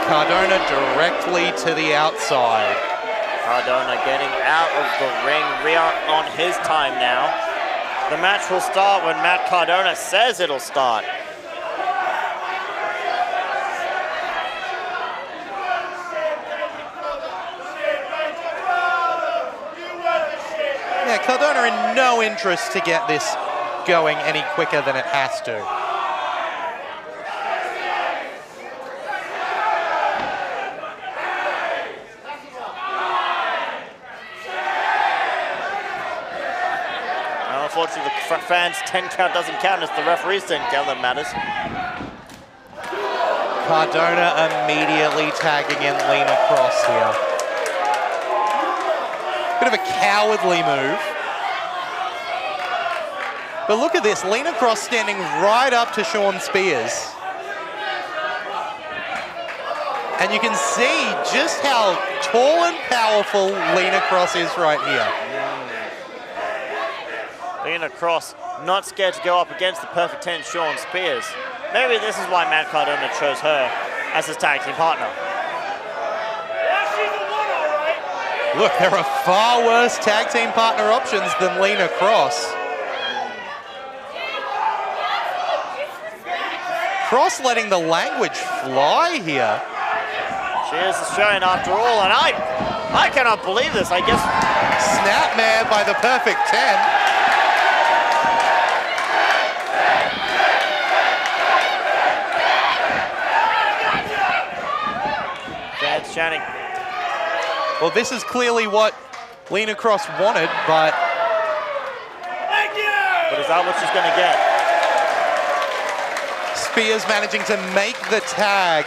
Cardona directly to the outside. Cardona getting out of the ring. We are on his time now. The match will start when Matt Cardona says it'll start. Yeah, Cardona in no interest to get this going any quicker than it has to. Unfortunately, the fans' 10 count doesn't count. It's the referee's 10 count that matters. Cardona immediately tagging in Lena Cross here. Bit of a cowardly move. But look at this, Lena Cross standing right up to Shawn Spears. And you can see just how tall and powerful Lena Cross is right here. Lena Cross not scared to go up against the perfect 10 Shawn Spears. Maybe this is why Matt Cardona chose her as his tag team partner. Look, there are far worse tag team partner options than Lena Cross. Cross letting the language fly here. She is Australian after all, and I cannot believe this, I guess. Snapmare by the Perfect 10. Fans chanting. Well, this is clearly what Lena Cross wanted, but... But is that what she's going to get? Spears managing to make the tag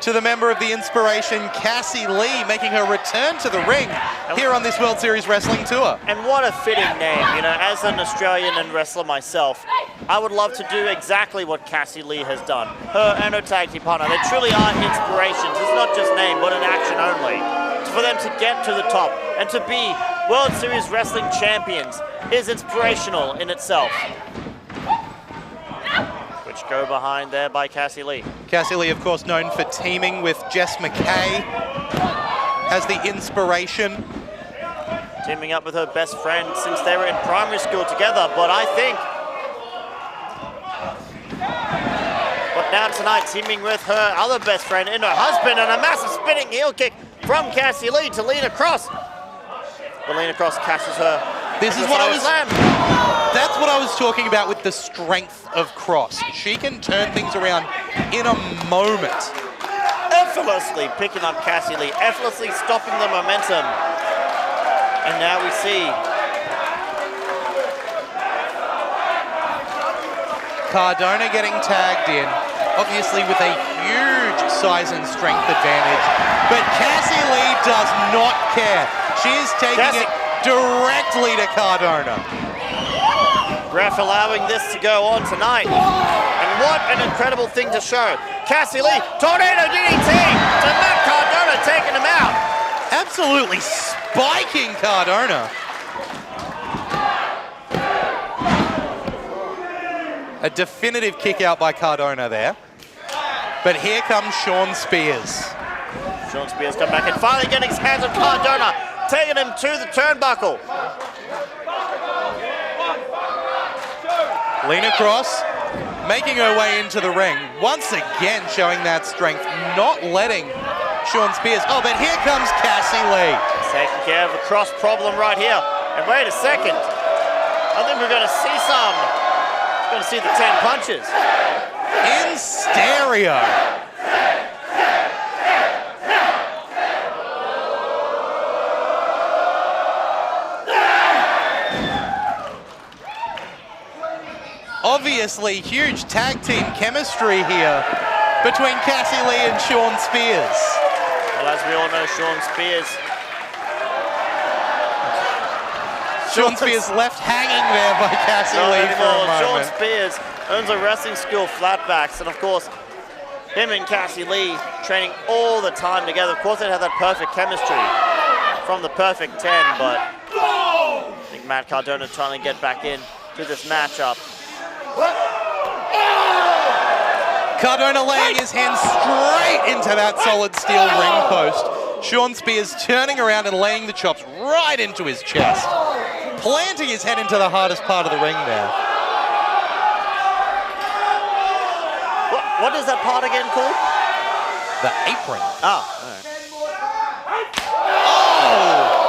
to the member of the Inspiration, Cassie Lee, making her return to the ring here on this World Series Wrestling Tour. And what a fitting name. You know, as an Australian and wrestler myself, I would love to do exactly what Cassie Lee has done. Her and her tag team partner, they truly are inspirations. It's not just name, but in action only. For them to get to the top and to be World Series Wrestling champions is inspirational in itself. Which go behind there by Cassie Lee. Cassie Lee, of course, known for teaming with Jess McKay as the Inspiration. Teaming up with her best friend since they were in primary school together, but I think... But now tonight, teaming with her other best friend and her husband, and a massive spinning heel kick from Cassie Lee to Lena Cross. But Lena Cross catches her. This is what I was... That's what I was talking about with the strength of Cross. She can turn things around in a moment. Effortlessly picking up Cassie Lee, effortlessly stopping the momentum. And now we see Cardona getting tagged in, obviously with a huge size and strength advantage. But Cassie Lee does not care. She is taking it directly to Cardona. Ref allowing this to go on tonight. And what an incredible thing to show. Cassie Lee, Tornado DDT to Matt Cardona, taking him out. Absolutely spiking Cardona. A definitive kick out by Cardona there. But here comes Shawn Spears. Shawn Spears come back and finally getting his hands on Cardona, taking him to the turnbuckle. Lena Cross making her way into the ring. Once again showing that strength, not letting Shawn Spears. Oh, but here comes Cassie Lee. Taking care of a Cross problem right here. And wait a second. I think we're going to see some. We're going to see the 10 punches. In stereo. Obviously, huge tag team chemistry here between Cassie Lee and Shawn Spears. Well, as we all know, Shawn Spears left hanging there by Cassie Lee for a moment. Shawn Spears owns a wrestling school, Flatbacks, and of course, him and Cassie Lee training all the time together. Of course, they have that perfect chemistry from the Perfect 10, but I think Matt Cardona trying to get back in to this matchup. Cardona laying his hand straight into that solid steel ring post. Shawn Spears turning around and laying the chops right into his chest. Planting his head into the hardest part of the ring there. What is that part again called? The apron. Oh, all right. Oh!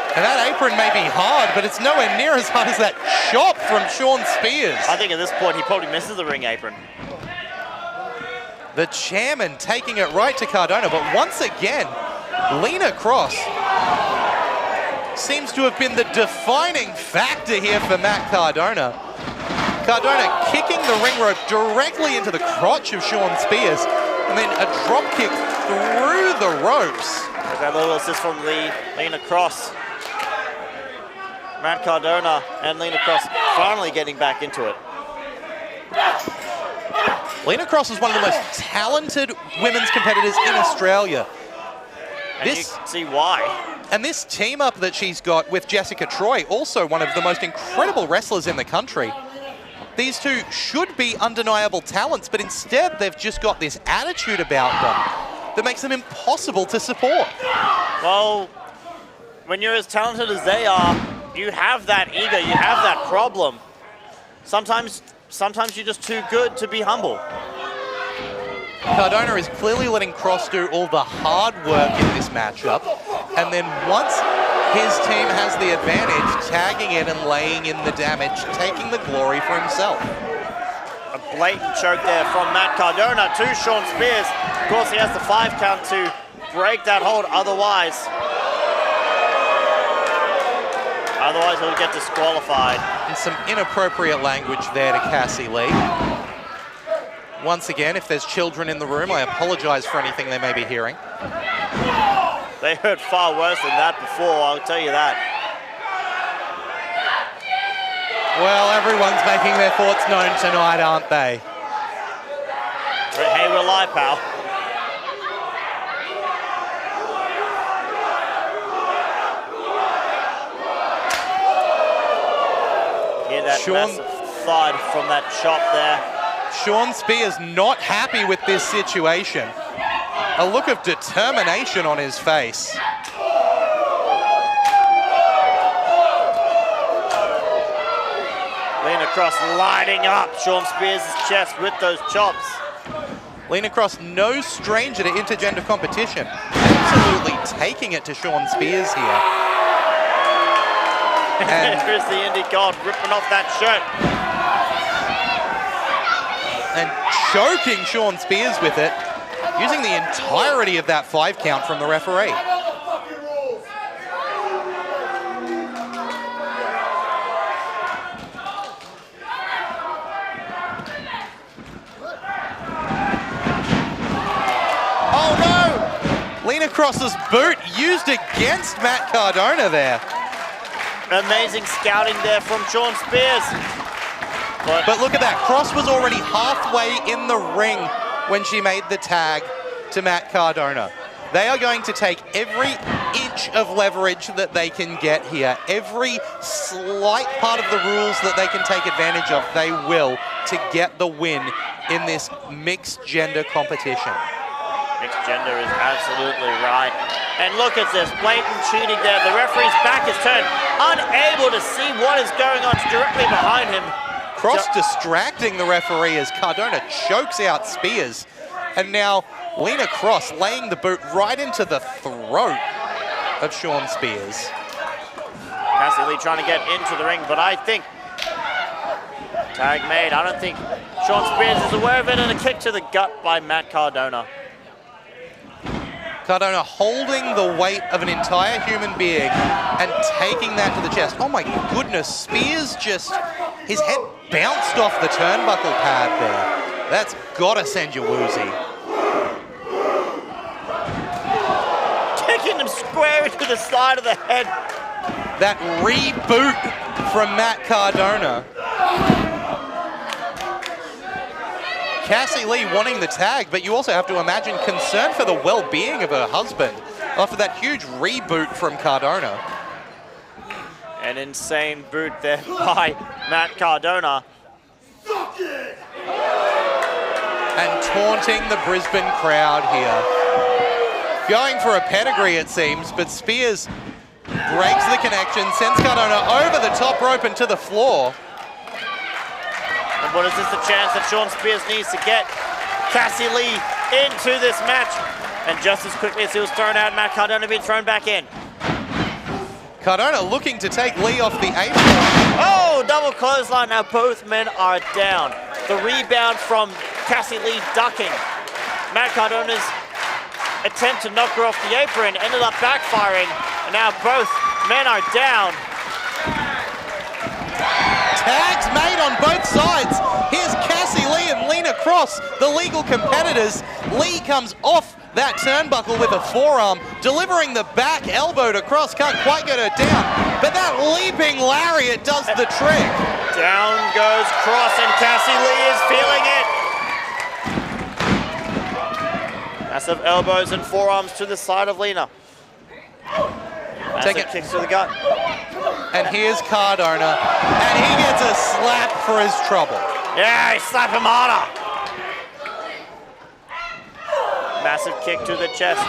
And that apron may be hard, but it's nowhere near as hard as that chop from Shawn Spears. I think at this point he probably misses the ring apron. The chairman taking it right to Cardona, but once again, Lena Cross seems to have been the defining factor here for Matt Cardona. Cardona kicking the ring rope directly into the crotch of Shawn Spears, and then a drop kick through the ropes. There's that little assist from Lena Cross. Matt Cardona and Lena Cross finally getting back into it. Lena Cross is one of the most talented women's competitors in Australia. And you can see why. And this team up that she's got with Jessica Troy, also one of the most incredible wrestlers in the country. These two should be undeniable talents, but instead they've just got this attitude about them that makes them impossible to support. Well, when you're as talented as they are, you have that ego, you have that problem. Sometimes you're just too good to be humble. Cardona is clearly letting Cross do all the hard work in this matchup, and then once his team has the advantage, tagging in and laying in the damage, taking the glory for himself. A blatant choke there from Matt Cardona to Shawn Spears. Of course, he has the 5 count to break that hold, otherwise he'll get disqualified. And some inappropriate language there to Cassie Lee. Once again, if there's children in the room, I apologize for anything they may be hearing. They heard far worse than that before, I'll tell you that. Well, everyone's making their thoughts known tonight, aren't they? Hey, we're live, pal. Hear that massive thud from that chop there. Shawn Spears not happy with this situation. A look of determination on his face. Lean across, lighting up Shawn Spears' chest with those chops. Lean Cross, no stranger to intergender competition. Absolutely taking it to Shawn Spears here. And here's the Indie God ripping off that shirt. And choking Shawn Spears with it, using the entirety of that 5 count from the referee. Oh no! Lena Cross's boot used against Matt Cardona there. Amazing scouting there from Shawn Spears. But look at that, Cross was already halfway in the ring when she made the tag to Matt Cardona. They are going to take every inch of leverage that they can get here. Every slight part of the rules that they can take advantage of, they will, to get the win in this mixed gender competition. Mixed gender is absolutely right. And look at this, blatant cheating there. The referee's back is turned, unable to see what is going on directly behind him. Cross distracting the referee as Cardona chokes out Spears. And now Lena Cross laying the boot right into the throat of Shawn Spears. Cassie Lee trying to get into the ring, but I think tag made. I don't think Shawn Spears is aware of it, and a kick to the gut by Matt Cardona. Cardona holding the weight of an entire human being and taking that to the chest. Oh my goodness, Spears just, his head bounced off the turnbuckle pad there. That's gotta send you woozy. Kicking him square into the side of the head. That reboot from Matt Cardona. Cassie Lee wanting the tag, but you also have to imagine concern for the well-being of her husband after that huge reboot from Cardona. An insane boot there by Matt Cardona. And taunting the Brisbane crowd here. Going for a pedigree, it seems, but Spears breaks the connection, sends Cardona over the top rope and to the floor. And what is this, the chance that Shawn Spears needs to get Cassie Lee into this match? And just as quickly as he was thrown out, Matt Cardona being thrown back in. Cardona looking to take Lee off the apron. Oh, double clothesline. Now both men are down. The rebound from Cassie Lee ducking. Matt Cardona's attempt to knock her off the apron ended up backfiring. And now both men are down. Tags made on both sides. Here's Cassie Lee and Lena Cross, the legal competitors. Lee comes off that turnbuckle with a forearm, delivering the back elbow to Cross. Can't quite get her down, but that leaping lariat does the trick. Down goes Cross, and Cassie Lee is feeling it. Massive elbows and forearms to the side of Lena. Massive kicks to the gut. And here's Cardona, and he gets a slap for his trouble. Yeah, he slapped him harder. Massive kick to the chest.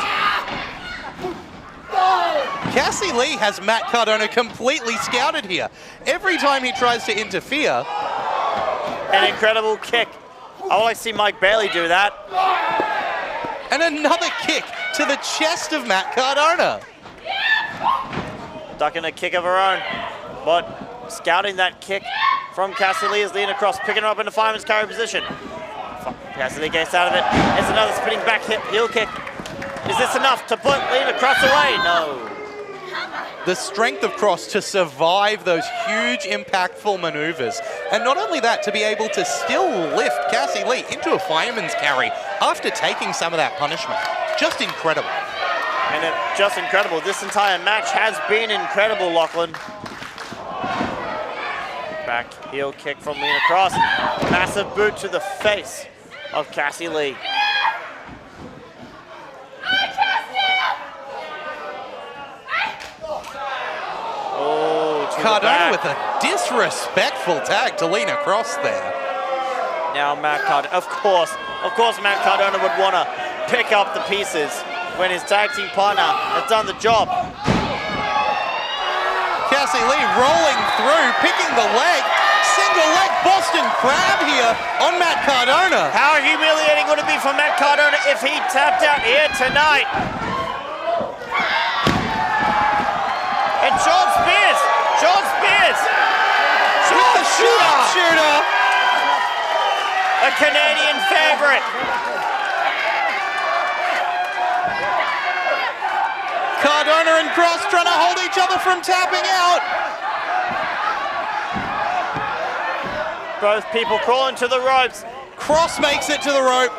Cassie Lee has Matt Cardona completely scouted here. Every time he tries to interfere. An incredible kick. I would like to see Mike Bailey do that. And another kick to the chest of Matt Cardona. Ducking a kick of her own, but scouting that kick from Cassie Lee is leaning across, picking her up into fireman's carry position. Cassie Lee gets out of it. It's another spinning back heel kick. Is this enough to put Lena Cross away? No. The strength of Cross to survive those huge, impactful maneuvers. And not only that, to be able to still lift Cassie Lee into a fireman's carry after taking some of that punishment. Just incredible. And just incredible. This entire match has been incredible, Lachlan. Back heel kick from Lena Cross. Massive boot to the face of Cassie Lee. Oh, Cardona with a disrespectful tag to Lena Cross there. Now Matt Cardona, of course Matt Cardona would want to pick up the pieces when his tag team partner has done the job. Cassie Lee rolling through, picking the leg. Single leg Boston Crab here on Matt Cardona. How humiliating would it be for Matt Cardona if he tapped out here tonight? And Shawn Spears with the sharpshooter. A Canadian favorite. Cardona and Cross trying to hold each other from tapping out. Both people crawling to the ropes. Cross makes it to the rope.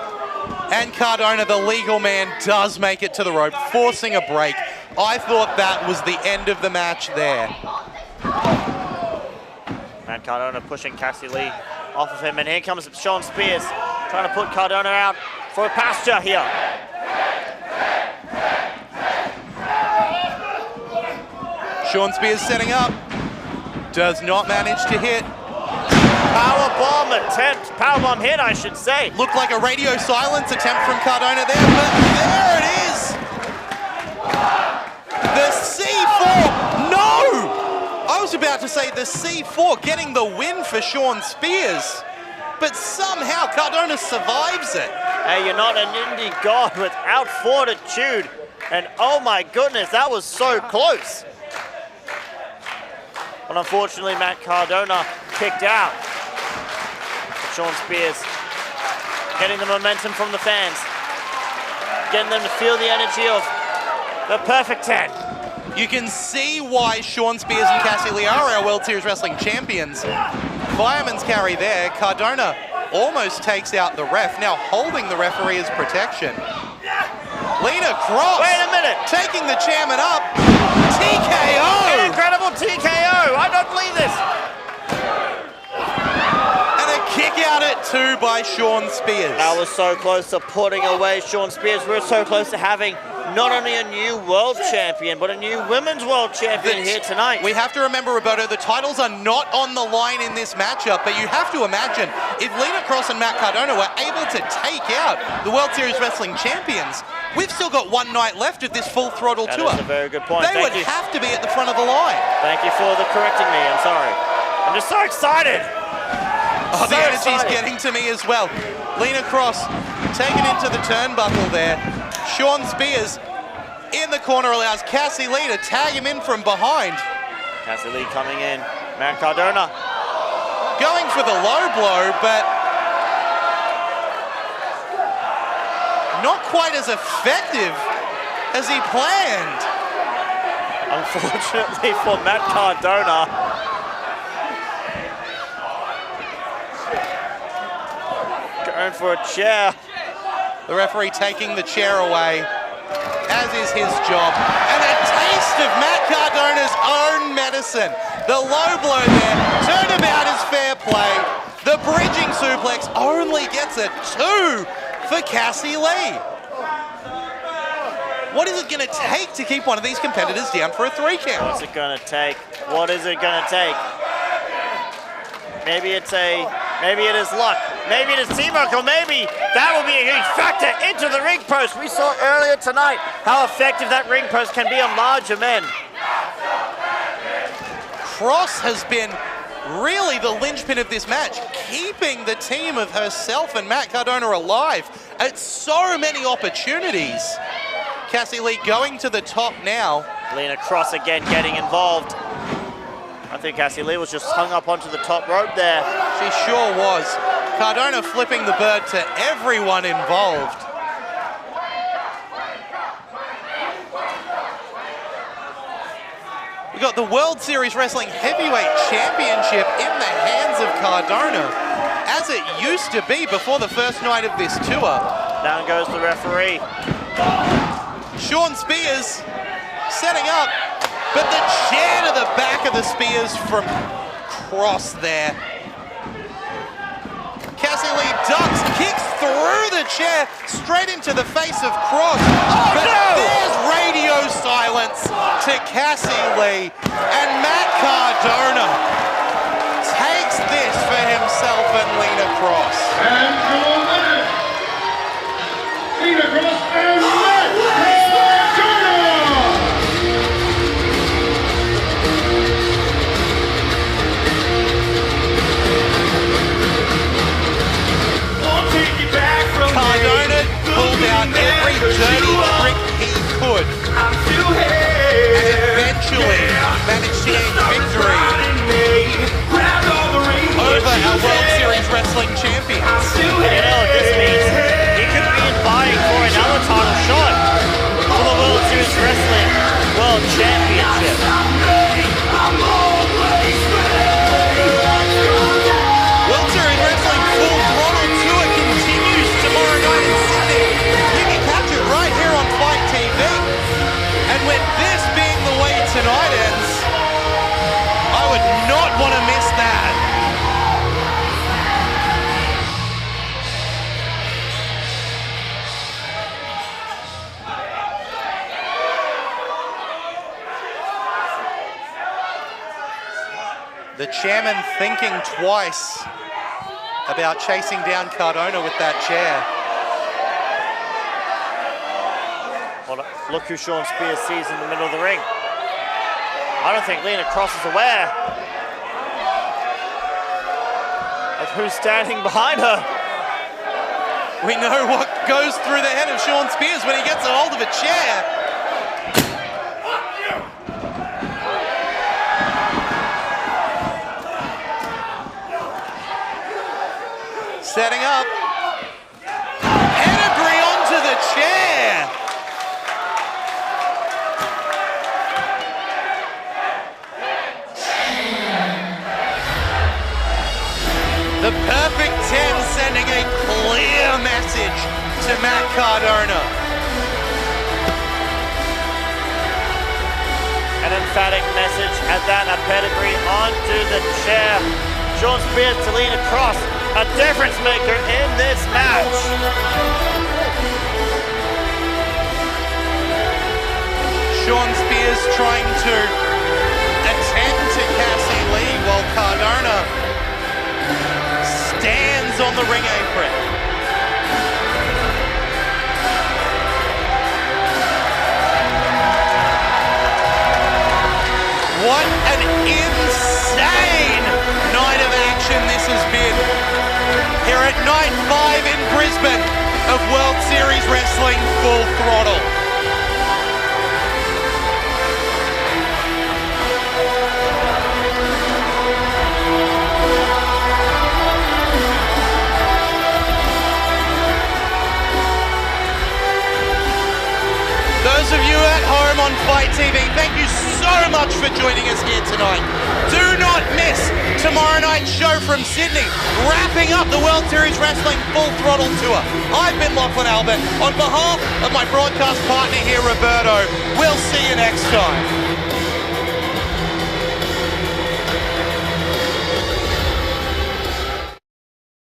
And Cardona, the legal man, does make it to the rope, forcing a break. I thought that was the end of the match there. Matt Cardona pushing Cassie Lee off of him, and here comes Shawn Spears trying to put Cardona out for a pasture here. Shawn Spears setting up, does not manage to hit. Powerbomb attempt, powerbomb hit, I should say. Looked like a radio silence attempt from Cardona there, but there it is. The C4, no! I was about to say the C4 getting the win for Shawn Spears, but somehow Cardona survives it. Hey, you're not an indie god without fortitude. And oh my goodness, that was so close. But unfortunately, Matt Cardona kicked out. Shawn Spears getting the momentum from the fans, getting them to feel the energy of the Perfect 10. You can see why Shawn Spears and Cassie Lee are our World Series Wrestling champions. Fireman's carry there. Cardona almost takes out the ref, now holding the referee as protection. Lena Cross. Wait a minute. Taking the chairman up. TKO. An incredible TKO. I don't believe this. And a kick out at 2 by Shawn Spears. That was so close to putting away Shawn Spears. We were so close to having not only a new world champion, but a new women's world champion here tonight. We have to remember, Roberto, the titles are not on the line in this matchup, but you have to imagine if Lena Cross and Matt Cardona were able to take out the World Series Wrestling champions, we've still got one night left of this Full Throttle tour. That is a very good point. They would have to be at the front of the line. Thank you for the correcting me. I'm sorry. I'm just so excited. Oh, the energy's getting to me as well. Lena Cross taken into the turnbuckle there. Shawn Spears in the corner allows Cassie Lee to tag him in from behind. Cassie Lee coming in. Matt Cardona going for the low blow, but not quite as effective as he planned. Unfortunately for Matt Cardona. Going for a chair. The referee taking the chair away, as is his job. And a taste of Matt Cardona's own medicine. The low blow there, turnabout is fair play. The bridging suplex only gets a 2 for Cassie Lee. What is it going to take to keep one of these competitors down for a 3 count? What's it going to take? What is it going to take? Maybe it is luck. Maybe it is teamwork, or maybe that will be a huge factor into the ring post. We saw earlier tonight how effective that ring post can be on larger men. Cross has been really the linchpin of this match, keeping the team of herself and Matt Cardona alive at so many opportunities. Cassie Lee going to the top now. Lena Cross again getting involved. I think Cassie Lee was just hung up onto the top rope there. She sure was. Cardona flipping the bird to everyone involved. We got the World Series Wrestling Heavyweight Championship in the hands of Cardona, as it used to be before the first night of this tour. Down goes the referee. Shawn Spears setting up, but the chair to the back of the Spears from Cross there. Cassie Lee ducks, kicks through the chair, straight into the face of Cross. Oh, but no! There's radio silence to Cassie Lee, and Matt Cardona takes this for himself and Lena Cross. And your winner, Lena Cross and Matt Cardona! Cardona pulled out every dirty trick he could, and eventually managed to gain victory over our World Series Wrestling champions. And you know what this means? He could be vying for another title shot for the World Series Wrestling World Championship. World Series Wrestling Full Throttle Tour continues tomorrow night in Sydney. You can catch it right here on Fight TV. And with this being the way tonight ends, I would not want to miss that. The chairman thinking twice about chasing down Cardona with that chair. Well, look who Shawn Spears sees in the middle of the ring. I don't think Lena Cross is aware of who's standing behind her. We know what goes through the head of Shawn Spears when he gets a hold of a chair. Setting up. Pedigree onto the chair. The Perfect 10 sending a clear message to Matt Cardona. An emphatic message at that, a pedigree onto the chair. Shawn Spears to Lena Cross, a difference maker in this match. Shawn Spears trying to attend to Cassie Lee while Cardona stands on the ring apron. What an insane night of action this has been here at night 5 in Brisbane of World Series Wrestling Full Throttle. Those of you at home on Fight TV, thank you so much for joining us here tonight. Do not miss tomorrow night's show from Sydney, wrapping up the World Series Wrestling Full Throttle Tour. I've been Lachlan Albert. On behalf of my broadcast partner here, Roberto, we'll see you next time.